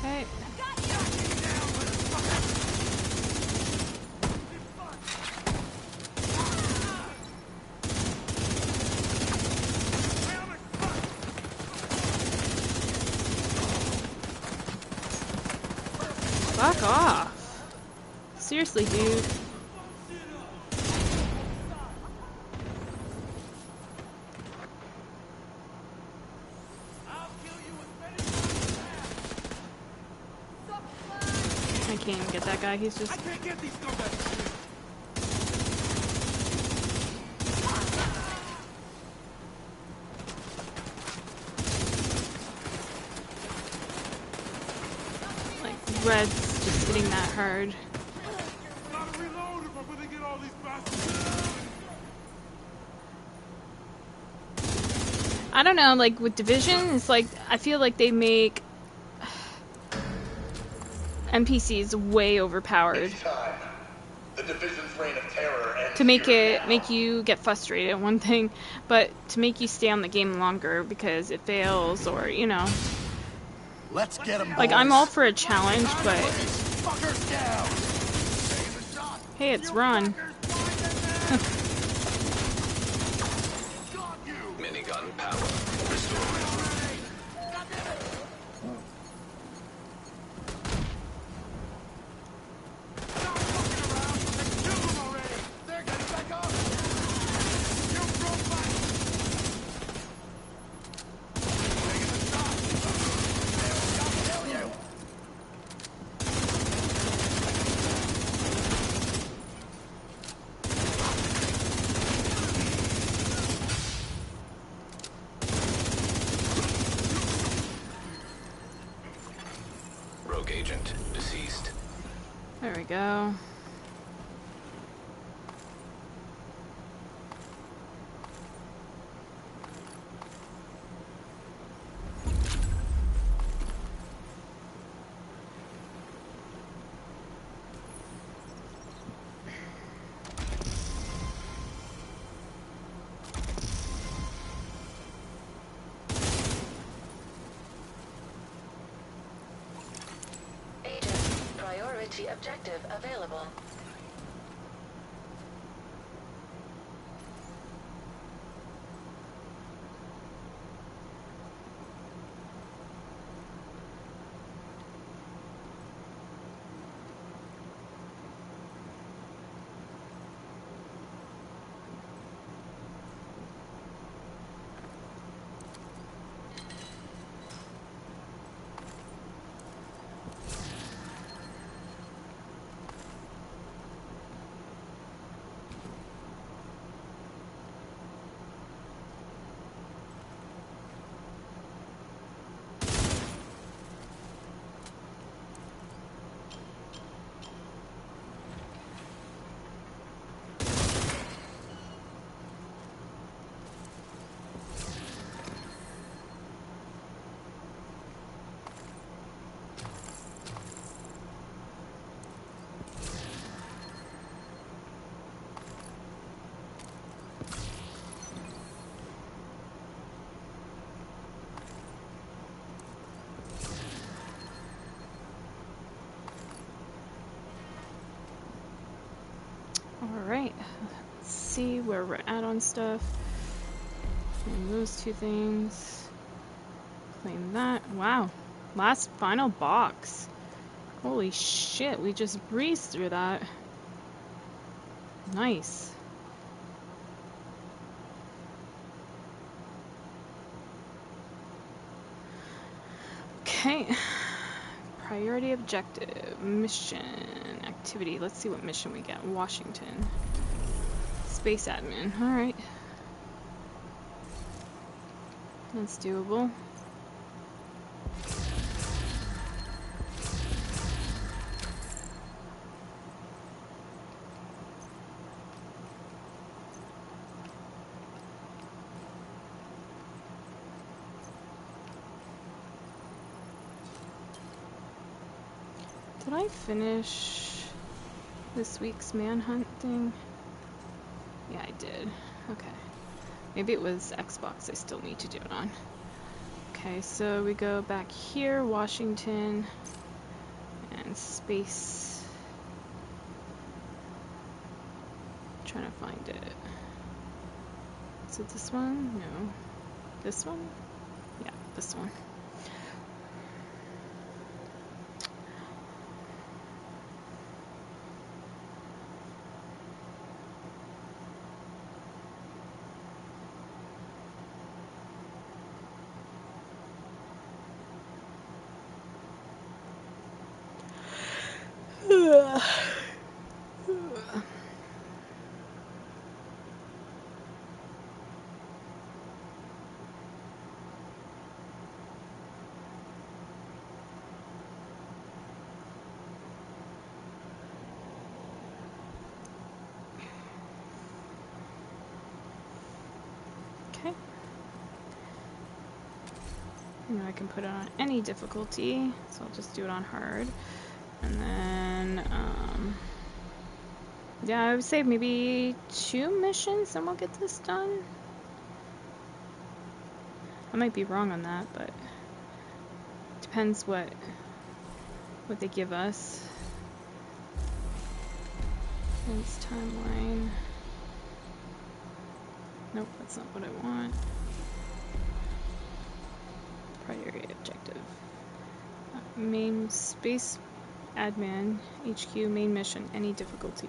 Speaker 1: Okay. Fuck off. Seriously, dude. I can't even get that guy, he's just...
Speaker 5: I can't get these scumbags.
Speaker 1: Like, Red's just hitting that hard.
Speaker 5: Gotta reload if I'm gonna get all these bastards.
Speaker 1: I don't know, like, with Division, it's like, I feel like they make NPCs way overpowered.
Speaker 11: It's time. The Division's reign of terror ends
Speaker 1: To make
Speaker 11: here
Speaker 1: it,
Speaker 11: now.
Speaker 1: make you get frustrated, one thing, but to make you stay on the game longer because it fails, or, you know.
Speaker 6: Let's get him,
Speaker 1: Like, I'm all for a challenge, but...
Speaker 6: fuckers down.
Speaker 1: Hey, it's Ron.
Speaker 3: Minigun power restored. Rogue agent deceased.
Speaker 1: There we go.
Speaker 7: Priority objective available.
Speaker 1: Alright, let's see where we're at on stuff. And those two things. Claim that. Wow. Last final box. Holy shit, we just breezed through that. Nice. Okay. Priority objective. Mission. Activity. Let's see what mission we get. Washington. Space admin. Alright. That's doable. Did I finish this week's manhunt thing? Yeah, I did. Okay. Maybe it was Xbox I still need to do it on. Okay, so we go back here, Washington, and space. I'm trying to find it. Is it this one? No. This one? Yeah, this one. Okay. And I can put it on any difficulty, so I'll just do it on hard. And then, yeah, I would say maybe 2 missions and we'll get this done. I might be wrong on that, but depends what they give us. This timeline. Nope, that's not what I want. Priority objective. Main space admin, HQ, main mission, any difficulty.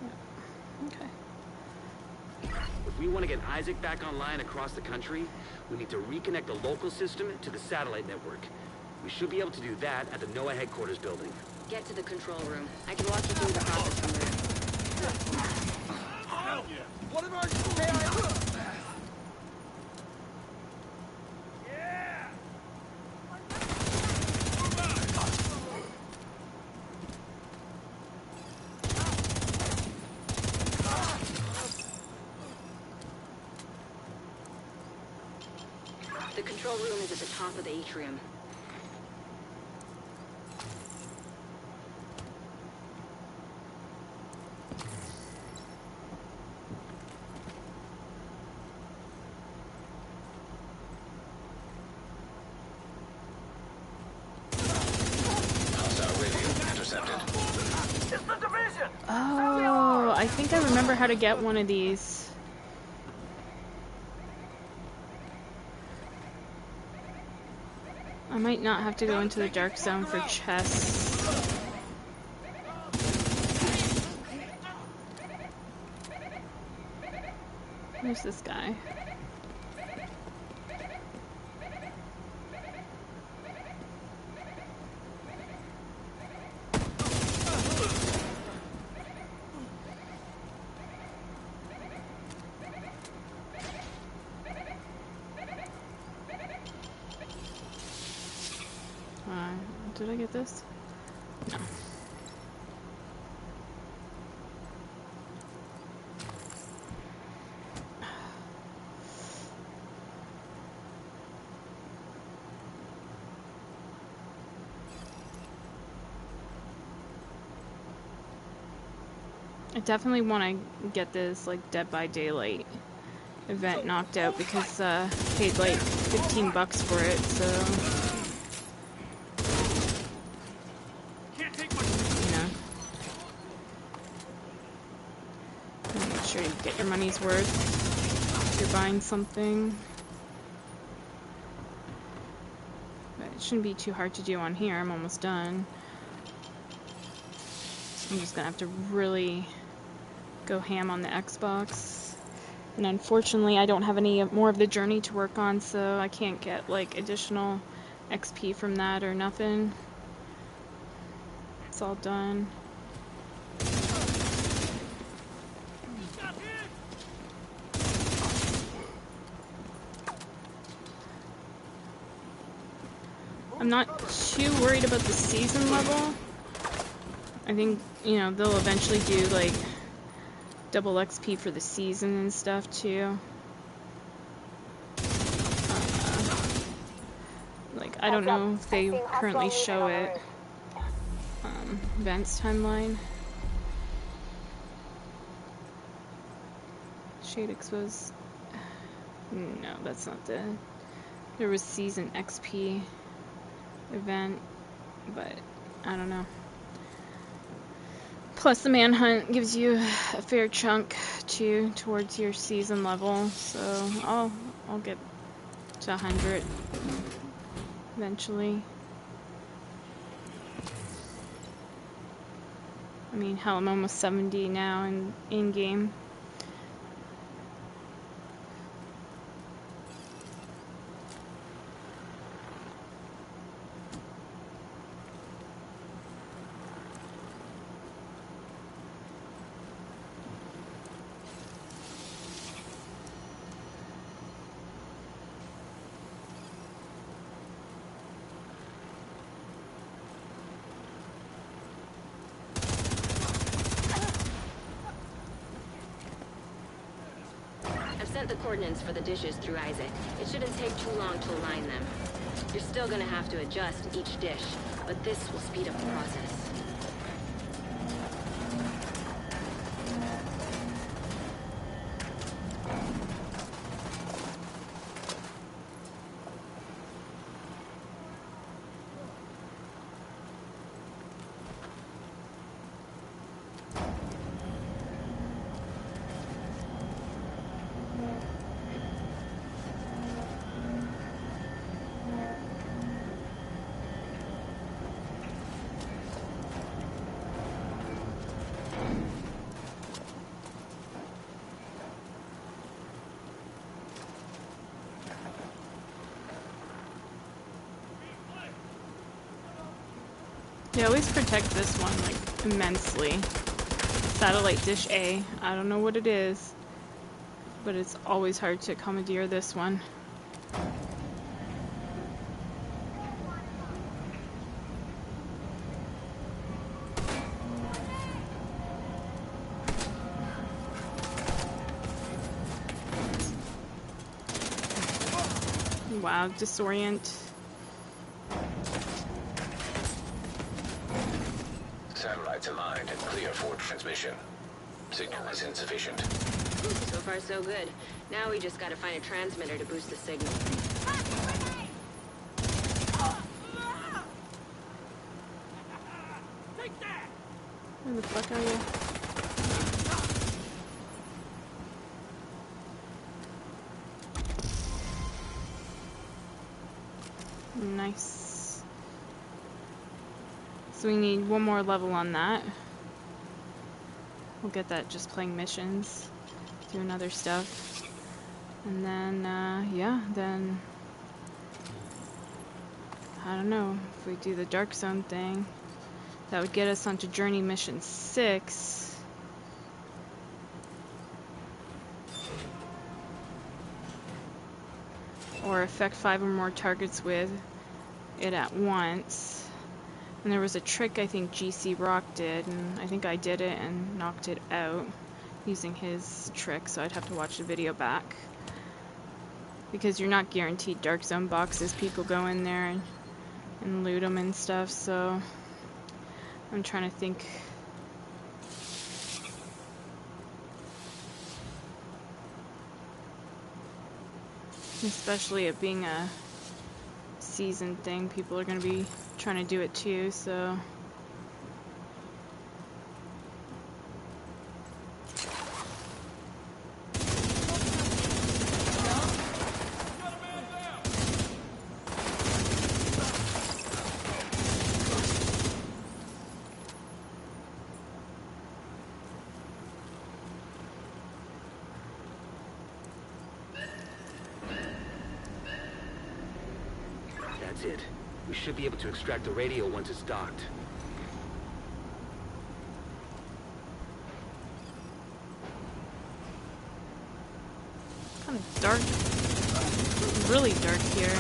Speaker 1: Yeah. Okay.
Speaker 8: If we want to get Isaac back online across the country, we need to reconnect the local system to the satellite network. We should be able to do that at the NOAA headquarters building.
Speaker 2: Get to the control room. I can walk you through the process from there.
Speaker 5: What of our
Speaker 2: The control room is at the top of the atrium.
Speaker 1: Oh, I think I remember how to get one of these. I might not have to go into the dark zone for chests. Where's this guy? Did I get this? No. I definitely want to get this like Dead by Daylight event knocked out because paid like $15 for it, so sure you get your money's worth if you're buying something. But it shouldn't be too hard to do on here. I'm almost done. I'm just gonna have to really go ham on the Xbox. And unfortunately I don't have any more of the journey to work on, so I can't get like additional XP from that or nothing. It's all done. I'm not too worried about the season level. I think, you know, they'll eventually do like double XP for the season and stuff too. Like, I don't know if they currently show it. Events timeline. Shade expose. No, that's not the. There was season XP event, but I don't know. Plus the manhunt gives you a fair chunk too towards your season level, so I'll get to 100 eventually. I mean, hell, I'm almost 70 now in game.
Speaker 2: The coordinates for the dishes through Isaac. It shouldn't take too long to align them. You're still gonna have to adjust each dish, but this will speed up the process.
Speaker 1: They always protect this one, like, immensely. Satellite Dish A. I don't know what it is, but it's always hard to commandeer this one. Wow, disorient.
Speaker 3: Satellites aligned and clear for transmission. Signal is insufficient.
Speaker 2: So far, so good. Now we just gotta find a transmitter to boost the signal.
Speaker 1: Where the fuck are you? Nice. So we need one more level on that. We'll get that just playing missions, doing other stuff. And then, yeah, then... I don't know, if we do the Dark Zone thing, that would get us onto Journey Mission 6. Or affect 5 or more targets with it at once. And there was a trick I think GC Rock did, and I think I did it and knocked it out using his trick, so I'd have to watch the video back. Because you're not guaranteed Dark Zone boxes, people go in there and loot them and stuff, so I'm trying to think. Especially it being a season thing, people are going to be trying to do it too, so...
Speaker 8: That's it. We should be able to extract the radio once it's docked.
Speaker 1: Kind of dark. Really dark here.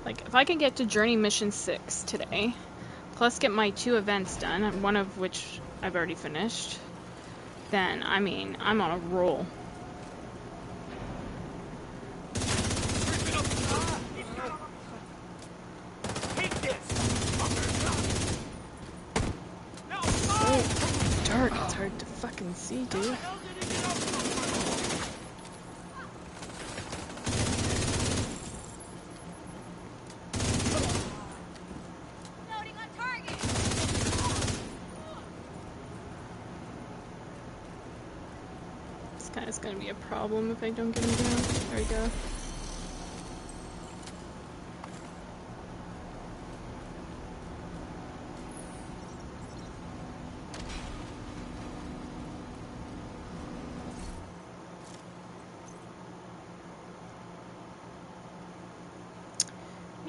Speaker 1: Like, if I can get to Journey Mission 6 today, plus get my 2 events done, one of which I've already finished, then, I mean, I'm on a roll. So dark, it's hard to fucking see, dude. It's gonna be a problem if I don't get him down. There we go.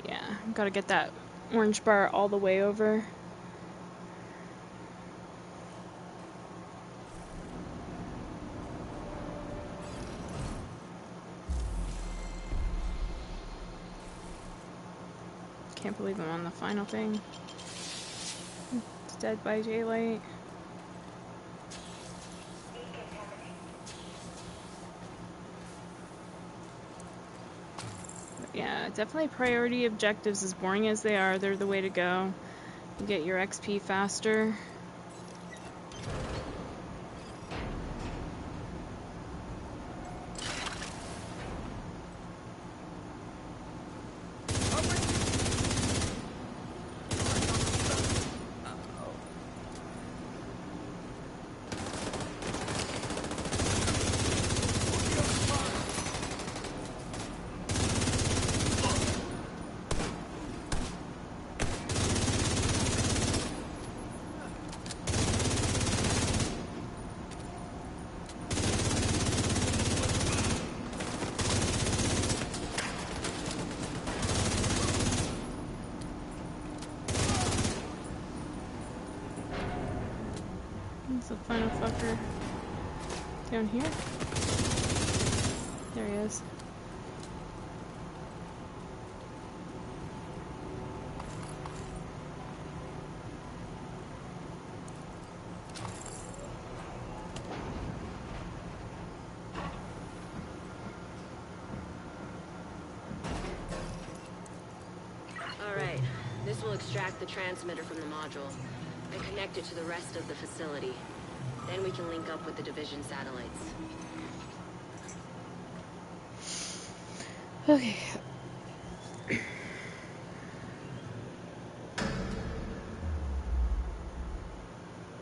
Speaker 1: Yeah, gotta get that orange bar all the way over. Can't believe I'm on the final thing. It's Dead by Daylight. But yeah, definitely priority objectives, as boring as they are, they're the way to go. You get your XP faster. The final fucker down here. There he is.
Speaker 2: extract the transmitter from the module and connect it to the rest of the facility. Then we can link up with the Division satellites.
Speaker 1: Okay.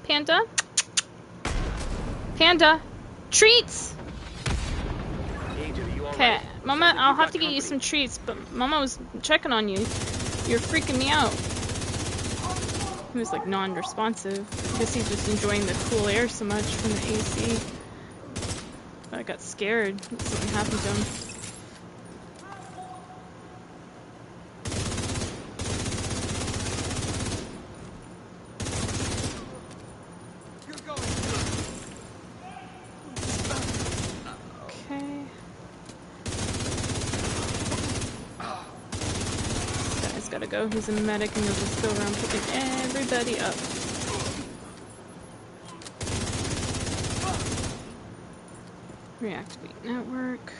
Speaker 1: Panda? Panda! Treats! Okay, Mama, I'll have to get you some treats, but Mama was checking on you. You're freaking me out. He was like non-responsive. I guess he's just enjoying the cool air so much from the AC. But I got scared that something happened to him. Go. He's a medic and he'll just go around picking everybody up. Reactivate network.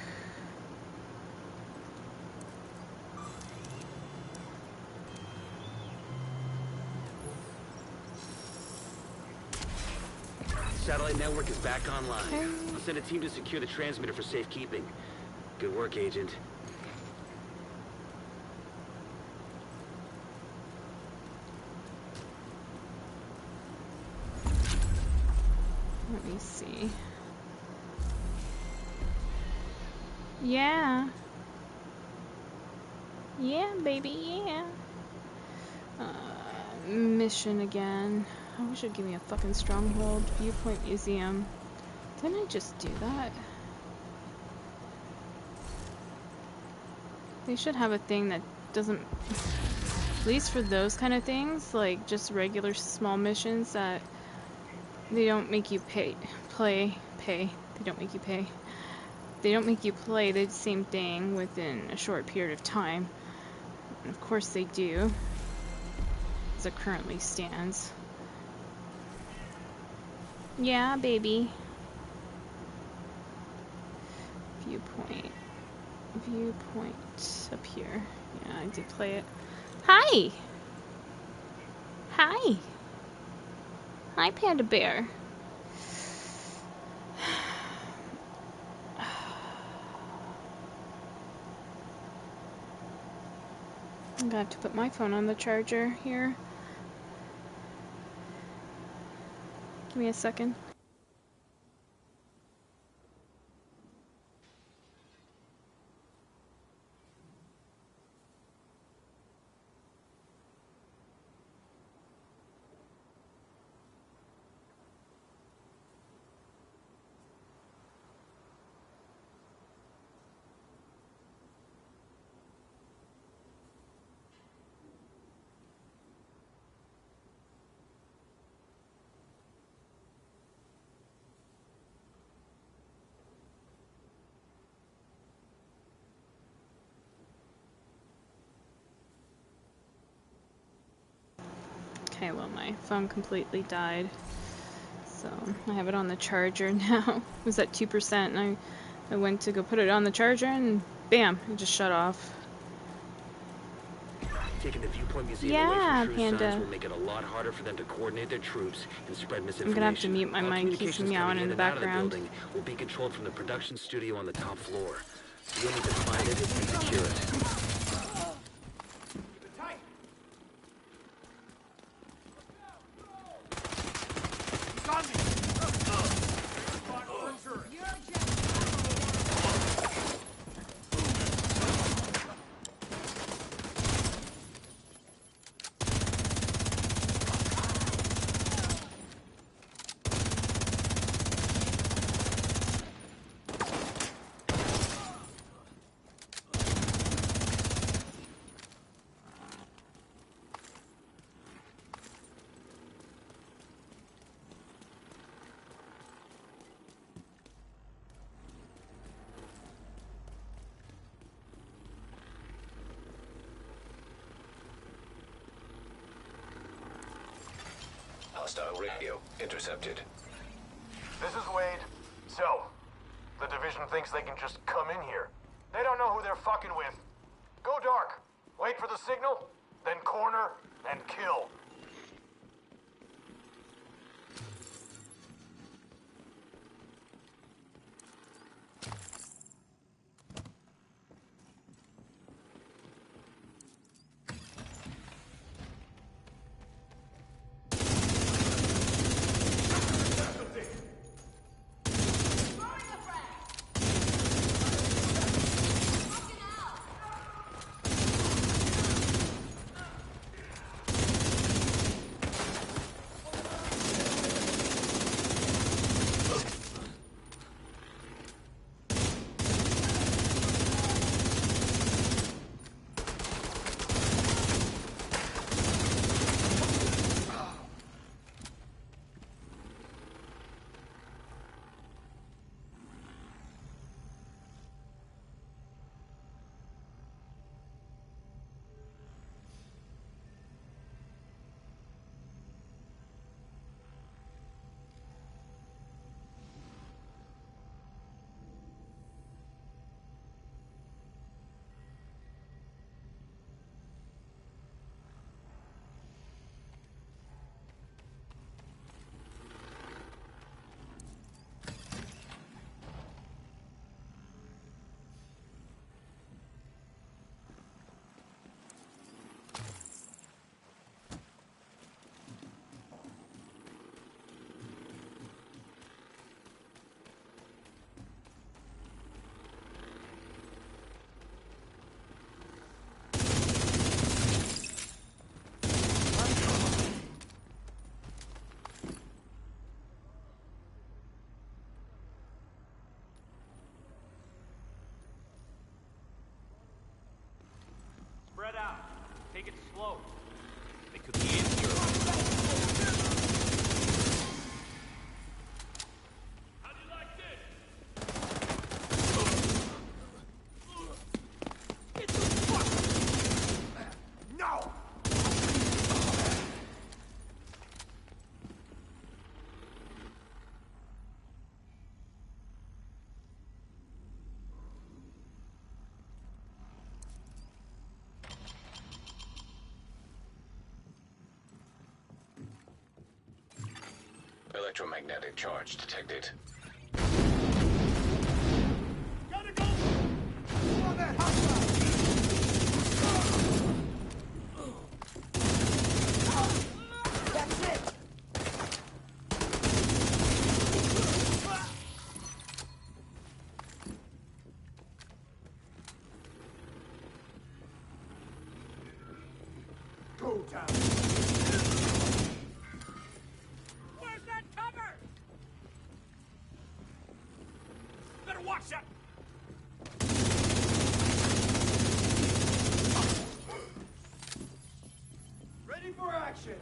Speaker 8: Satellite network is back online. Okay. I'll send a team to secure the transmitter for safekeeping. Good work, Agent.
Speaker 1: Let me see. Yeah. Yeah, baby, yeah. Mission again. I wish it'd give me a fucking stronghold. Viewpoint Museum. Didn't I just do that? They should have a thing that doesn't... At least for those kind of things, like just regular small missions that they don't make you pay. They don't make you pay. They don't make you play the same thing within a short period of time. And of course they do, as it currently stands. Yeah, baby. Viewpoint. Viewpoint up here. Yeah, I did play it. Hi! Hi! Hi, Panda Bear. I'm gonna have to put my phone on the charger here. Give me a second. Okay, well, my phone completely died, so I have it on the charger now. It was at 2%, and I went to go put it on the charger, and bam, it just shut off.
Speaker 8: Taking the Viewpoint Museum away from True Sons will make it a lot harder for them to coordinate their troops and spread misinformation.
Speaker 1: I'm gonna have to mute my mic. Keeps meowing in the background.
Speaker 8: Will be controlled from the production studio on the top floor. So you'll need to find it and secure it.
Speaker 3: Hostile radio intercepted.
Speaker 6: This is Wade. So, the Division thinks they can just come in here. They don't know who they're fucking with. Go dark. Wait for the signal, then corner, and kill.
Speaker 5: Spread out. Take it slow. They could be in here. How do you like this? Get the fuck! No!
Speaker 3: Electromagnetic charge detected.
Speaker 5: Gotta go! Come on, that hostile! That's it! Go down! Where's that cover? Better watch out! Ready for action!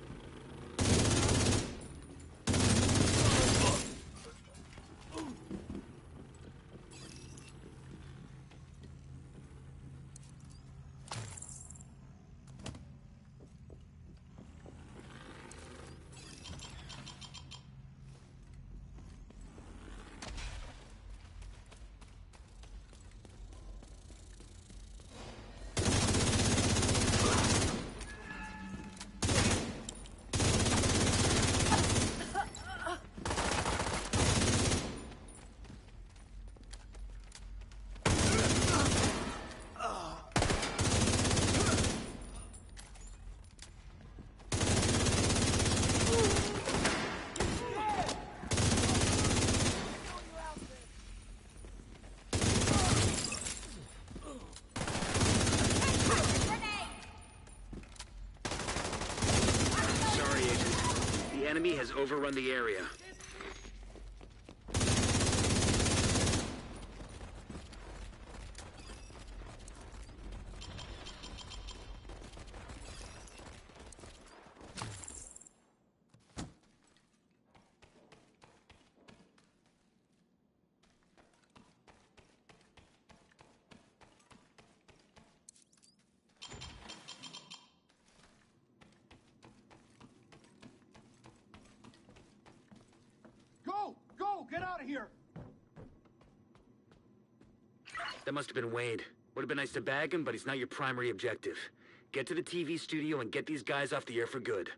Speaker 8: Sorry, Agent. The enemy has overrun the area.
Speaker 5: Go! Go! Get out of here!
Speaker 8: That must have been Wade. Would have been nice to bag him, but he's not your primary objective. Get to the TV studio and get these guys off the air for good.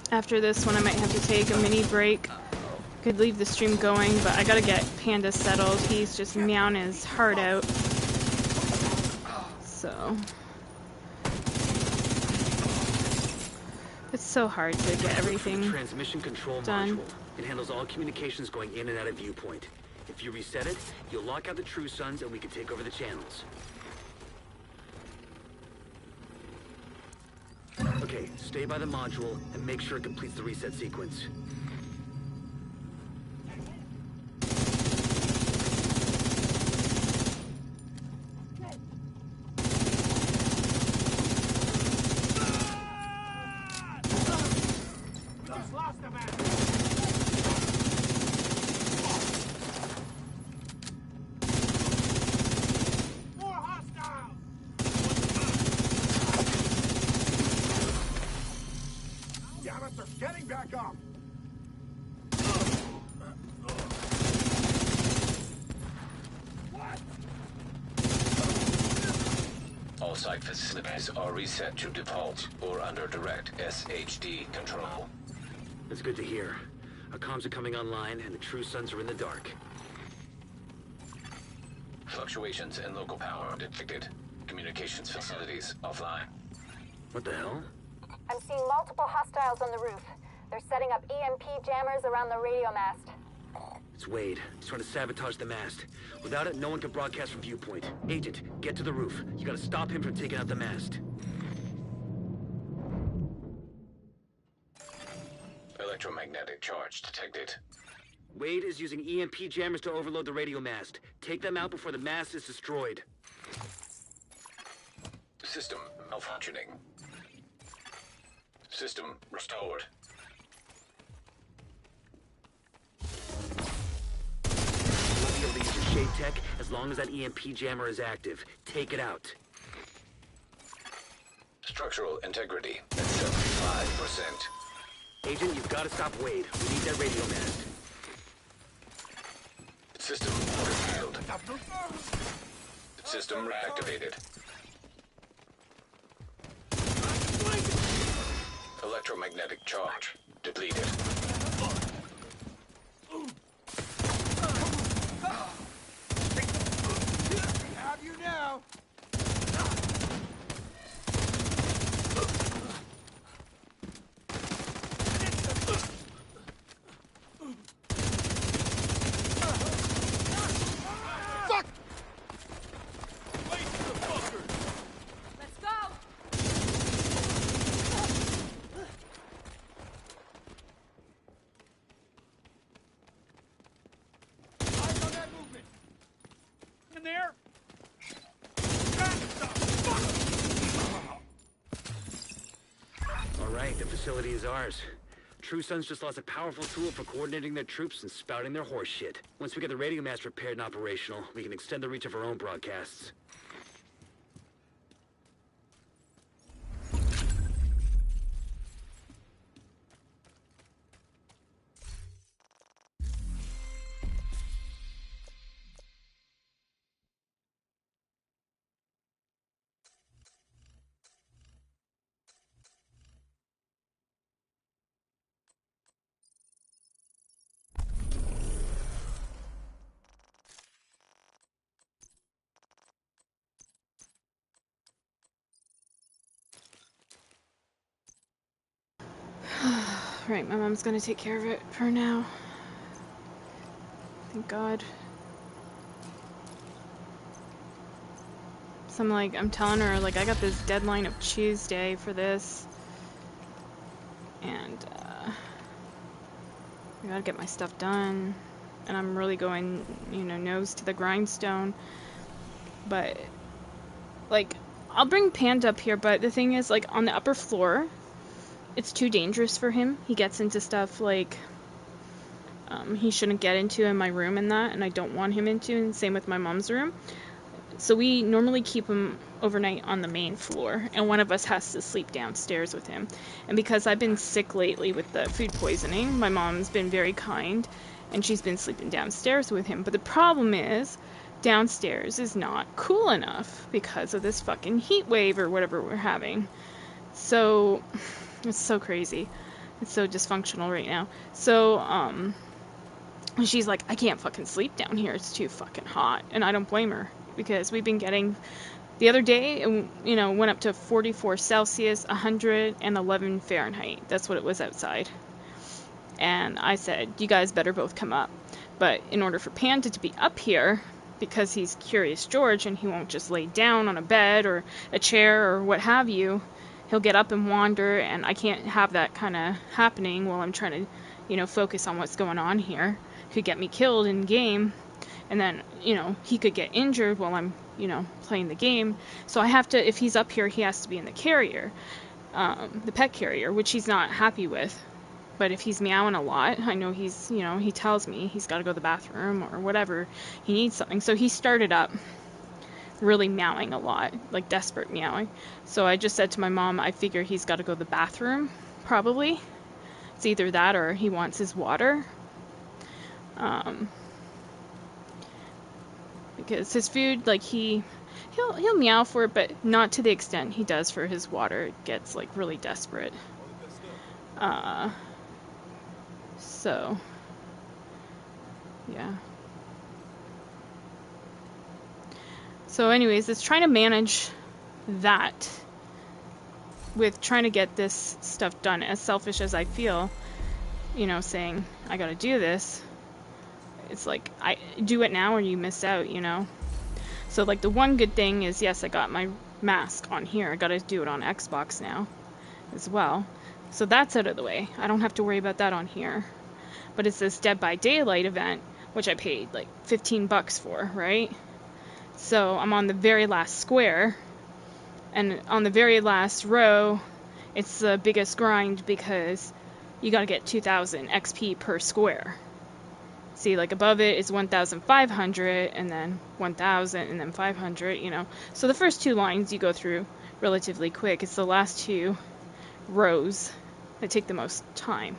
Speaker 1: After this one, I might have to take a mini break. Could leave the stream going, but I gotta get Panda settled. He's just meowing his heart out. So it's so hard to get everything
Speaker 8: Transmission control
Speaker 1: done.
Speaker 8: module. It handles all communications going in and out of viewpoint. If you reset it, you'll lock out the True Sons and we can take over the channels. Okay, stay by the module and make sure it completes the reset sequence.
Speaker 3: All site facilities are reset to default or under direct SHD control.
Speaker 8: That's good to hear. Our comms are coming online and the True Sons are in the dark.
Speaker 3: Fluctuations in local power detected. Communications facilities offline.
Speaker 8: What the hell?
Speaker 4: I'm seeing multiple hostiles on the roof. They're setting up EMP jammers around the radio mast.
Speaker 8: It's Wade. He's trying to sabotage the mast. Without it, no one can broadcast from viewpoint. Agent, get to the roof. You gotta stop him from taking out the mast.
Speaker 3: Electromagnetic charge detected.
Speaker 8: Wade is using EMP jammers to overload the radio mast. Take them out before the mast is destroyed.
Speaker 3: System malfunctioning. System restored.
Speaker 8: You'll be able to use your shade tech as long as that EMP jammer is active. Take it out.
Speaker 3: Structural integrity at 75%.
Speaker 8: Agent, you've got to stop Wade. We need that radio mast.
Speaker 3: System failed. System reactivated. Electromagnetic charge depleted.
Speaker 5: Have you now? Fuck!
Speaker 9: Let's go!
Speaker 5: Eyes on that movement. In there.
Speaker 8: All right, the facility is ours. True Sons just lost a powerful tool for coordinating their troops and spouting their horse shit. Once we get the radio mast repaired and operational, we can extend the reach of our own broadcasts.
Speaker 1: Right, my mom's gonna take care of it for now. Thank God. So I'm telling her, I got this deadline of Tuesday for this. And, I gotta get my stuff done. And I'm really going, nose to the grindstone. But like, I'll bring Panda up here, but the thing is, like, on the upper floor, it's too dangerous for him. He gets into stuff, like, he shouldn't get into in my room and that, and I don't want him into, and same with my mom's room. So we normally keep him overnight on the main floor, and one of us has to sleep downstairs with him. And because I've been sick lately with the food poisoning, my mom's been very kind, and she's been sleeping downstairs with him. But the problem is, downstairs is not cool enough because of this fucking heat wave or whatever we're having. So, it's so crazy. It's so dysfunctional right now. So, she's like, I can't fucking sleep down here. It's too fucking hot. And I don't blame her, because we've been getting, the other day, you know, went up to 44 Celsius, 111 Fahrenheit. That's what it was outside. And I said, you guys better both come up. But in order for Panda to be up here, because he's Curious George and he won't just lay down on a bed or a chair or what have you, he'll get up and wander, and I can't have that kind of happening while I'm trying to, you know, focus on what's going on here. Could get me killed in game, and then, you know, he could get injured while I'm, you know, playing the game. So I have to, if he's up here, he has to be in the carrier, the pet carrier, which he's not happy with. But if he's meowing a lot, I know he's, you know, he tells me he's got to go to the bathroom or whatever, he needs something. So he started up really meowing a lot, like desperate meowing. So I just said to my mom, I figure he's got to go to the bathroom, probably. It's either that or he wants his water. Because his food, like, he'll meow for it, but not to the extent he does for his water. It gets, like, really desperate. So, yeah. So anyways, it's trying to manage that with trying to get this stuff done. As selfish as I feel, you know, saying, I gotta do this, it's like, I do it now or you miss out, you know? So, like, the one good thing is, yes, I got my mask on here. I gotta do it on Xbox now as well. So that's out of the way. I don't have to worry about that on here. But it's this Dead by Daylight event, which I paid, like, 15 bucks for, right? So I'm on the very last square, and on the very last row, it's the biggest grind because you gotta get 2,000 XP per square. See, like, above it is 1,500, and then 1,000, and then 500, you know. So the first two lines you go through relatively quick. It's the last two rows that take the most time.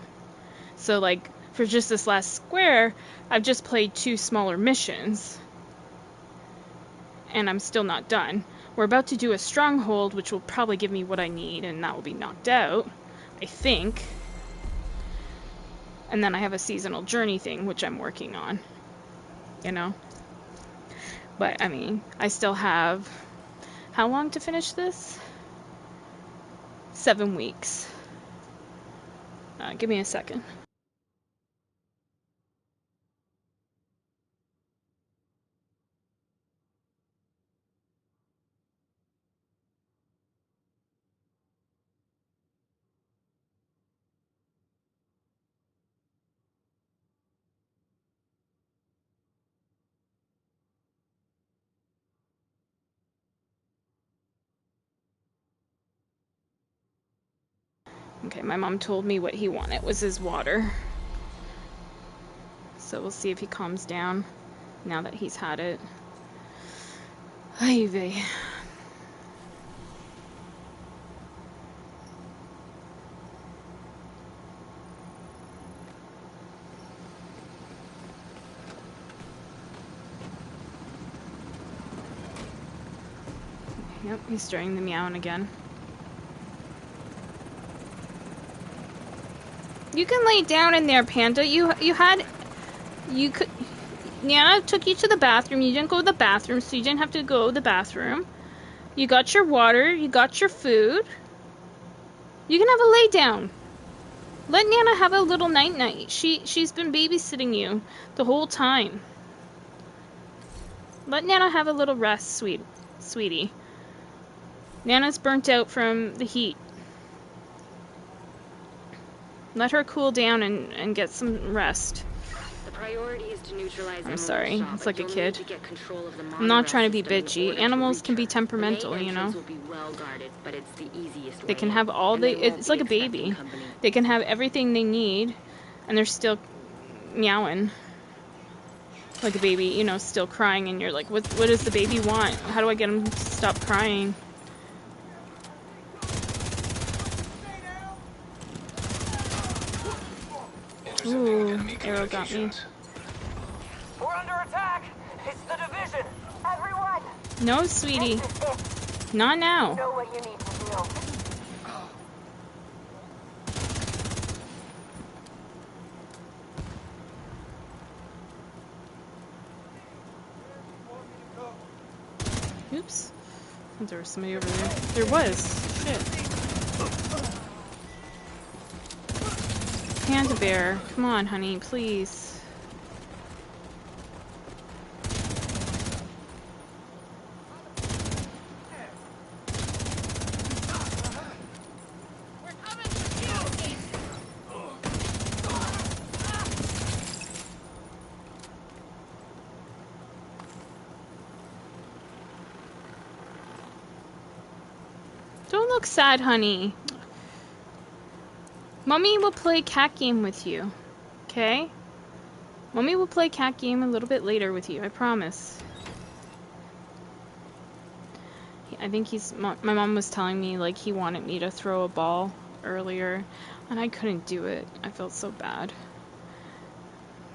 Speaker 1: So, like, for just this last square, I've just played 2 smaller missions, and I'm still not done. We're about to do a stronghold, which will probably give me what I need, and that will be knocked out, I think. And then I have a seasonal journey thing, which I'm working on, you know. But, I mean, I still have, how long to finish this? 7 weeks. Give me a second. Okay, my mom told me what he wanted was his water. So we'll see if he calms down now that he's had it. Ay vey. Yep, he's starting the meowing again. You can lay down in there, Panda. You could. Nana took you to the bathroom. You didn't go to the bathroom, so you didn't have to go to the bathroom. You got your water. You got your food. You can have a lay down. Let Nana have a little night-night. She's been babysitting you the whole time. Let Nana have a little rest, sweetie. Nana's burnt out from the heat. Let her cool down and get some rest.
Speaker 2: Priority is to neutralize
Speaker 1: I'm
Speaker 2: Emerald
Speaker 1: sorry,
Speaker 2: Shaw,
Speaker 1: it's
Speaker 2: but
Speaker 1: like a
Speaker 2: you'll
Speaker 1: kid.
Speaker 2: need to get control of the
Speaker 1: I'm not
Speaker 2: monorail
Speaker 1: trying to be
Speaker 2: system in
Speaker 1: bitchy.
Speaker 2: order to
Speaker 1: Animals
Speaker 2: reach
Speaker 1: can be
Speaker 2: her.
Speaker 1: temperamental,
Speaker 2: The main
Speaker 1: you know.
Speaker 2: entrance will be well guarded, but it's the easiest
Speaker 1: They
Speaker 2: way
Speaker 1: can
Speaker 2: in,
Speaker 1: have all
Speaker 2: and
Speaker 1: they,
Speaker 2: they won't
Speaker 1: it's
Speaker 2: be
Speaker 1: like a
Speaker 2: expecting
Speaker 1: baby.
Speaker 2: company.
Speaker 1: They can have everything they need, and they're still meowing. Like a baby, you know, still crying, and you're like, what does the baby want? How do I get him to stop crying? Ooh, arrow got me.
Speaker 11: We're under attack! It's the division!
Speaker 4: Everyone!
Speaker 1: No, sweetie.
Speaker 4: This is it.
Speaker 1: Not
Speaker 4: You
Speaker 1: now.
Speaker 4: know what you need to do.
Speaker 1: Oops. I thought there was somebody over there. There was. Shit. Panda bear. Come on, honey, please. Don't look sad, honey. Mommy will play cat game with you. Okay? Mommy will play cat game a little bit later with you, I promise. I think my mom was telling me, like, he wanted me to throw a ball earlier, and I couldn't do it. I felt so bad.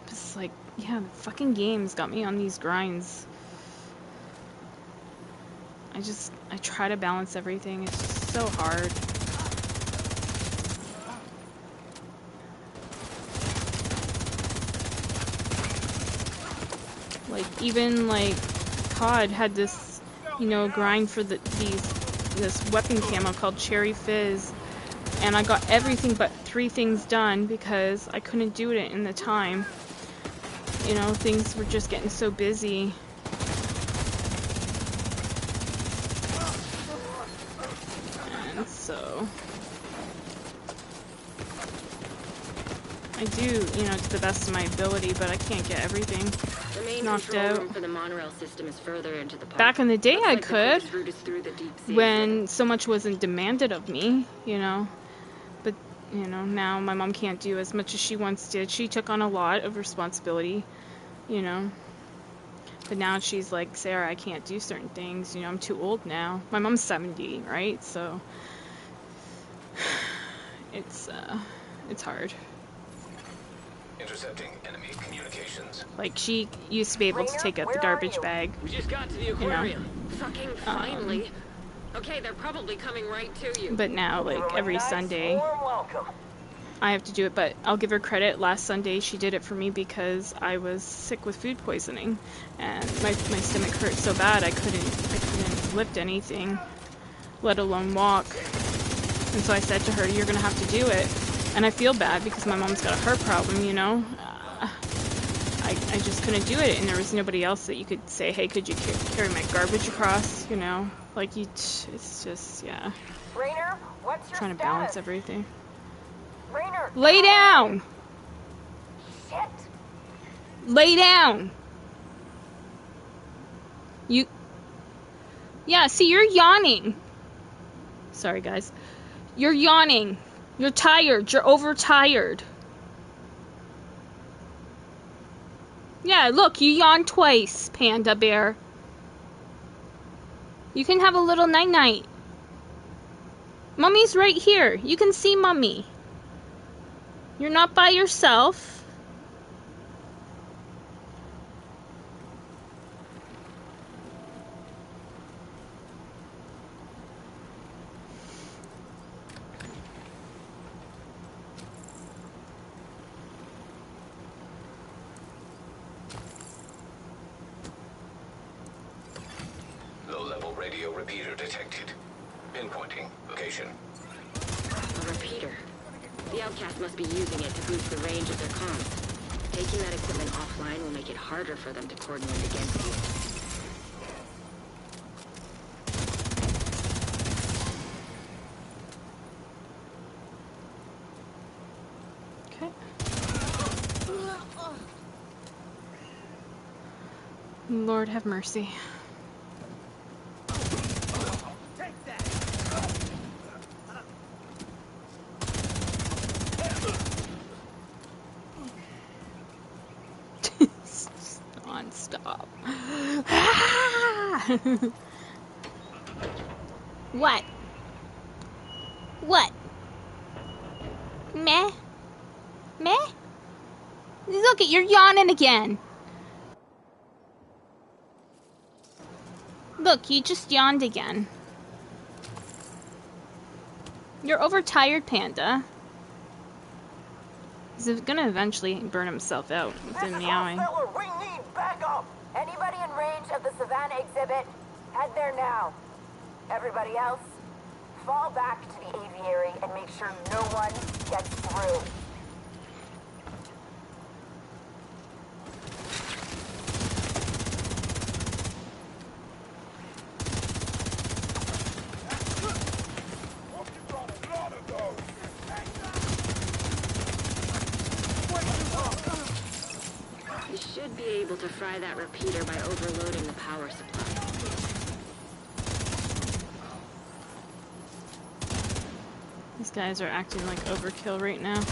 Speaker 1: It's like, yeah, the fucking games got me on these grinds. I try to balance everything. It's just so hard. Like, even, like, COD had this, you know, grind for this weapon camo called Cherry Fizz, and I got everything but 3 things done because I couldn't do it in the time. You know, things were just getting so busy. And so I do, you know, to the best of my ability, but I can't get everything knocked out.
Speaker 2: For the monorail system is further into the park.
Speaker 1: Back in the day,
Speaker 2: Looks
Speaker 1: I
Speaker 2: like the
Speaker 1: could,
Speaker 2: quickest route is through the deep sea.
Speaker 1: when so much wasn't demanded of me, you know. But, you know, now my mom can't do as much as she once did. She took on a lot of responsibility, you know. But now she's like, Sarah, I can't do certain things. You know, I'm too old now. My mom's 70, right? So it's hard.
Speaker 3: Intercepting enemy communications.
Speaker 1: Like, she used to be able to take out the garbage bag.
Speaker 8: We just got to the
Speaker 1: You know.
Speaker 8: aquarium.
Speaker 2: Fucking finally. Okay, they're probably coming right to you.
Speaker 1: But now, like, every Sunday, I have to do it. But I'll give her credit. Last Sunday, she did it for me because I was sick with food poisoning, and my stomach hurt so bad I couldn't lift anything, let alone walk. And so I said to her, "You're gonna have to do it." And I feel bad because my mom's got a heart problem, you know. I just couldn't do it, and there was nobody else that you could say, "Hey, could you carry my garbage across?" You know, like it's just, yeah.
Speaker 4: Rainer, what's your
Speaker 1: Trying to balance everything.
Speaker 4: Rainer,
Speaker 1: Lay down.
Speaker 4: shit.
Speaker 1: Lay down. Yeah, see, you're yawning. Sorry, guys. You're yawning. You're tired. You're overtired. Yeah, look, you yawned twice, Panda Bear. You can have a little night-night. Mummy's right here. You can see Mummy. You're not by yourself.
Speaker 3: Low-level radio repeater detected. Pinpointing location.
Speaker 2: A repeater. The Outcast must be using it to boost the range of their comms. Taking that equipment offline will make it harder for them to coordinate against you.
Speaker 1: Okay. Lord have mercy.
Speaker 5: Take that!
Speaker 1: Non-stop. What? What? Meh? Meh? Look at, you're yawning again. Look, you just yawned again. You're overtired, Panda. He's gonna eventually burn himself out with the meowing.
Speaker 4: We need backup! Anybody in range of the Savannah exhibit, head there now. Everybody else, fall back to the aviary and make sure no one gets through.
Speaker 2: You should be able to fry that repeater by overloading the power supply.
Speaker 1: These guys are acting like overkill right now.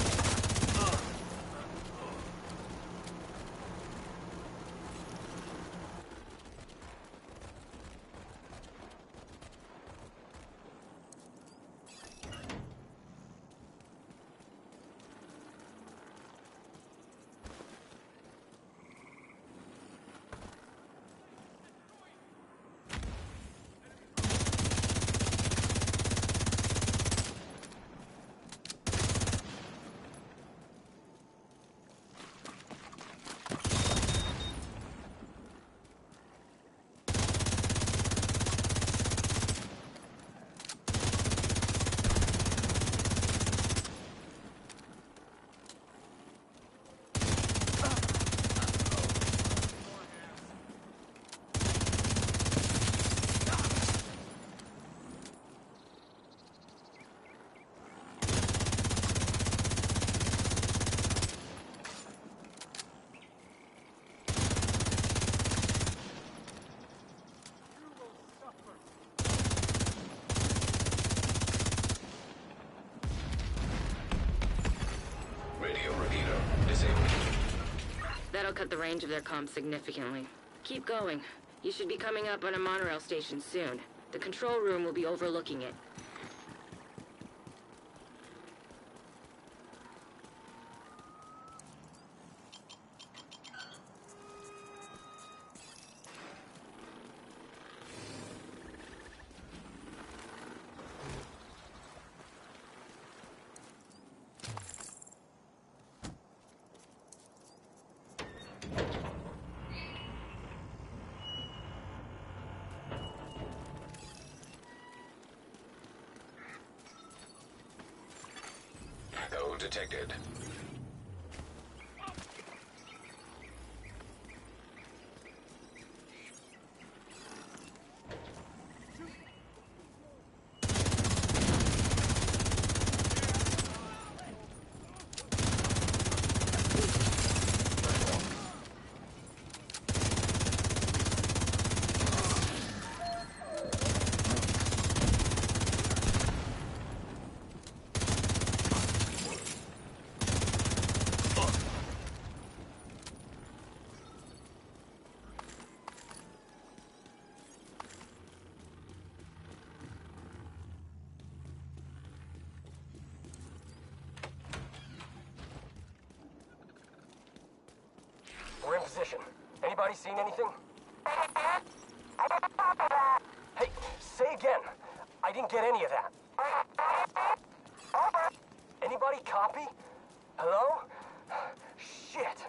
Speaker 3: Radio repeater disabled.
Speaker 2: That'll cut the range of their comms significantly. Keep going. You should be coming up on a monorail station soon. The control room will be overlooking it.
Speaker 3: Echo detected.
Speaker 6: We're in position. Anybody seen anything? Hey, say again. I didn't get any of that. Anybody copy? Hello? Shit.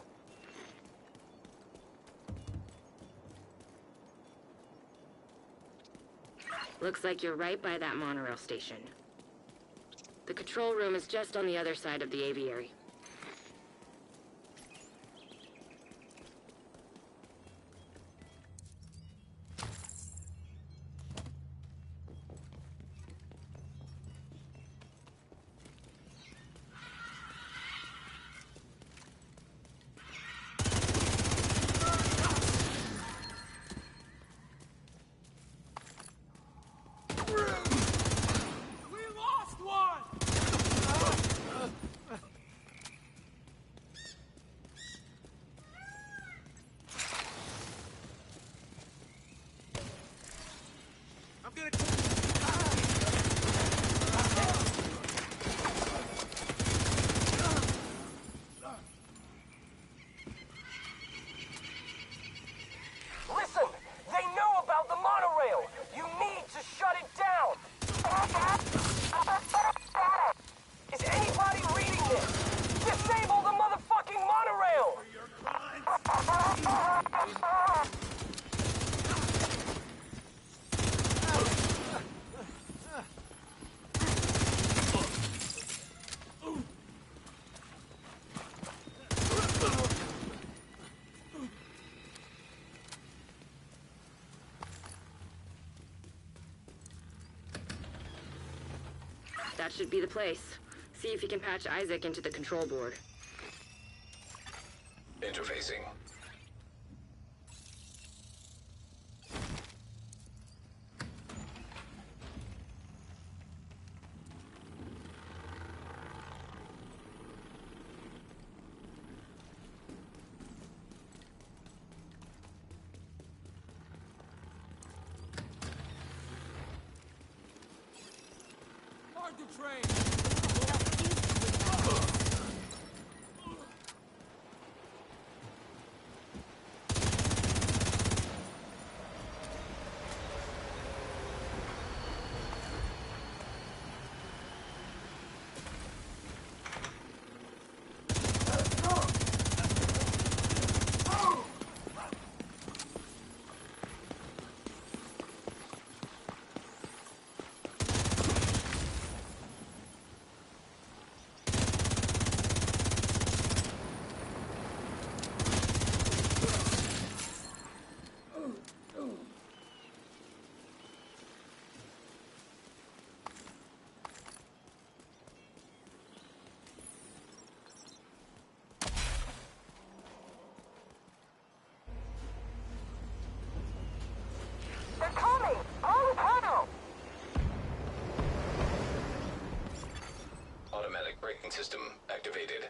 Speaker 2: Looks like you're right by that monorail station. The control room is just on the other side of the aviary.
Speaker 6: Listen! They know about the monorail! You need to shut it down! Is anybody reading this? Disable the motherfucking monorail!
Speaker 2: That should be the place. See if you can patch Isaac into the control board.
Speaker 3: Interfacing.
Speaker 5: Hard to train.
Speaker 4: They're coming! Holy cow!
Speaker 3: Automatic braking system activated.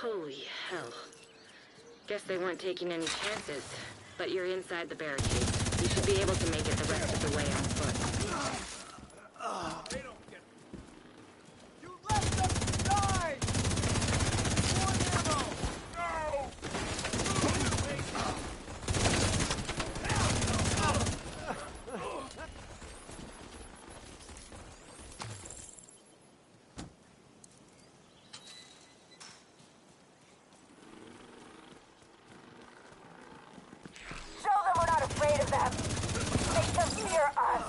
Speaker 2: Holy hell. Guess they weren't taking any chances. But you're inside the barricade. You should be able to make it the rest of the way on foot.
Speaker 5: They don't get me. You left them to die! More ammo! No!
Speaker 4: Show them we're not afraid of them! Make them fear us!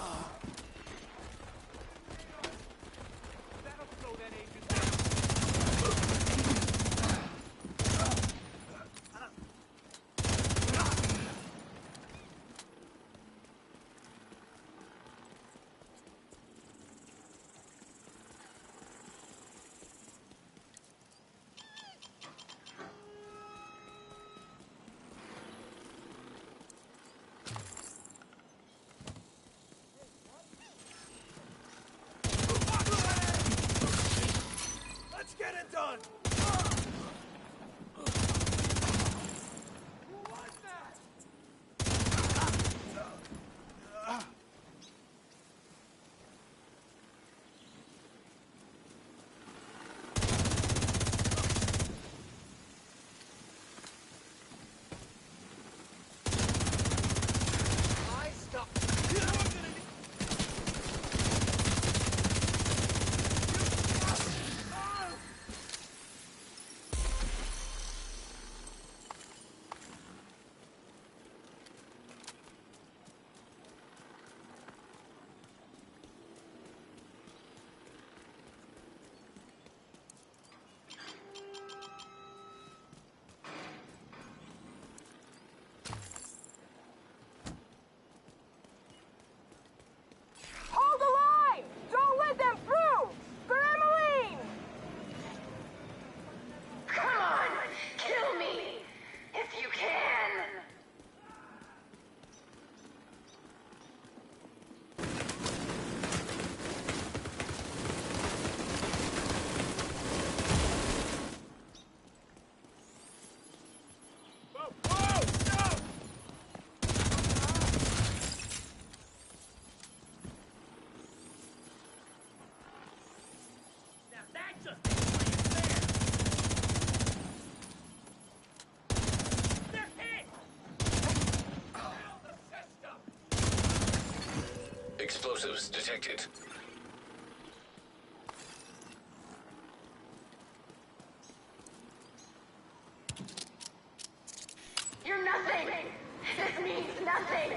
Speaker 3: Explosives detected.
Speaker 4: You're nothing! This means nothing!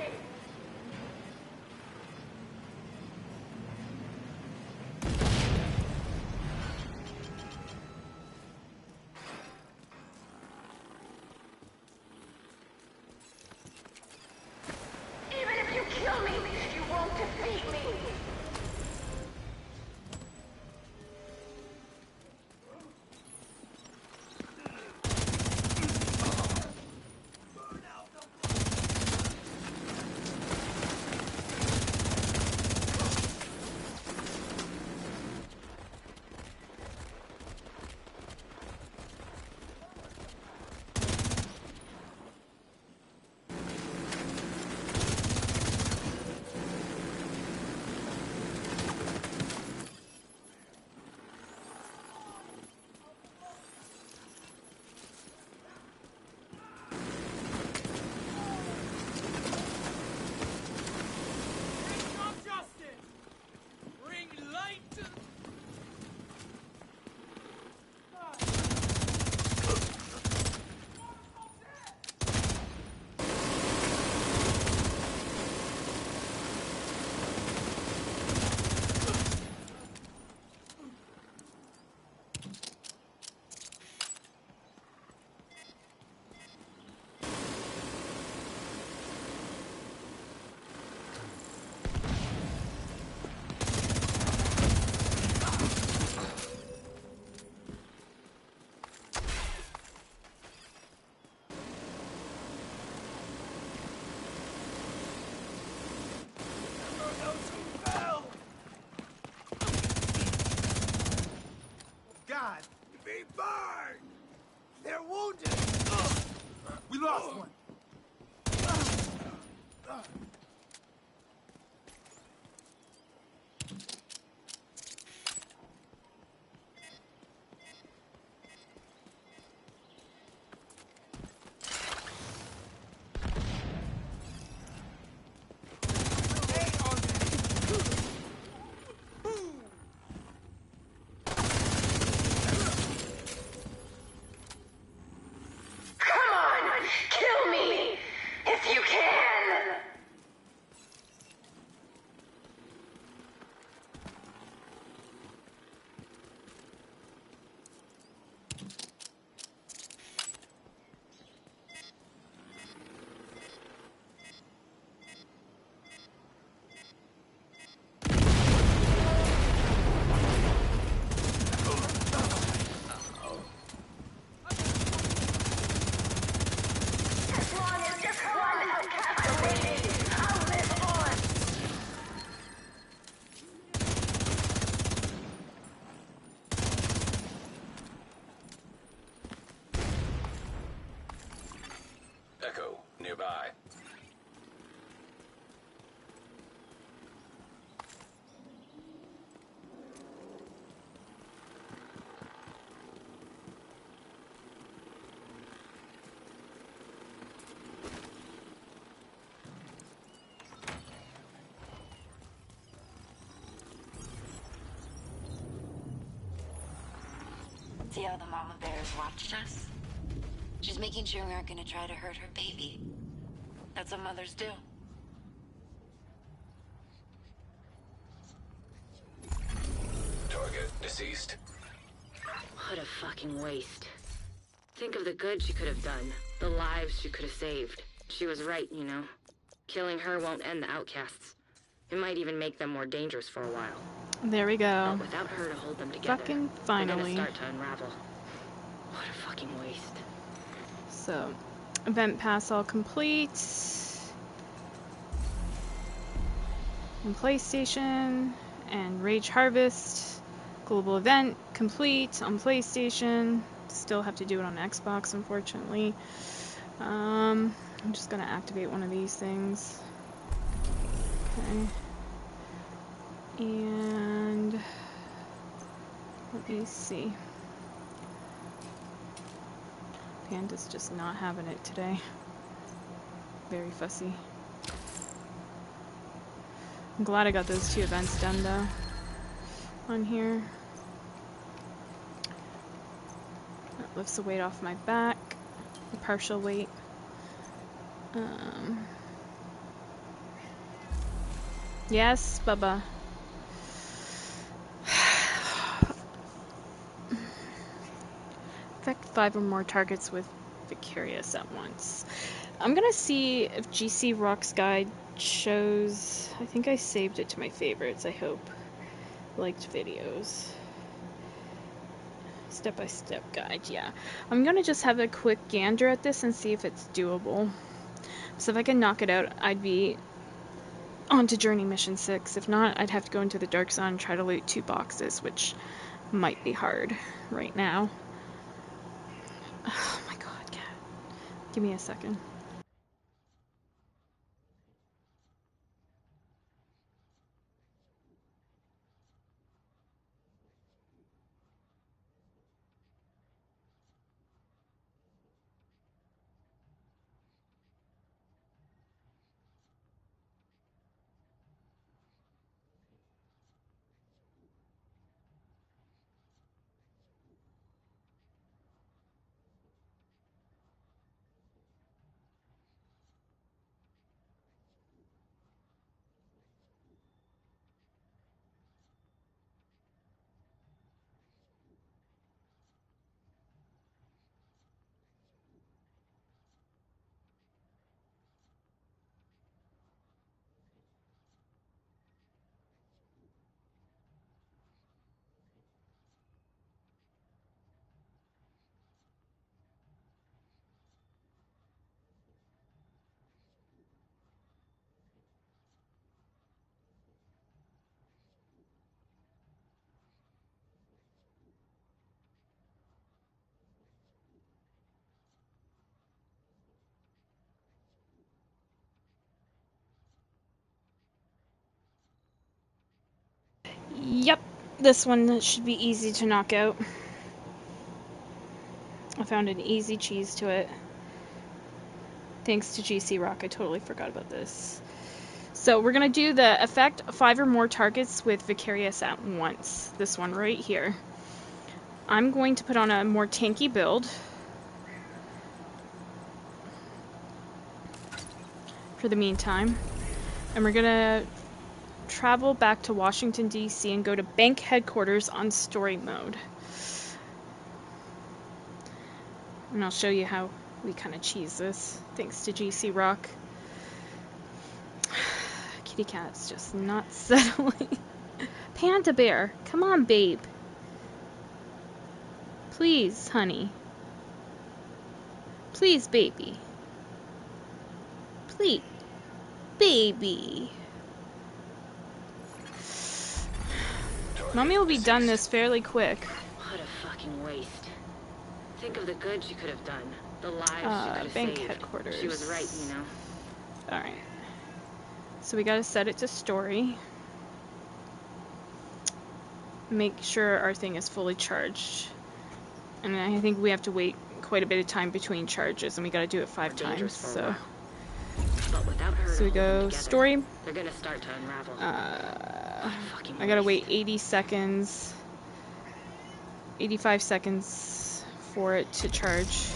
Speaker 4: Even if you kill me, you won't defeat me!
Speaker 5: God, be burned! They're wounded! We lost one.
Speaker 4: Come on! Kill me! If you can! As long as just one outcast remaining, I'll live on!
Speaker 3: Echo, nearby.
Speaker 2: See how the mama bears watched us? She's making sure we aren't gonna try to hurt her baby. That's what mothers do.
Speaker 3: Target deceased.
Speaker 2: What a fucking waste. Think of the good she could have done. The lives she could have saved. She was right, you know. Killing her won't end the outcasts. It might even make them more dangerous for a while.
Speaker 1: There we go.
Speaker 2: But without her to hold them together,
Speaker 1: Fucking
Speaker 2: they're
Speaker 1: finally.
Speaker 2: gonna start to unravel. What a fucking waste.
Speaker 1: So, event pass all complete. And PlayStation and Rage Harvest. Global event complete on PlayStation. Still have to do it on Xbox, unfortunately. I'm just gonna activate one of these things. Okay. And let me see. Panda's just not having it today. Very fussy. I'm glad I got those 2 events done though on here. That lifts the weight off my back, the partial weight. Yes, Bubba. Affect 5 or more targets with Vicarious at once. I'm gonna see if GC Rock's guide shows. I think I saved it to my favorites, I hope. Liked videos. Step-by-step guide, yeah. I'm gonna just have a quick gander at this and see if it's doable. So if I can knock it out, I'd be on to Journey Mission 6. If not, I'd have to go into the Dark Zone and try to loot 2 boxes, which might be hard right now. Oh my god, cat. Give me a second. Yep, this one should be easy to knock out. I found an easy cheese to it. Thanks to GC Rock, I totally forgot about this. So we're going to do the effect 5 or more targets with Vicarious at once. This one right here. I'm going to put on a more tanky build for the meantime. And we're going to travel back to Washington, D.C. and go to bank headquarters on story mode. And I'll show you how we kind of cheese this, thanks to GC Rock. Kitty cat's just not settling. Panda bear, come on, babe. Please, honey. Please, baby. Please, baby. Mommy will be done this fairly quick.
Speaker 2: What a fucking waste. Think of the good she could have done. The lives she could have
Speaker 1: bank
Speaker 2: saved.
Speaker 1: headquarters.
Speaker 2: She was right, you know.
Speaker 1: Alright. So we gotta set it to story. Make sure our thing is fully charged. And I think we have to wait quite a bit of time between charges, and we gotta do it 5 times, so.
Speaker 2: But without her
Speaker 1: So we go
Speaker 2: together,
Speaker 1: story.
Speaker 2: they're gonna start to unravel.
Speaker 1: I gotta wait 80 seconds. 85 seconds for it to charge.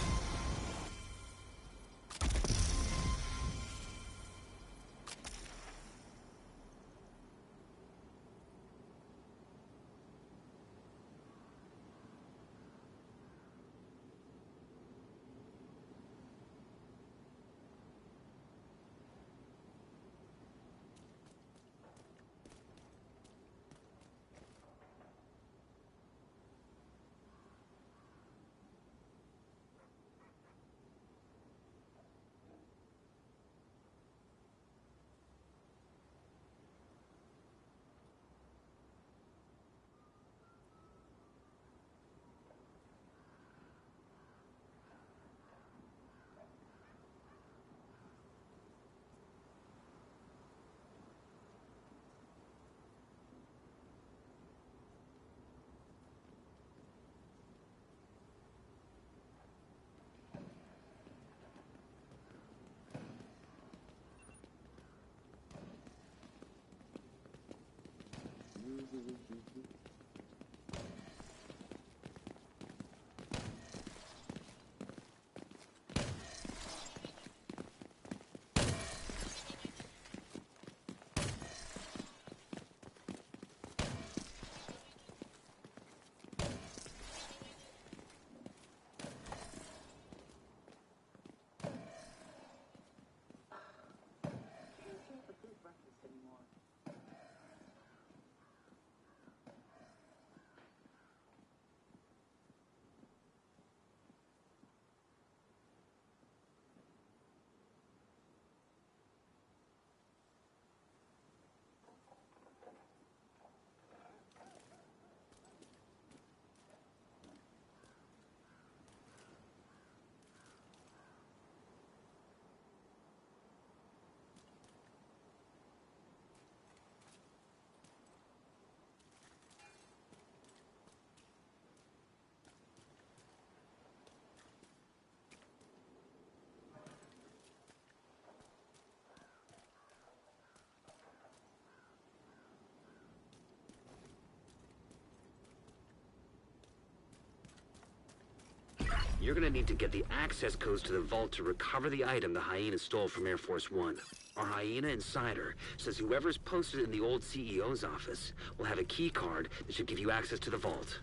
Speaker 8: You're gonna need to get the access codes to the vault to recover the item the hyena stole from Air Force One. Our hyena insider says whoever's posted it in the old CEO's office will have a key card that should give you access to the vault.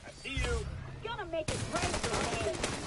Speaker 5: I see you.
Speaker 4: Gonna make it right for me.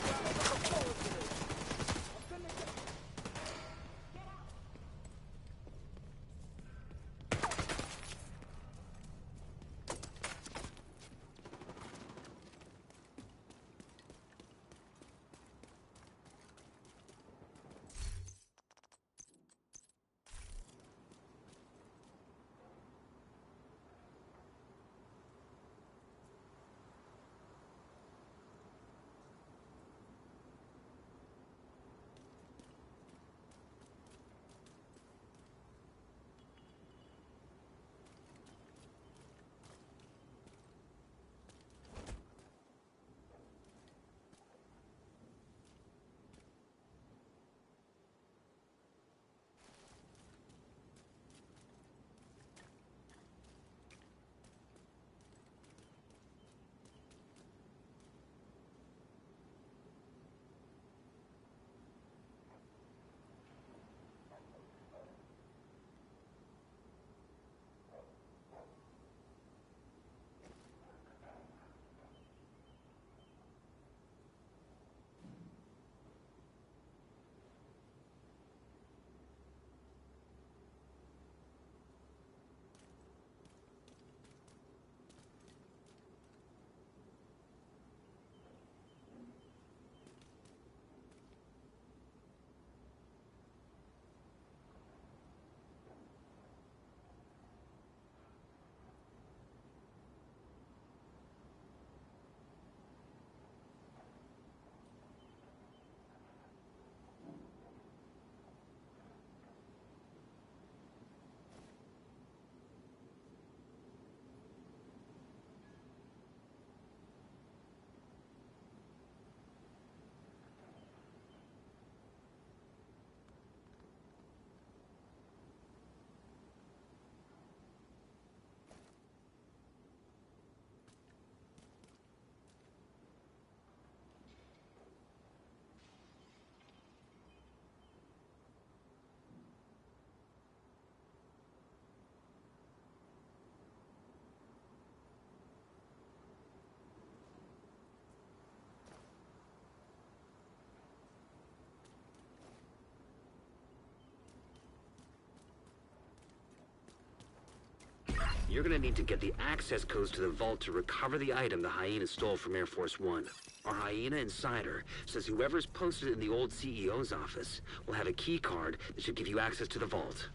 Speaker 8: You're gonna need to get the access codes to the vault to recover the item the hyena stole from Air Force One. Our hyena insider says whoever's posted it in the old CEO's office will have a key card that should give you access to the vault.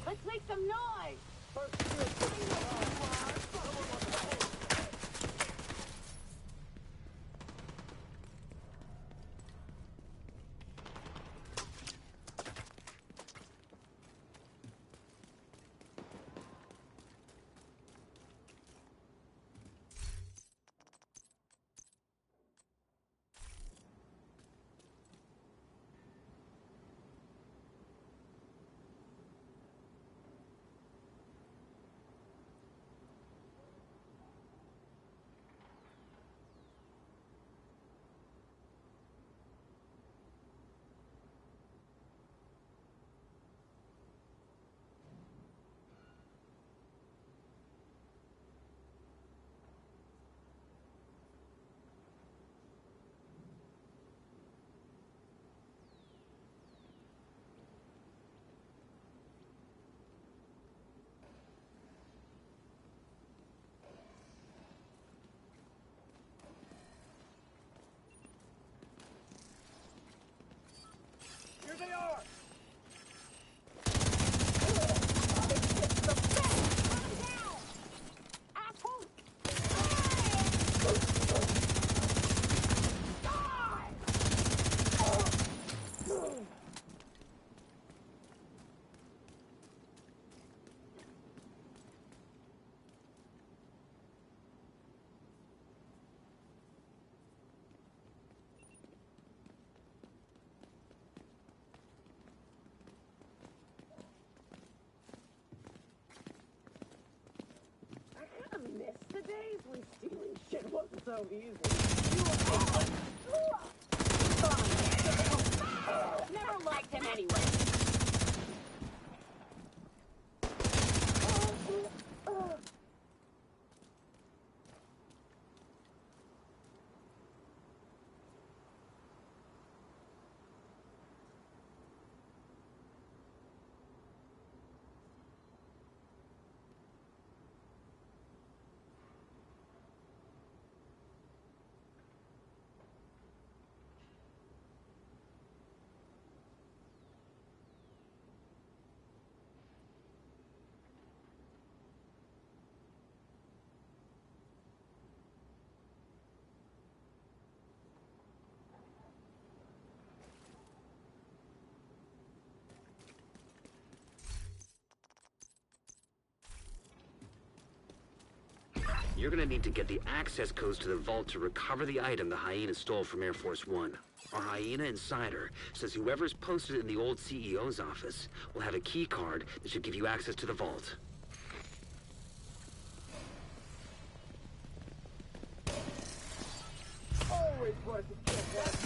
Speaker 4: Let's make some noise!
Speaker 5: Here they are!
Speaker 12: days when stealing shit wasn't so easy. Never liked him anyway.
Speaker 8: You're gonna need to get the access codes to the vault to recover the item the hyena stole from Air Force One. Our hyena insider says whoever's posted it in the old CEO's office will have a key card that should give you access to the vault.
Speaker 12: Always wanted to get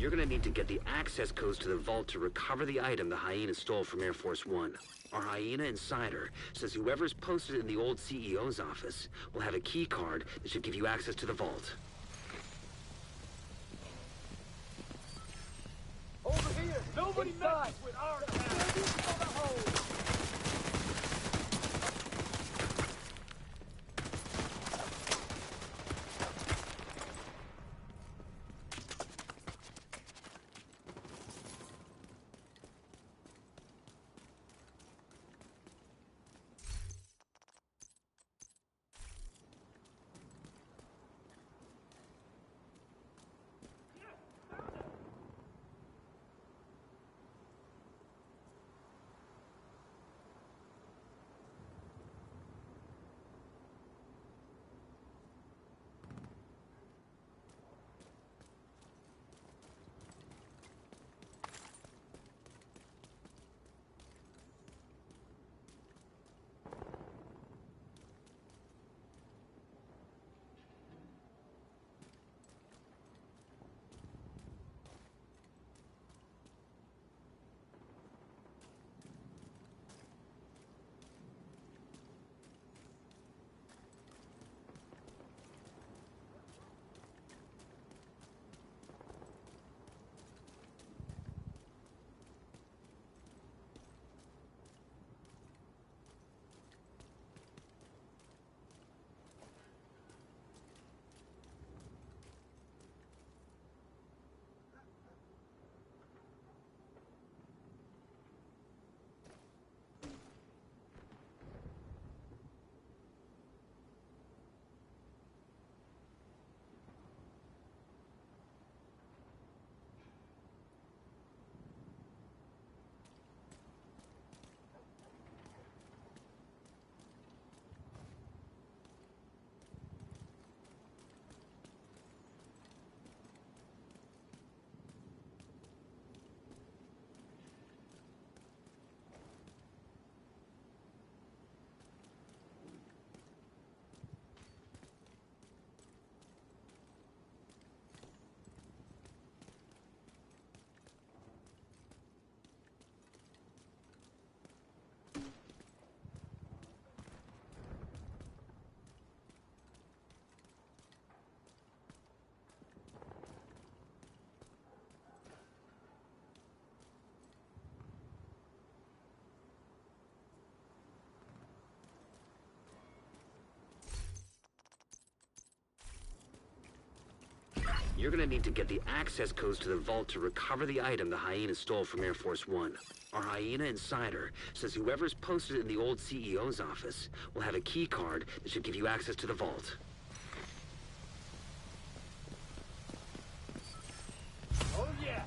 Speaker 8: You're gonna need to get the access codes to the vault to recover the item the hyena stole from Air Force One. Our hyena insider says whoever's posted it in the old CEO's office will have a key card that should give you access to the vault.
Speaker 5: Over here! Nobody messes with our town!
Speaker 8: You're gonna need to get the access codes to the vault to recover the item the Hyena stole from Air Force One. Our Hyena insider says whoever's posted it in the old CEO's office will have a key card that should give you access to the vault.
Speaker 5: Oh yeah!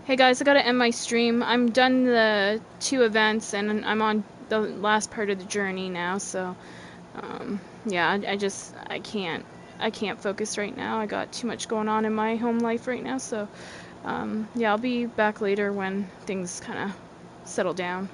Speaker 1: Hey guys, I gotta end my stream. I'm done the 2 events and I'm on the last part of the journey now, so yeah, I can't focus right now. I got too much going on in my home life right now, so yeah, I'll be back later when things kind of settle down.